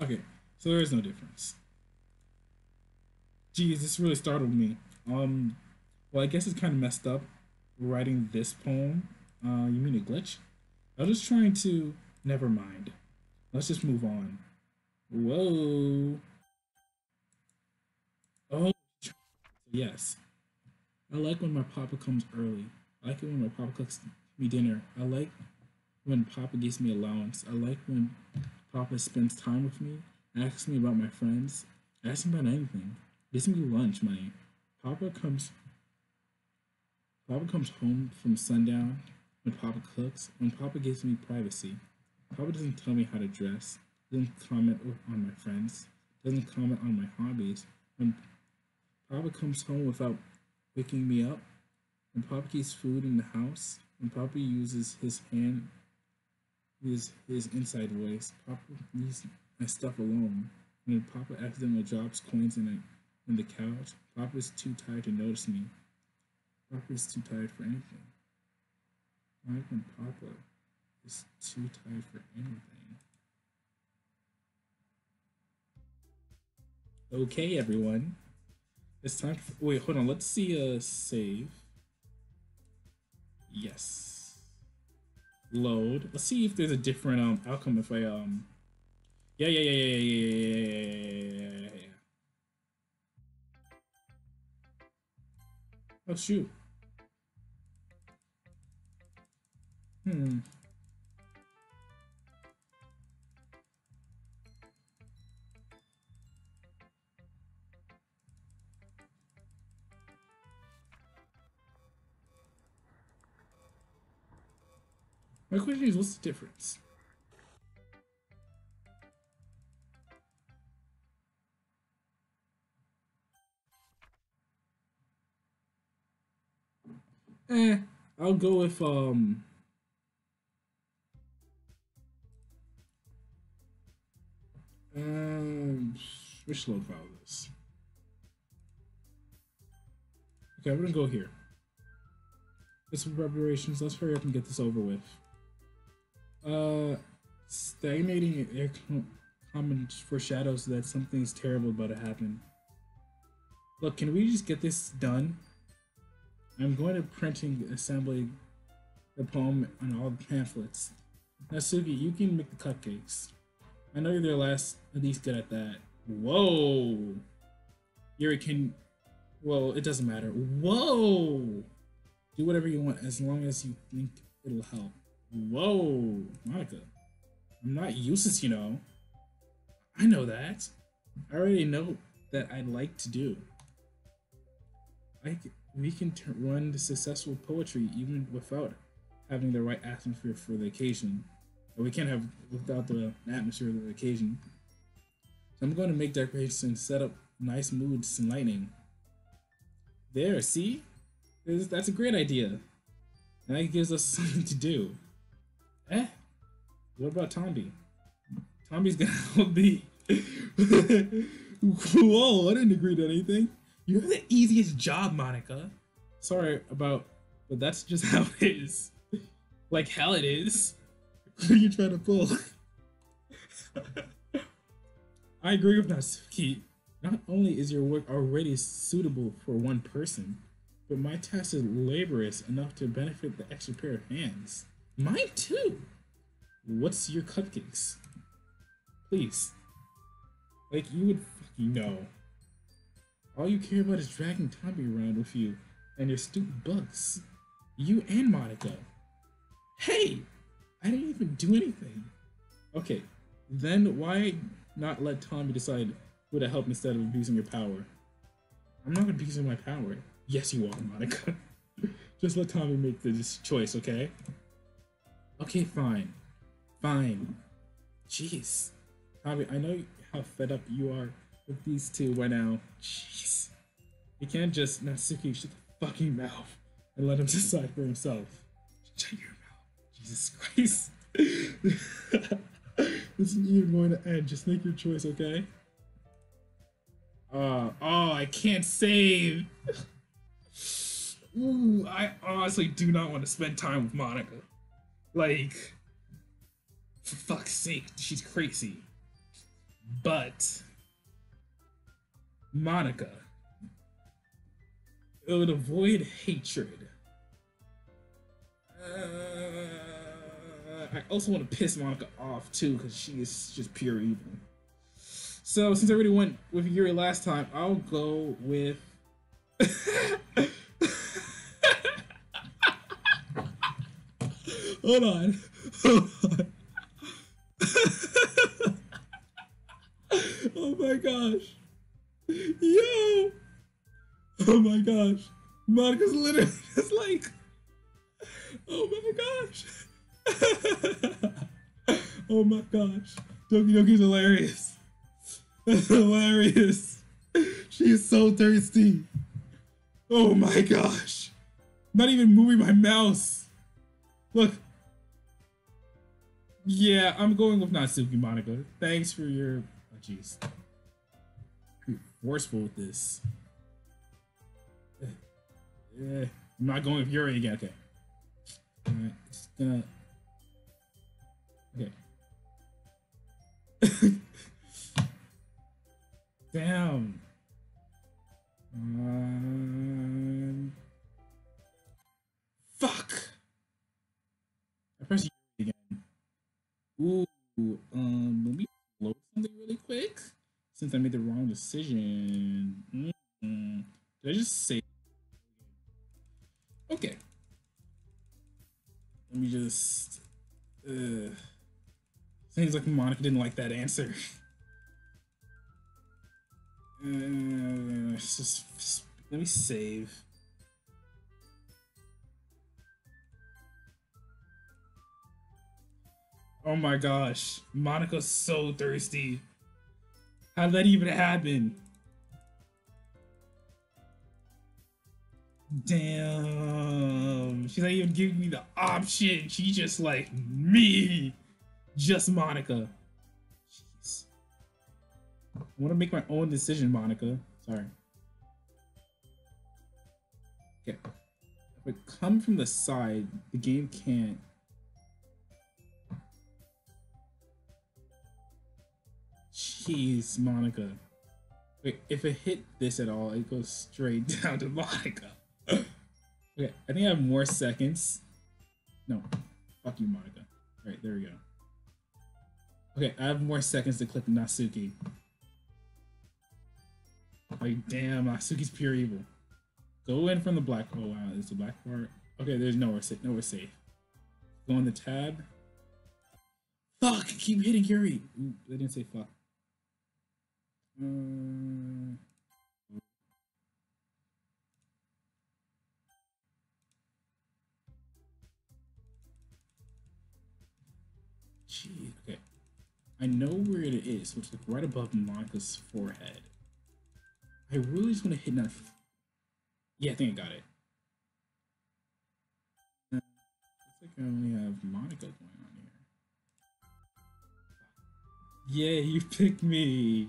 Okay, so there is no difference. Geez, this really startled me. Well, I guess it's kind of messed up writing this poem. You mean a glitch? I was just trying to. Never mind. Let's just move on. Whoa. Oh, yes. I like when my papa comes early. I like it when my papa cooks me dinner. I like when papa gives me allowance. I like when papa spends time with me, asks me about my friends, asks me about anything, gives me lunch money. Papa comes Papa comes home from sundown when Papa cooks, when Papa gives me privacy. Papa doesn't tell me how to dress, doesn't comment on my friends, doesn't comment on my hobbies. When Papa comes home without waking me up, when Papa keeps food in the house, when Papa uses his inside voice, Papa leaves my stuff alone. When Papa accidentally drops coins in the couch, Papa's too tired to notice me. Papa's too tired for anything. Why when Papa is too tired for anything? Okay, everyone. It's time for, wait, hold on. Let's see a save. Yes. Load. Let's see if there's a different outcome if I yeah. Oh shoot. Hmm. My question is, what's the difference? Eh, I'll go with um which load file is this? Okay, I'm gonna go here. Get some preparations. Let's hurry up and get this over with. Stagnating air comment foreshadows that something's terrible about to happen. Look, can we just get this done? I'm going to printing assembly the poem on all the pamphlets. Natsuki, you can make the cupcakes. I know you're the last at least good at that. Whoa! Yuri can. Well, it doesn't matter. Whoa! Do whatever you want as long as you think it'll help. Whoa, Monica. I'm not useless, you know. I know that. I already know that I'd like to do. We can run the successful poetry even without having the right atmosphere for the occasion. Or we can't have without the atmosphere of the occasion. So I'm going to make decorations and set up nice moods and lighting. There, see? That's a great idea. And that gives us something to do. Eh? What about Tombi? Tombi's gonna help me. Whoa, I didn't agree to anything. You have the easiest job, Monica. Sorry about, but that's just how it is. Like hell it is. What are you trying to pull? I agree with Natsuki. Not only is your work already suitable for one person, but my task is laborious enough to benefit the extra pair of hands. Mine too! What's your cupcakes? Please. Like you would fucking know. All you care about is dragging Tommy around with you and your stupid bugs. You and Monica. Hey! I didn't even do anything. Okay, then why not let Tommy decide who to help instead of abusing your power? I'm not abusing my power. Yes, you are, Monica. Just let Tommy make this choice, okay? Okay, fine. Fine. Jeez. Tommy, I know how fed up you are with these two right now. Jeez. You can't just Natsuki shut the fucking mouth and let him decide for himself. Shut your mouth. Jesus Christ. This isn't even going to end. Just make your choice, okay? Oh, I can't save. Ooh, I honestly do not want to spend time with Monica. Like, for fuck's sake, she's crazy. But Monica, it would avoid hatred. I also want to piss Monica off too, because she is just pure evil. So since I already went with Yuri last time, I'll go with. Hold on. Hold on. Oh my gosh. Yo. Oh my gosh. Monica's literally just like. Oh my gosh. Oh my gosh. Doki Doki's hilarious. That's hilarious. She is so thirsty. Oh my gosh. Not even moving my mouse. Look. Yeah, I'm going with Natsuki, Monica. Thanks for your. Oh, jeez. You're forceful with this. I'm not going with Yuri again. Okay. Alright, just gonna. Okay. Damn. Um, fuck. I pressed U again. Ooh. Let me load something really quick since I made the wrong decision. Did I just say? Okay. Let me just. Seems like Monica didn't like that answer. Just let me save. Oh my gosh, Monica's so thirsty. How did that even happen? Damn, she's not even giving me the option. She just like me, just Monica. Jeez, I want to make my own decision, Monica. Sorry. Okay, if I come from the side, the game can't. Jeez, Monica. Wait, if it hit this at all, it goes straight down to Monica. Okay, I think I have more seconds. No, fuck you, Monica. All right, there we go. Okay, I have more seconds to click Natsuki. Like, damn, Natsuki's pure evil. Go in from the black. Oh wow, is the black part? Okay, there's nowhere safe. Nowhere safe. Go on the tab. Fuck! Keep hitting Yuri. Ooh, they didn't say fuck. Gee, okay. I know where it is, which is like right above Monica's forehead. I really just want to hit that. Yeah, I think I got it. Looks like I only have Monica going on here. Yeah, you picked me.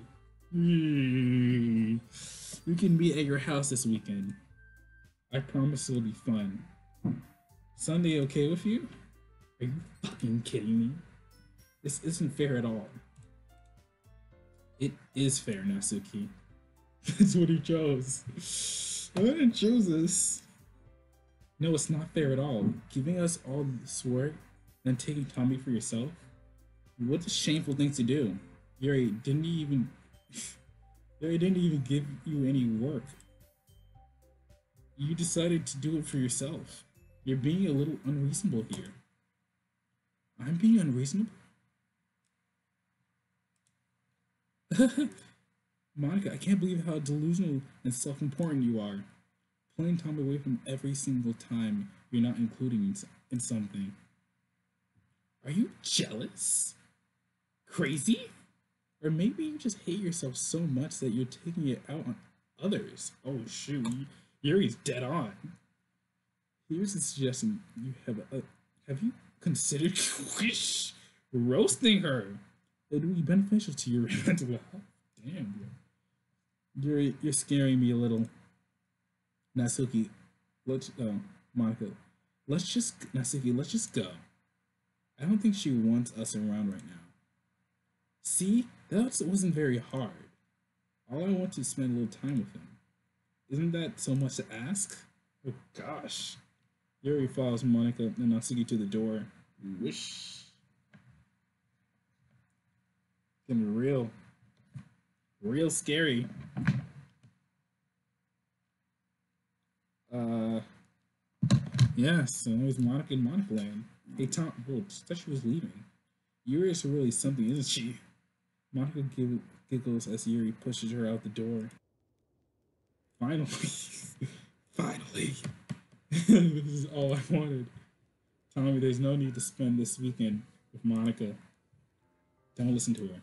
We can meet at your house this weekend. I promise it'll be fun. Sunday okay with you? Are you fucking kidding me? This isn't fair at all. It is fair, Natsuki. That's what he chose. I didn't choose this. No, it's not fair at all. Giving us all this work and taking Tommy for yourself? What a shameful thing to do. Yuri didn't even Yuri didn't even give you any work. You decided to do it for yourself. You're being a little unreasonable here. I'm being unreasonable? Monica, I can't believe how delusional and self-important you are. Pulling Tom away from every single time you're not including in something. Are you jealous? Crazy? Or maybe you just hate yourself so much that you're taking it out on others. Oh shoot, Yuri's dead on. Here's a suggestion: have you considered roasting her? It would be beneficial to your mental health. Damn, you're scaring me a little. Natsuki, Monica, Natsuki, let's just go. I don't think she wants us around right now. See, that wasn't very hard. All I want to spend a little time with him. Isn't that so much to ask? Oh gosh. Yuri follows Monica and Natsuki to the door. Wish. Getting real scary. Yeah, so it was Monica and Monica Land. Hey Tom, well, thought she was leaving. Yuri is really something, isn't she? Monica giggles as Yuri pushes her out the door. Finally. Finally. This is all I wanted. Tommy, there's no need to spend this weekend with Monica. Don't listen to her.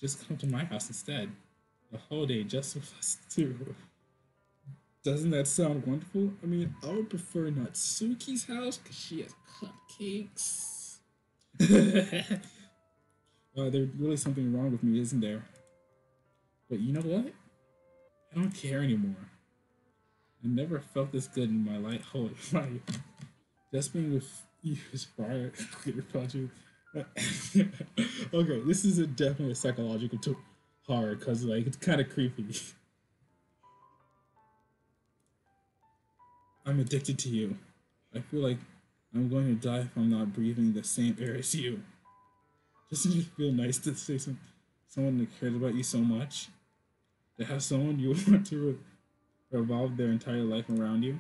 Just come to my house instead. A whole day just with us two. Doesn't that sound wonderful? I mean, I would prefer Natsuki's house because she has cupcakes. There's really something wrong with me, isn't there? But you know what? I don't care anymore. I never felt this good in my whole life. Just being with you is fire. Okay, this is definitely a psychological tool. horror because like it's kind of creepy. I'm addicted to you. I feel like I'm going to die if I'm not breathing the same air as you. Doesn't it feel nice to say someone that cares about you so much? To have someone you want to revolve their entire life around you?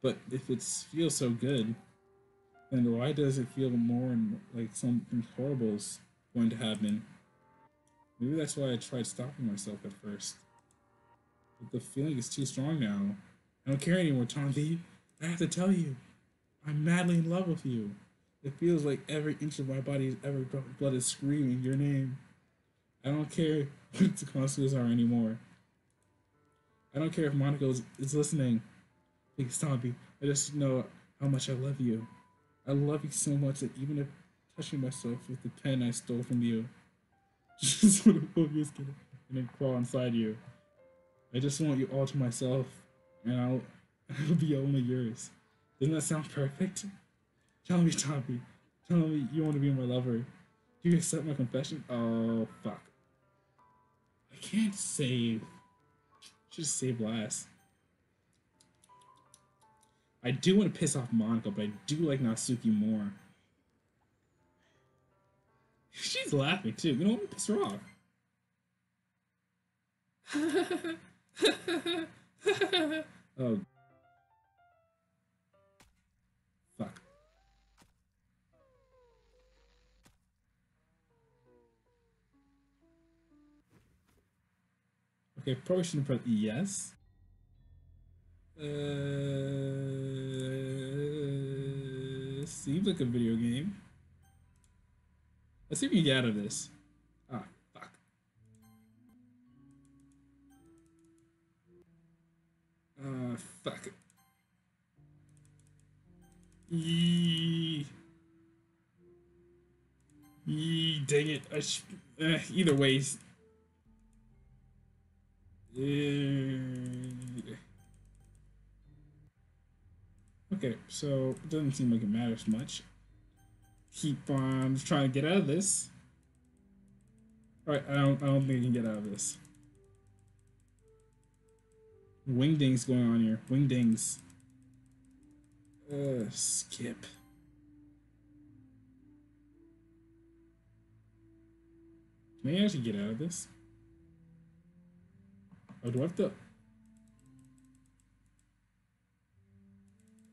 But if it feels so good, then why does it feel more and like something horrible is going to happen? Maybe that's why I tried stopping myself at first. But the feeling is too strong now. I don't care anymore, Tanvi. I have to tell you, I'm madly in love with you. It feels like every inch of my body's every blood is screaming your name. I don't care what the consequences are anymore. I don't care if Monica is listening. Please, Tommy, I just know how much I love you. I love you so much that even if touching myself with the pen I stole from you, just want to pull your skin and then crawl inside you. I just want you all to myself, and I'll be only yours. Doesn't that sound perfect? Tell me, Tommy. Tell me you want to be my lover. Do you accept my confession? Oh, fuck. I can't save. Should save last. I do want to piss off Monica, but I do like Natsuki more. She's laughing too. You know what? Piss her off. Oh, fuck. Okay, probably shouldn't press yes. Seems like a video game. Let's see if we can get out of this. Ah, fuck. Fuck. Yee. Yee, dang it. Either ways. Okay, so it doesn't seem like it matters much. Keep on trying to get out of this. Alright, I don't think I can get out of this. Wingdings going on here. Wingdings. Skip. Can I actually get out of this? Oh, do I have to...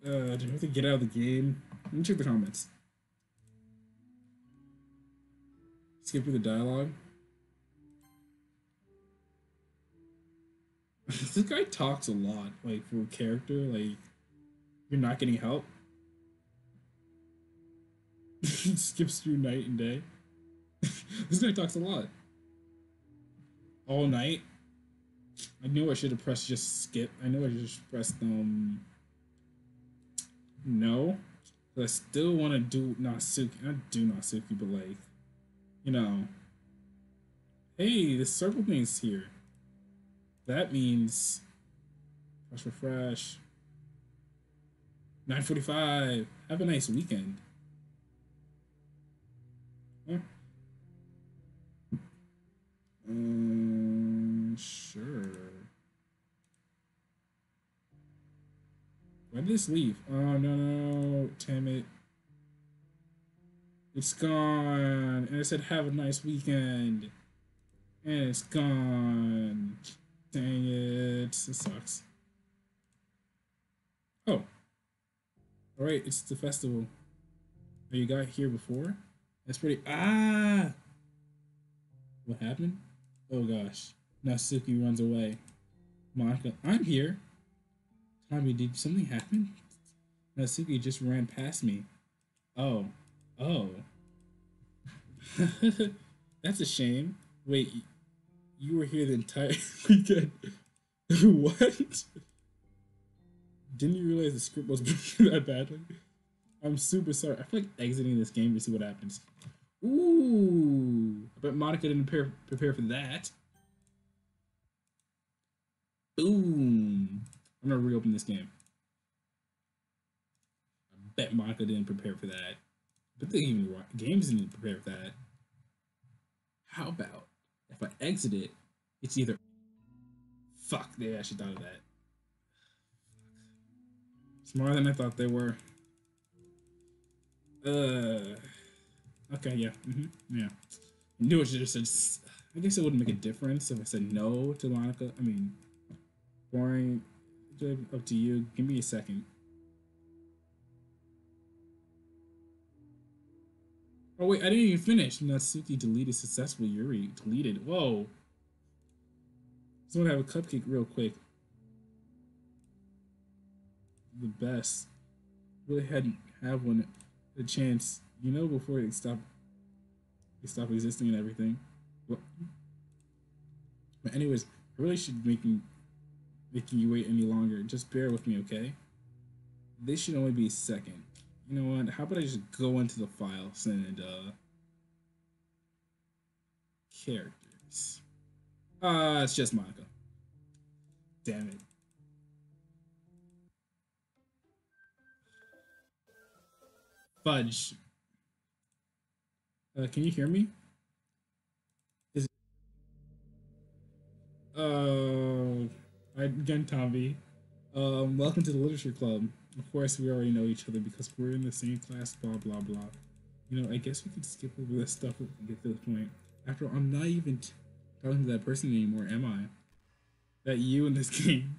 do I have to get out of the game? Let me check the comments. Skip through the dialogue. This guy talks a lot, like, for a character, like, you're not getting help. He skips through night and day. This guy talks a lot. All night. I knew I should have pressed just skip. I know I just pressed no. But I still want to do Natsuki. Not do Natsuki, but like, you know. Hey, the circle thing's here. That means press refresh. 9:45. Have a nice weekend. Huh? Sure. Why did this leave? Oh no, damn it. It's gone. And it said have a nice weekend. And it's gone. Dang it. This sucks. Oh. Alright, it's the festival. Oh, you got here before? That's pretty. Ah! What happened? Oh gosh. Natsuki runs away. Monica, I'm here. Tommy, did something happen? Natsuki just ran past me. Oh. Oh. That's a shame. Wait, you were here the entire weekend. What? Didn't you realize the script was that badly? I'm super sorry. I feel like exiting this game to see what happens. Ooh. I bet Monica didn't prepare for that. Boom. I'm gonna reopen this game. I bet Monica didn't prepare for that. But the even games didn't prepare for that. How about a If I exit it, it's either fuck. They actually thought of that. Smarter than I thought they were. Uh. Okay. Yeah. Yeah. I knew I should have said. I guess it wouldn't make a difference if I said no to Monica. I mean, boring. Up to you. Give me a second. Oh wait, I didn't even finish. Natsuki deleted successfully. Yuri deleted. Whoa. Just want to have a cupcake real quick. The best. Really hadn't have one a chance. You know, before they stop existing and everything. Well, but anyways, I really should making you wait any longer. Just bear with me, okay? This should only be a second. You know what? How about I just go into the files and characters. It's just Monica. Damn it. Fudge. Can you hear me? Is again, Tommy. Welcome to the literature club. Of course, we already know each other because we're in the same class. Blah blah blah. You know, I guess we could skip over this stuff if we get to this point. After all, I'm not even talking to that person anymore, am I? That you in this in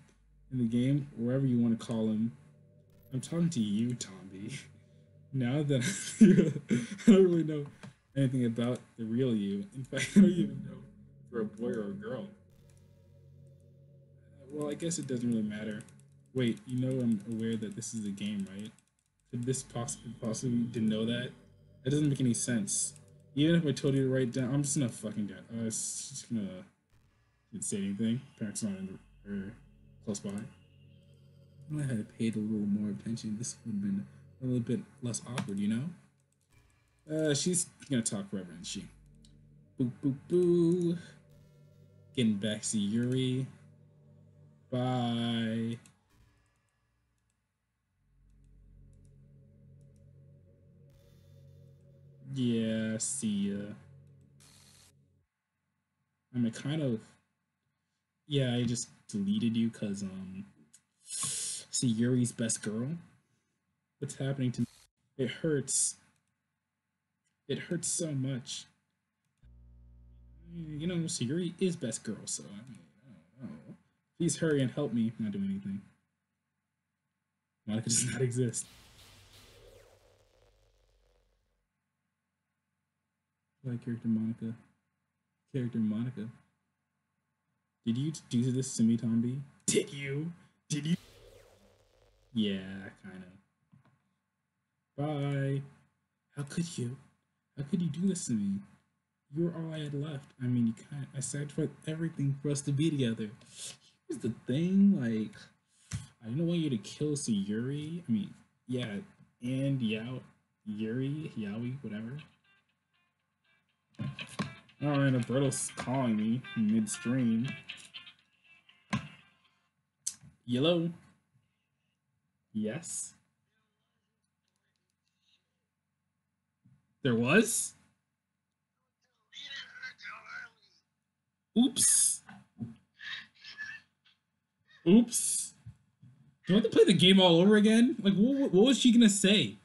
the game, wherever you want to call him. I'm talking to you, Tommy. Now that I don't really know anything about the real you. In fact, I don't even know if you're a boy or a girl. Well, I guess it doesn't really matter. Wait, you know I'm aware that this is a game, right? Could this possibly didn't know that? That doesn't make any sense. Even if I told you to write down, I'm just gonna fucking get. I was just gonna didn't say anything. Parents not in the, or close by. If I had paid a little more attention, this would have been a little bit less awkward, you know? She's gonna talk forever, isn't she? Boo boo boo. Getting back to Yuri. Bye. Yeah, see ya. I mean, kind of. Yeah, I just deleted you because see Yuri's best girl. What's happening to me? It hurts. It hurts so much. You know, so Yuri is best girl, so I mean, I don't know. Please hurry and help me. Not doing anything. Monica does not exist. Like character Monica. Character Monica. Did you do this to me, Tomby? Did you? Did you? Yeah, kind of. Bye. How could you? How could you do this to me? You were all I had left. I mean, you kind I sacrificed everything for us to be together. Here's the thing, like, I don't want you to kill Sayuri. I mean, yeah, and Yuri, Yaoi, whatever. Alright, Alberto's calling me midstream. Yellow. Yes. There was? Oops. Oops. Do I have to play the game all over again? Like, what was she gonna say?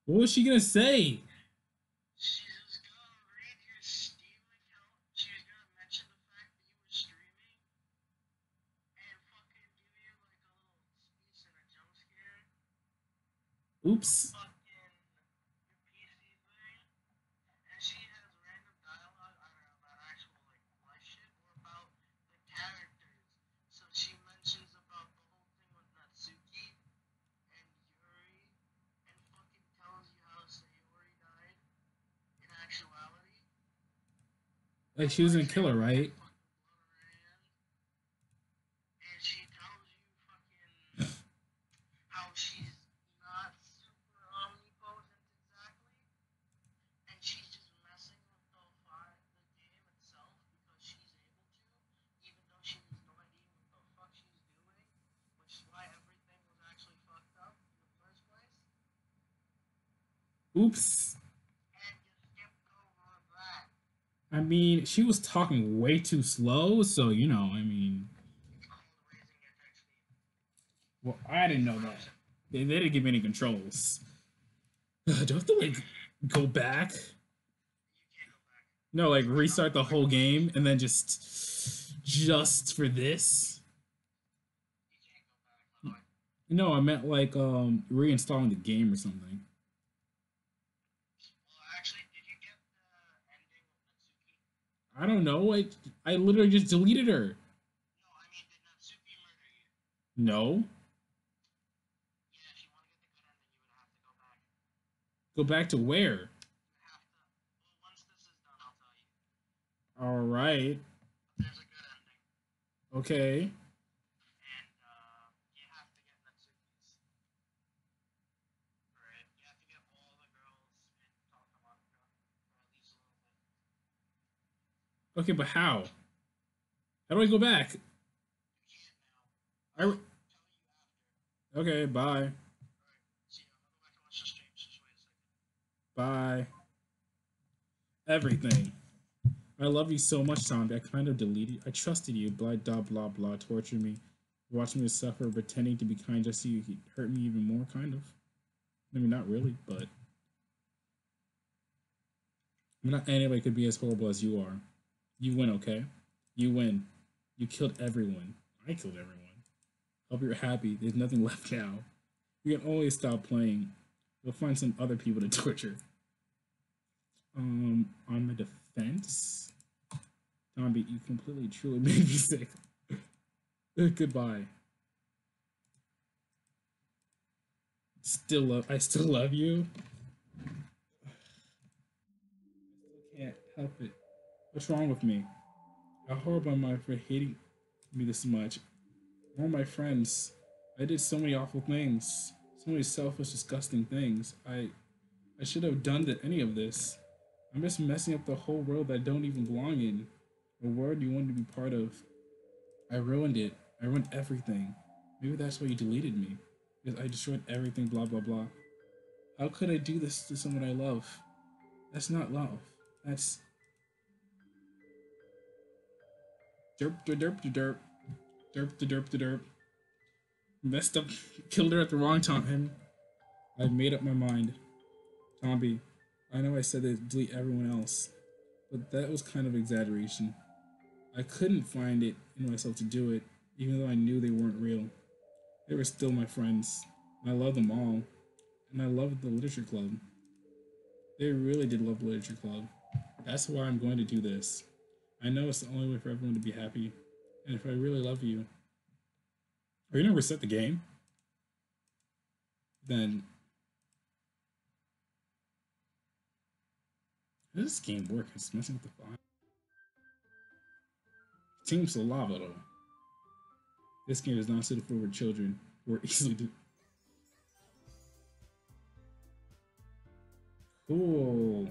What was she gonna say? Oops. Like she was gonna kill her, right? Oops. I mean, she was talking way too slow, so you know, I mean, well, I didn't know that. They didn't give me any controls. Do I have to like go back? No, like restart the whole game and then just for this? No, I meant like reinstalling the game or something. I don't know. I literally just deleted her. No, go back to where? All right. Okay. Okay, but how? How do I go back? I okay. Bye. Bye. Everything. I love you so much, Zombie. I kind of deleted. I trusted you. Blah blah blah blah. Torture me, watching me suffer, pretending to be kind just so you could hurt me even more. Kind of. I mean, not really, but not anybody could be as horrible as you are. You win, okay? You win. You killed everyone. I killed everyone. Hope you're happy. There's nothing left now. You can always stop playing. You'll find some other people to torture. On my defense, Zombie, you completely, truly made me sick. Goodbye. I still love you. I can't help it. What's wrong with me? How horrible am I for hating me this much? All my friends. I did so many awful things. So many selfish, disgusting things. I should have done any of this. I'm just messing up the whole world that I don't even belong in. A world you wanted to be part of. I ruined it. I ruined everything. Maybe that's why you deleted me. Because I destroyed everything, blah blah blah. How could I do this to someone I love? That's not love. That's derp derp derp derp derp derp derp. Messed up, killed her at the wrong time. I've made up my mind. Tomby, I know I said to delete everyone else, but that was kind of exaggeration. I couldn't find it in myself to do it, even though I knew they weren't real. They were still my friends. And I love them all. And I loved the literature club. They really did love the literature club. That's why I'm going to do this. I know it's the only way for everyone to be happy. And if I really love you, are you gonna reset the game? Then how does this game work? It's messing with the file. Team Lava though. This game is not suitable for children who are easily do. Cool.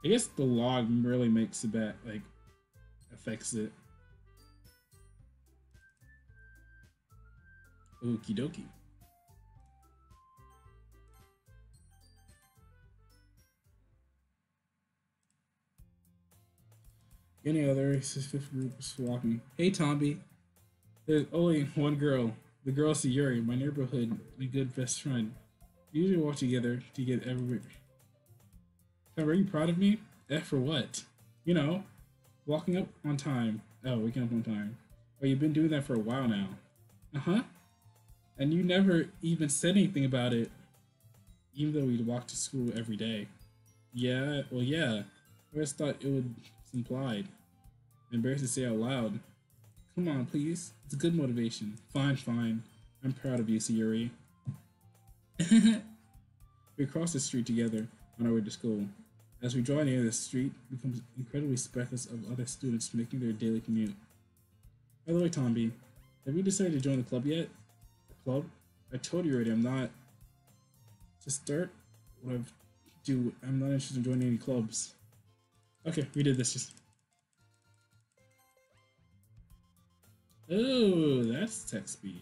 I guess the log really makes it bad, like affects it. Okie dokie. Any other fifth group is walking. Hey Tomby, there's only one girl. The girl Sayuri, my neighborhood, my good best friend. We usually walk together to get everywhere. Tom, are you proud of me? F for what? You know, walking up on time. Oh, waking up on time. Well, you've been doing that for a while now. Uh huh. And you never even said anything about it, even though we'd walk to school every day. Yeah, well, yeah. I just thought it was implied. Embarrassed to say out loud. Come on, please. It's a good motivation. Fine, fine. I'm proud of you, Sayuri. We cross the street together on our way to school. As we draw near the street, it becomes incredibly speckless of other students making their daily commute. By the way, Tomby, have you decided to join the club yet? The club? I told you already, I'm not. To start, I'm not interested in joining any clubs. Okay, we did this just. Oh, that's text speed.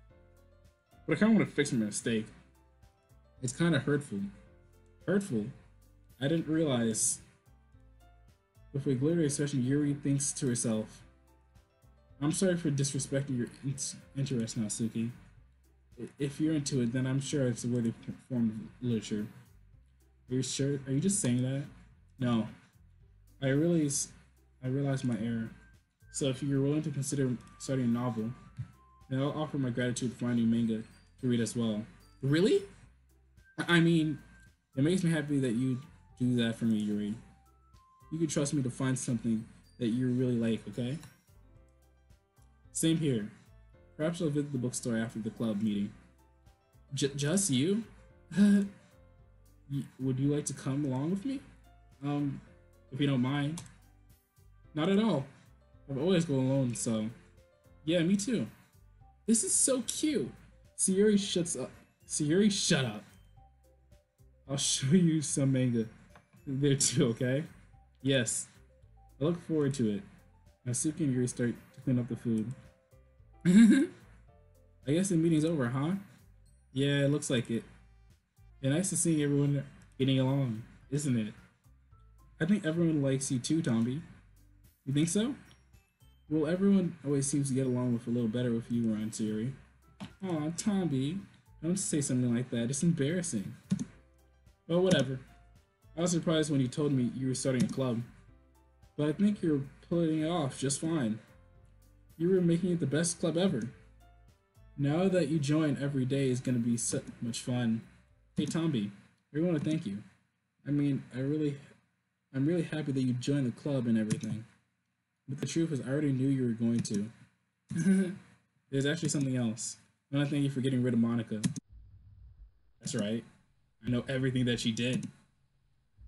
but I kind of want to fix my mistake. It's kind of hurtful. Hurtful. I didn't realize. With a glittery expression, Yuri thinks to herself, I'm sorry for disrespecting your interest, Natsuki. If you're into it, then I'm sure it's a worthy form of literature. Are you sure? Are you just saying that? No. I realize I realized my error. So if you're willing to consider starting a novel, then I'll offer my gratitude for finding manga to read as well. Really? I mean, it makes me happy that you do that for me, Yuri. You can trust me to find something that you really like, okay? Same here. Perhaps I'll visit the bookstore after the club meeting. Just you? Would you like to come along with me? If you don't mind. Not at all. I've always go alone, so... Yeah, me too. This is so cute. Sayuri shuts up. Sayuri, shut up. I'll show you some manga there too, okay? Yes. I look forward to it. Natsuki and Yuri start to clean up the food. I guess the meeting's over, huh? Yeah, it looks like it. Yeah, nice to see everyone getting along, isn't it? I think everyone likes you too, Tombi. You think so? Well, everyone always seems to get along with a little better with you around, Sayuri. Aw, Tombi. Don't say something like that. It's embarrassing. Well, whatever. I was surprised when you told me you were starting a club. But I think you're pulling it off just fine. You were making it the best club ever. Now that you join, every day is going to be so much fun. Hey, Tombi, I really want to thank you. I mean, I'm really happy that you joined the club and everything. But the truth is, I already knew you were going to. There's actually something else. I want to thank you for getting rid of Monica. That's right. I know everything that she did.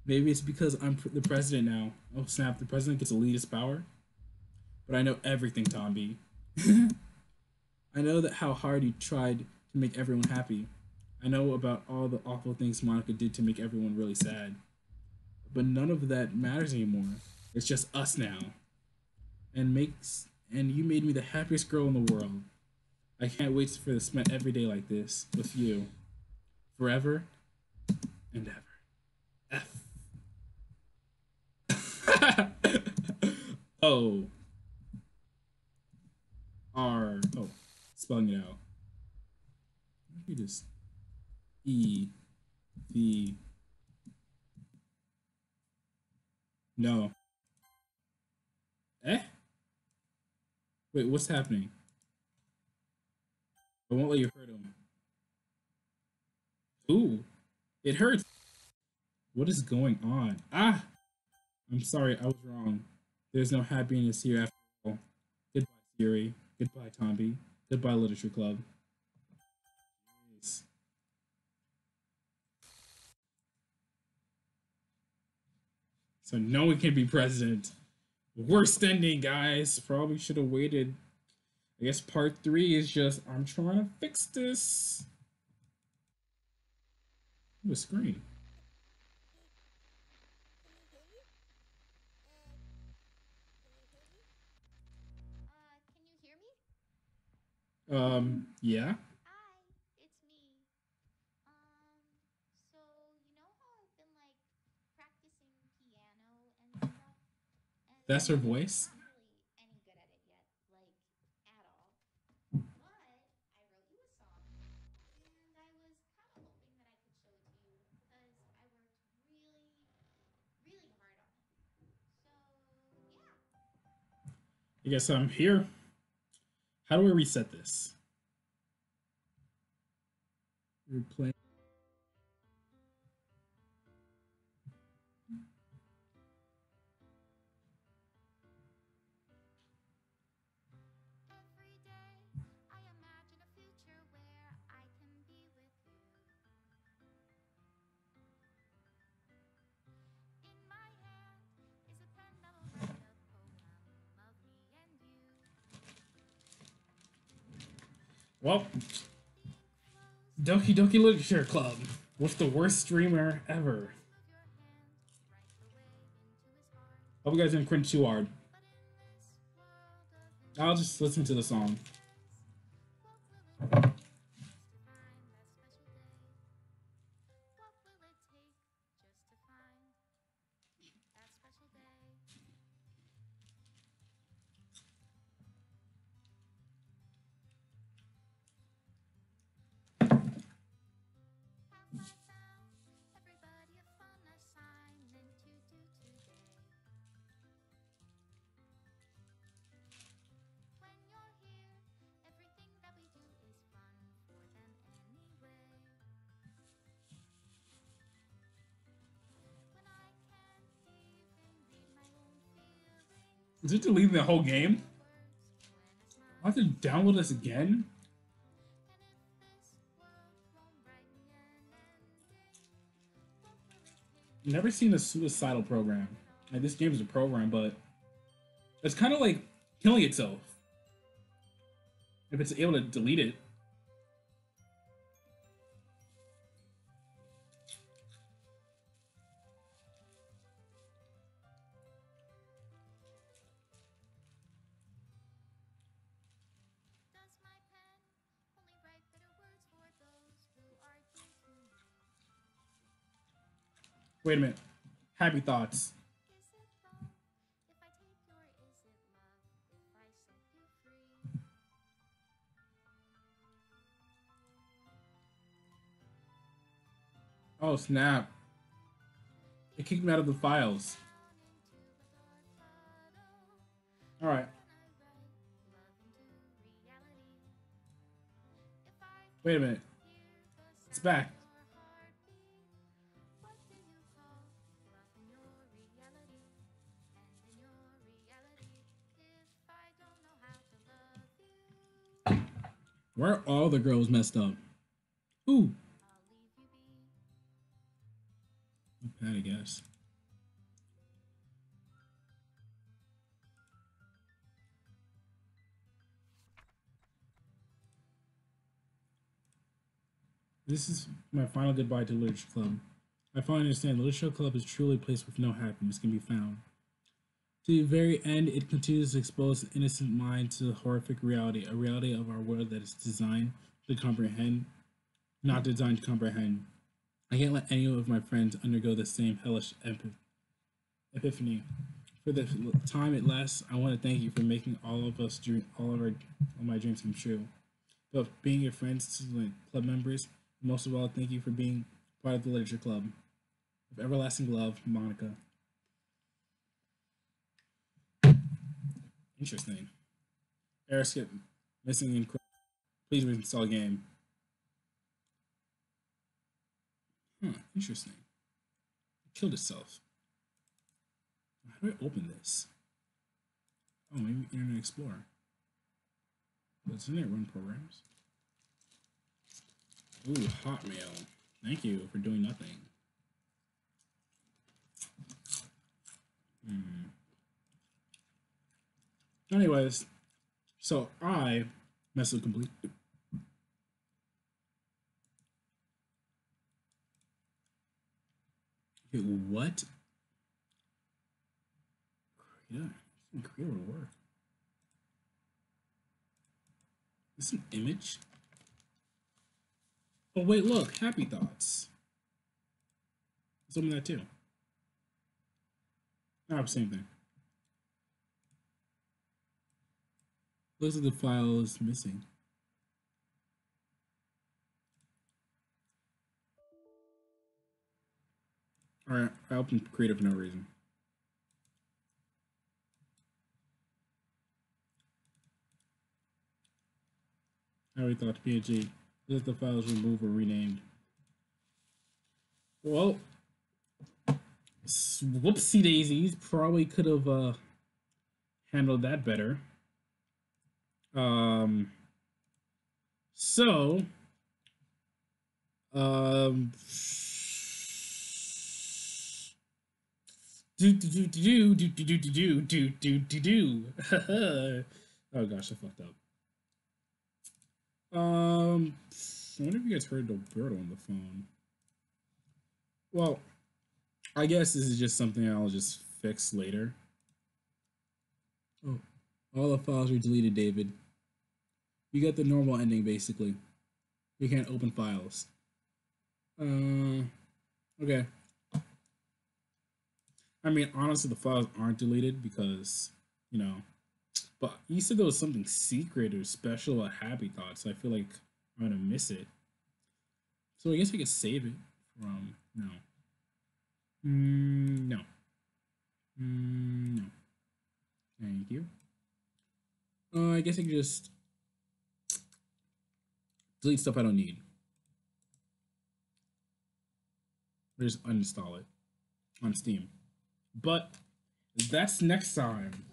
Maybe it's because I'm the president now. Oh snap, the president gets elitist power? But I know everything, Tombi. I know that how hard you tried to make everyone happy. I know about all the awful things Monica did to make everyone really sad. But none of that matters anymore. It's just us now. And you made me the happiest girl in the world. I can't wait for to spend every day like this with you. Forever and ever. O R spelling it out. You just E V no. Eh? Wait, what's happening? I won't let you hurt him. Ooh, it hurts. What is going on? Ah! I'm sorry, I was wrong. There's no happiness here after all. Goodbye, Yuri. Goodbye, Tombi. Goodbye, Literature Club. Jeez. So no one can be president. Worst ending, guys. Probably should have waited. I guess part 3 is just, I'm trying to fix this. The screen. Can you hear me? Yeah. Hi, it's me. So you know how I've been like practicing piano and stuff, and That's her I'm voice. not really any good at it yet, like at all. But I wrote you a song, and I was kind of hoping that I could show it to you because I worked really, really hard on it. So yeah. I guess I'm here. How do I reset this? You're playing. Every day I imagine a future where I can be with you. In my hand is a pen that'll write a poem of me and you. Well, Being close to Doki you Doki Literature Club with the worst streamer ever. move your hand right the way into his heart. Hope you guys didn't cringe too hard. But in this world of I'll just listen to the illusions, song. what will it cost to Is it deleting the whole game? I have to download this again? Never seen a suicidal program. Like, this game is a program, but it's kind of like killing itself. If it's able to delete it. Wait a minute. Happy thoughts. Oh, snap. It kicked me out of the files. Alright. Wait a minute. It's back. Why are all the girls messed up? Ooh. Bad, I guess. This is my final goodbye to Literature Club. I finally understand the Literature Club is truly a place where no happiness can be found. To the very end, it continues to expose an innocent mind to the horrific reality, a reality of our world that is designed to comprehend, not designed to comprehend. I can't let any of my friends undergo the same hellish epiphany. For the time it lasts, I want to thank you for making all of us dream, all my dreams come true. But being your friends, like club members, most of all, thank you for being part of the Literature Club. With everlasting love, Monica. Interesting. Airskip missing in. Please reinstall game. Huh, interesting. It killed itself. How do I open this? Oh, maybe Internet Explorer. Doesn't it run programs? Ooh, Hotmail. Thank you for doing nothing. Anyways, so I messed up complete. Okay, what? Yeah, create would work. Is this an image? Oh wait, look, Happy Thoughts. Some of that too. Oh, same thing. Looks like the file is missing. Alright, I opened Creative for no reason. I already thought PNG. Let the files removed or renamed. Well, whoopsie daisies. Probably could have handled that better. So, do. Oh gosh, I fucked up. I wonder if you guys heard Alberto on the phone. Well, I guess this is just something I'll just fix later. Oh, all the files were deleted, David. You get the normal ending, basically. You can't open files. Okay. I mean, honestly, the files aren't deleted because, you know, but you said there was something secret or special about Happy Thoughts, so I feel like I'm gonna miss it. So I guess I could save it from no. No. No. Thank you. I guess I can just delete stuff I don't need. Or just uninstall it on Steam. But that's next time.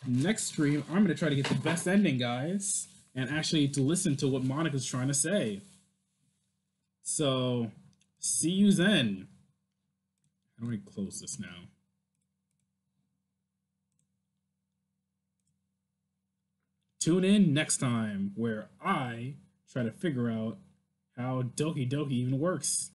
Next stream, I'm going to try to get the best ending, guys, and actually to listen to what Monica's trying to say. So, see you then. How do I close this now? Tune in next time where I try to figure out how Doki Doki even works.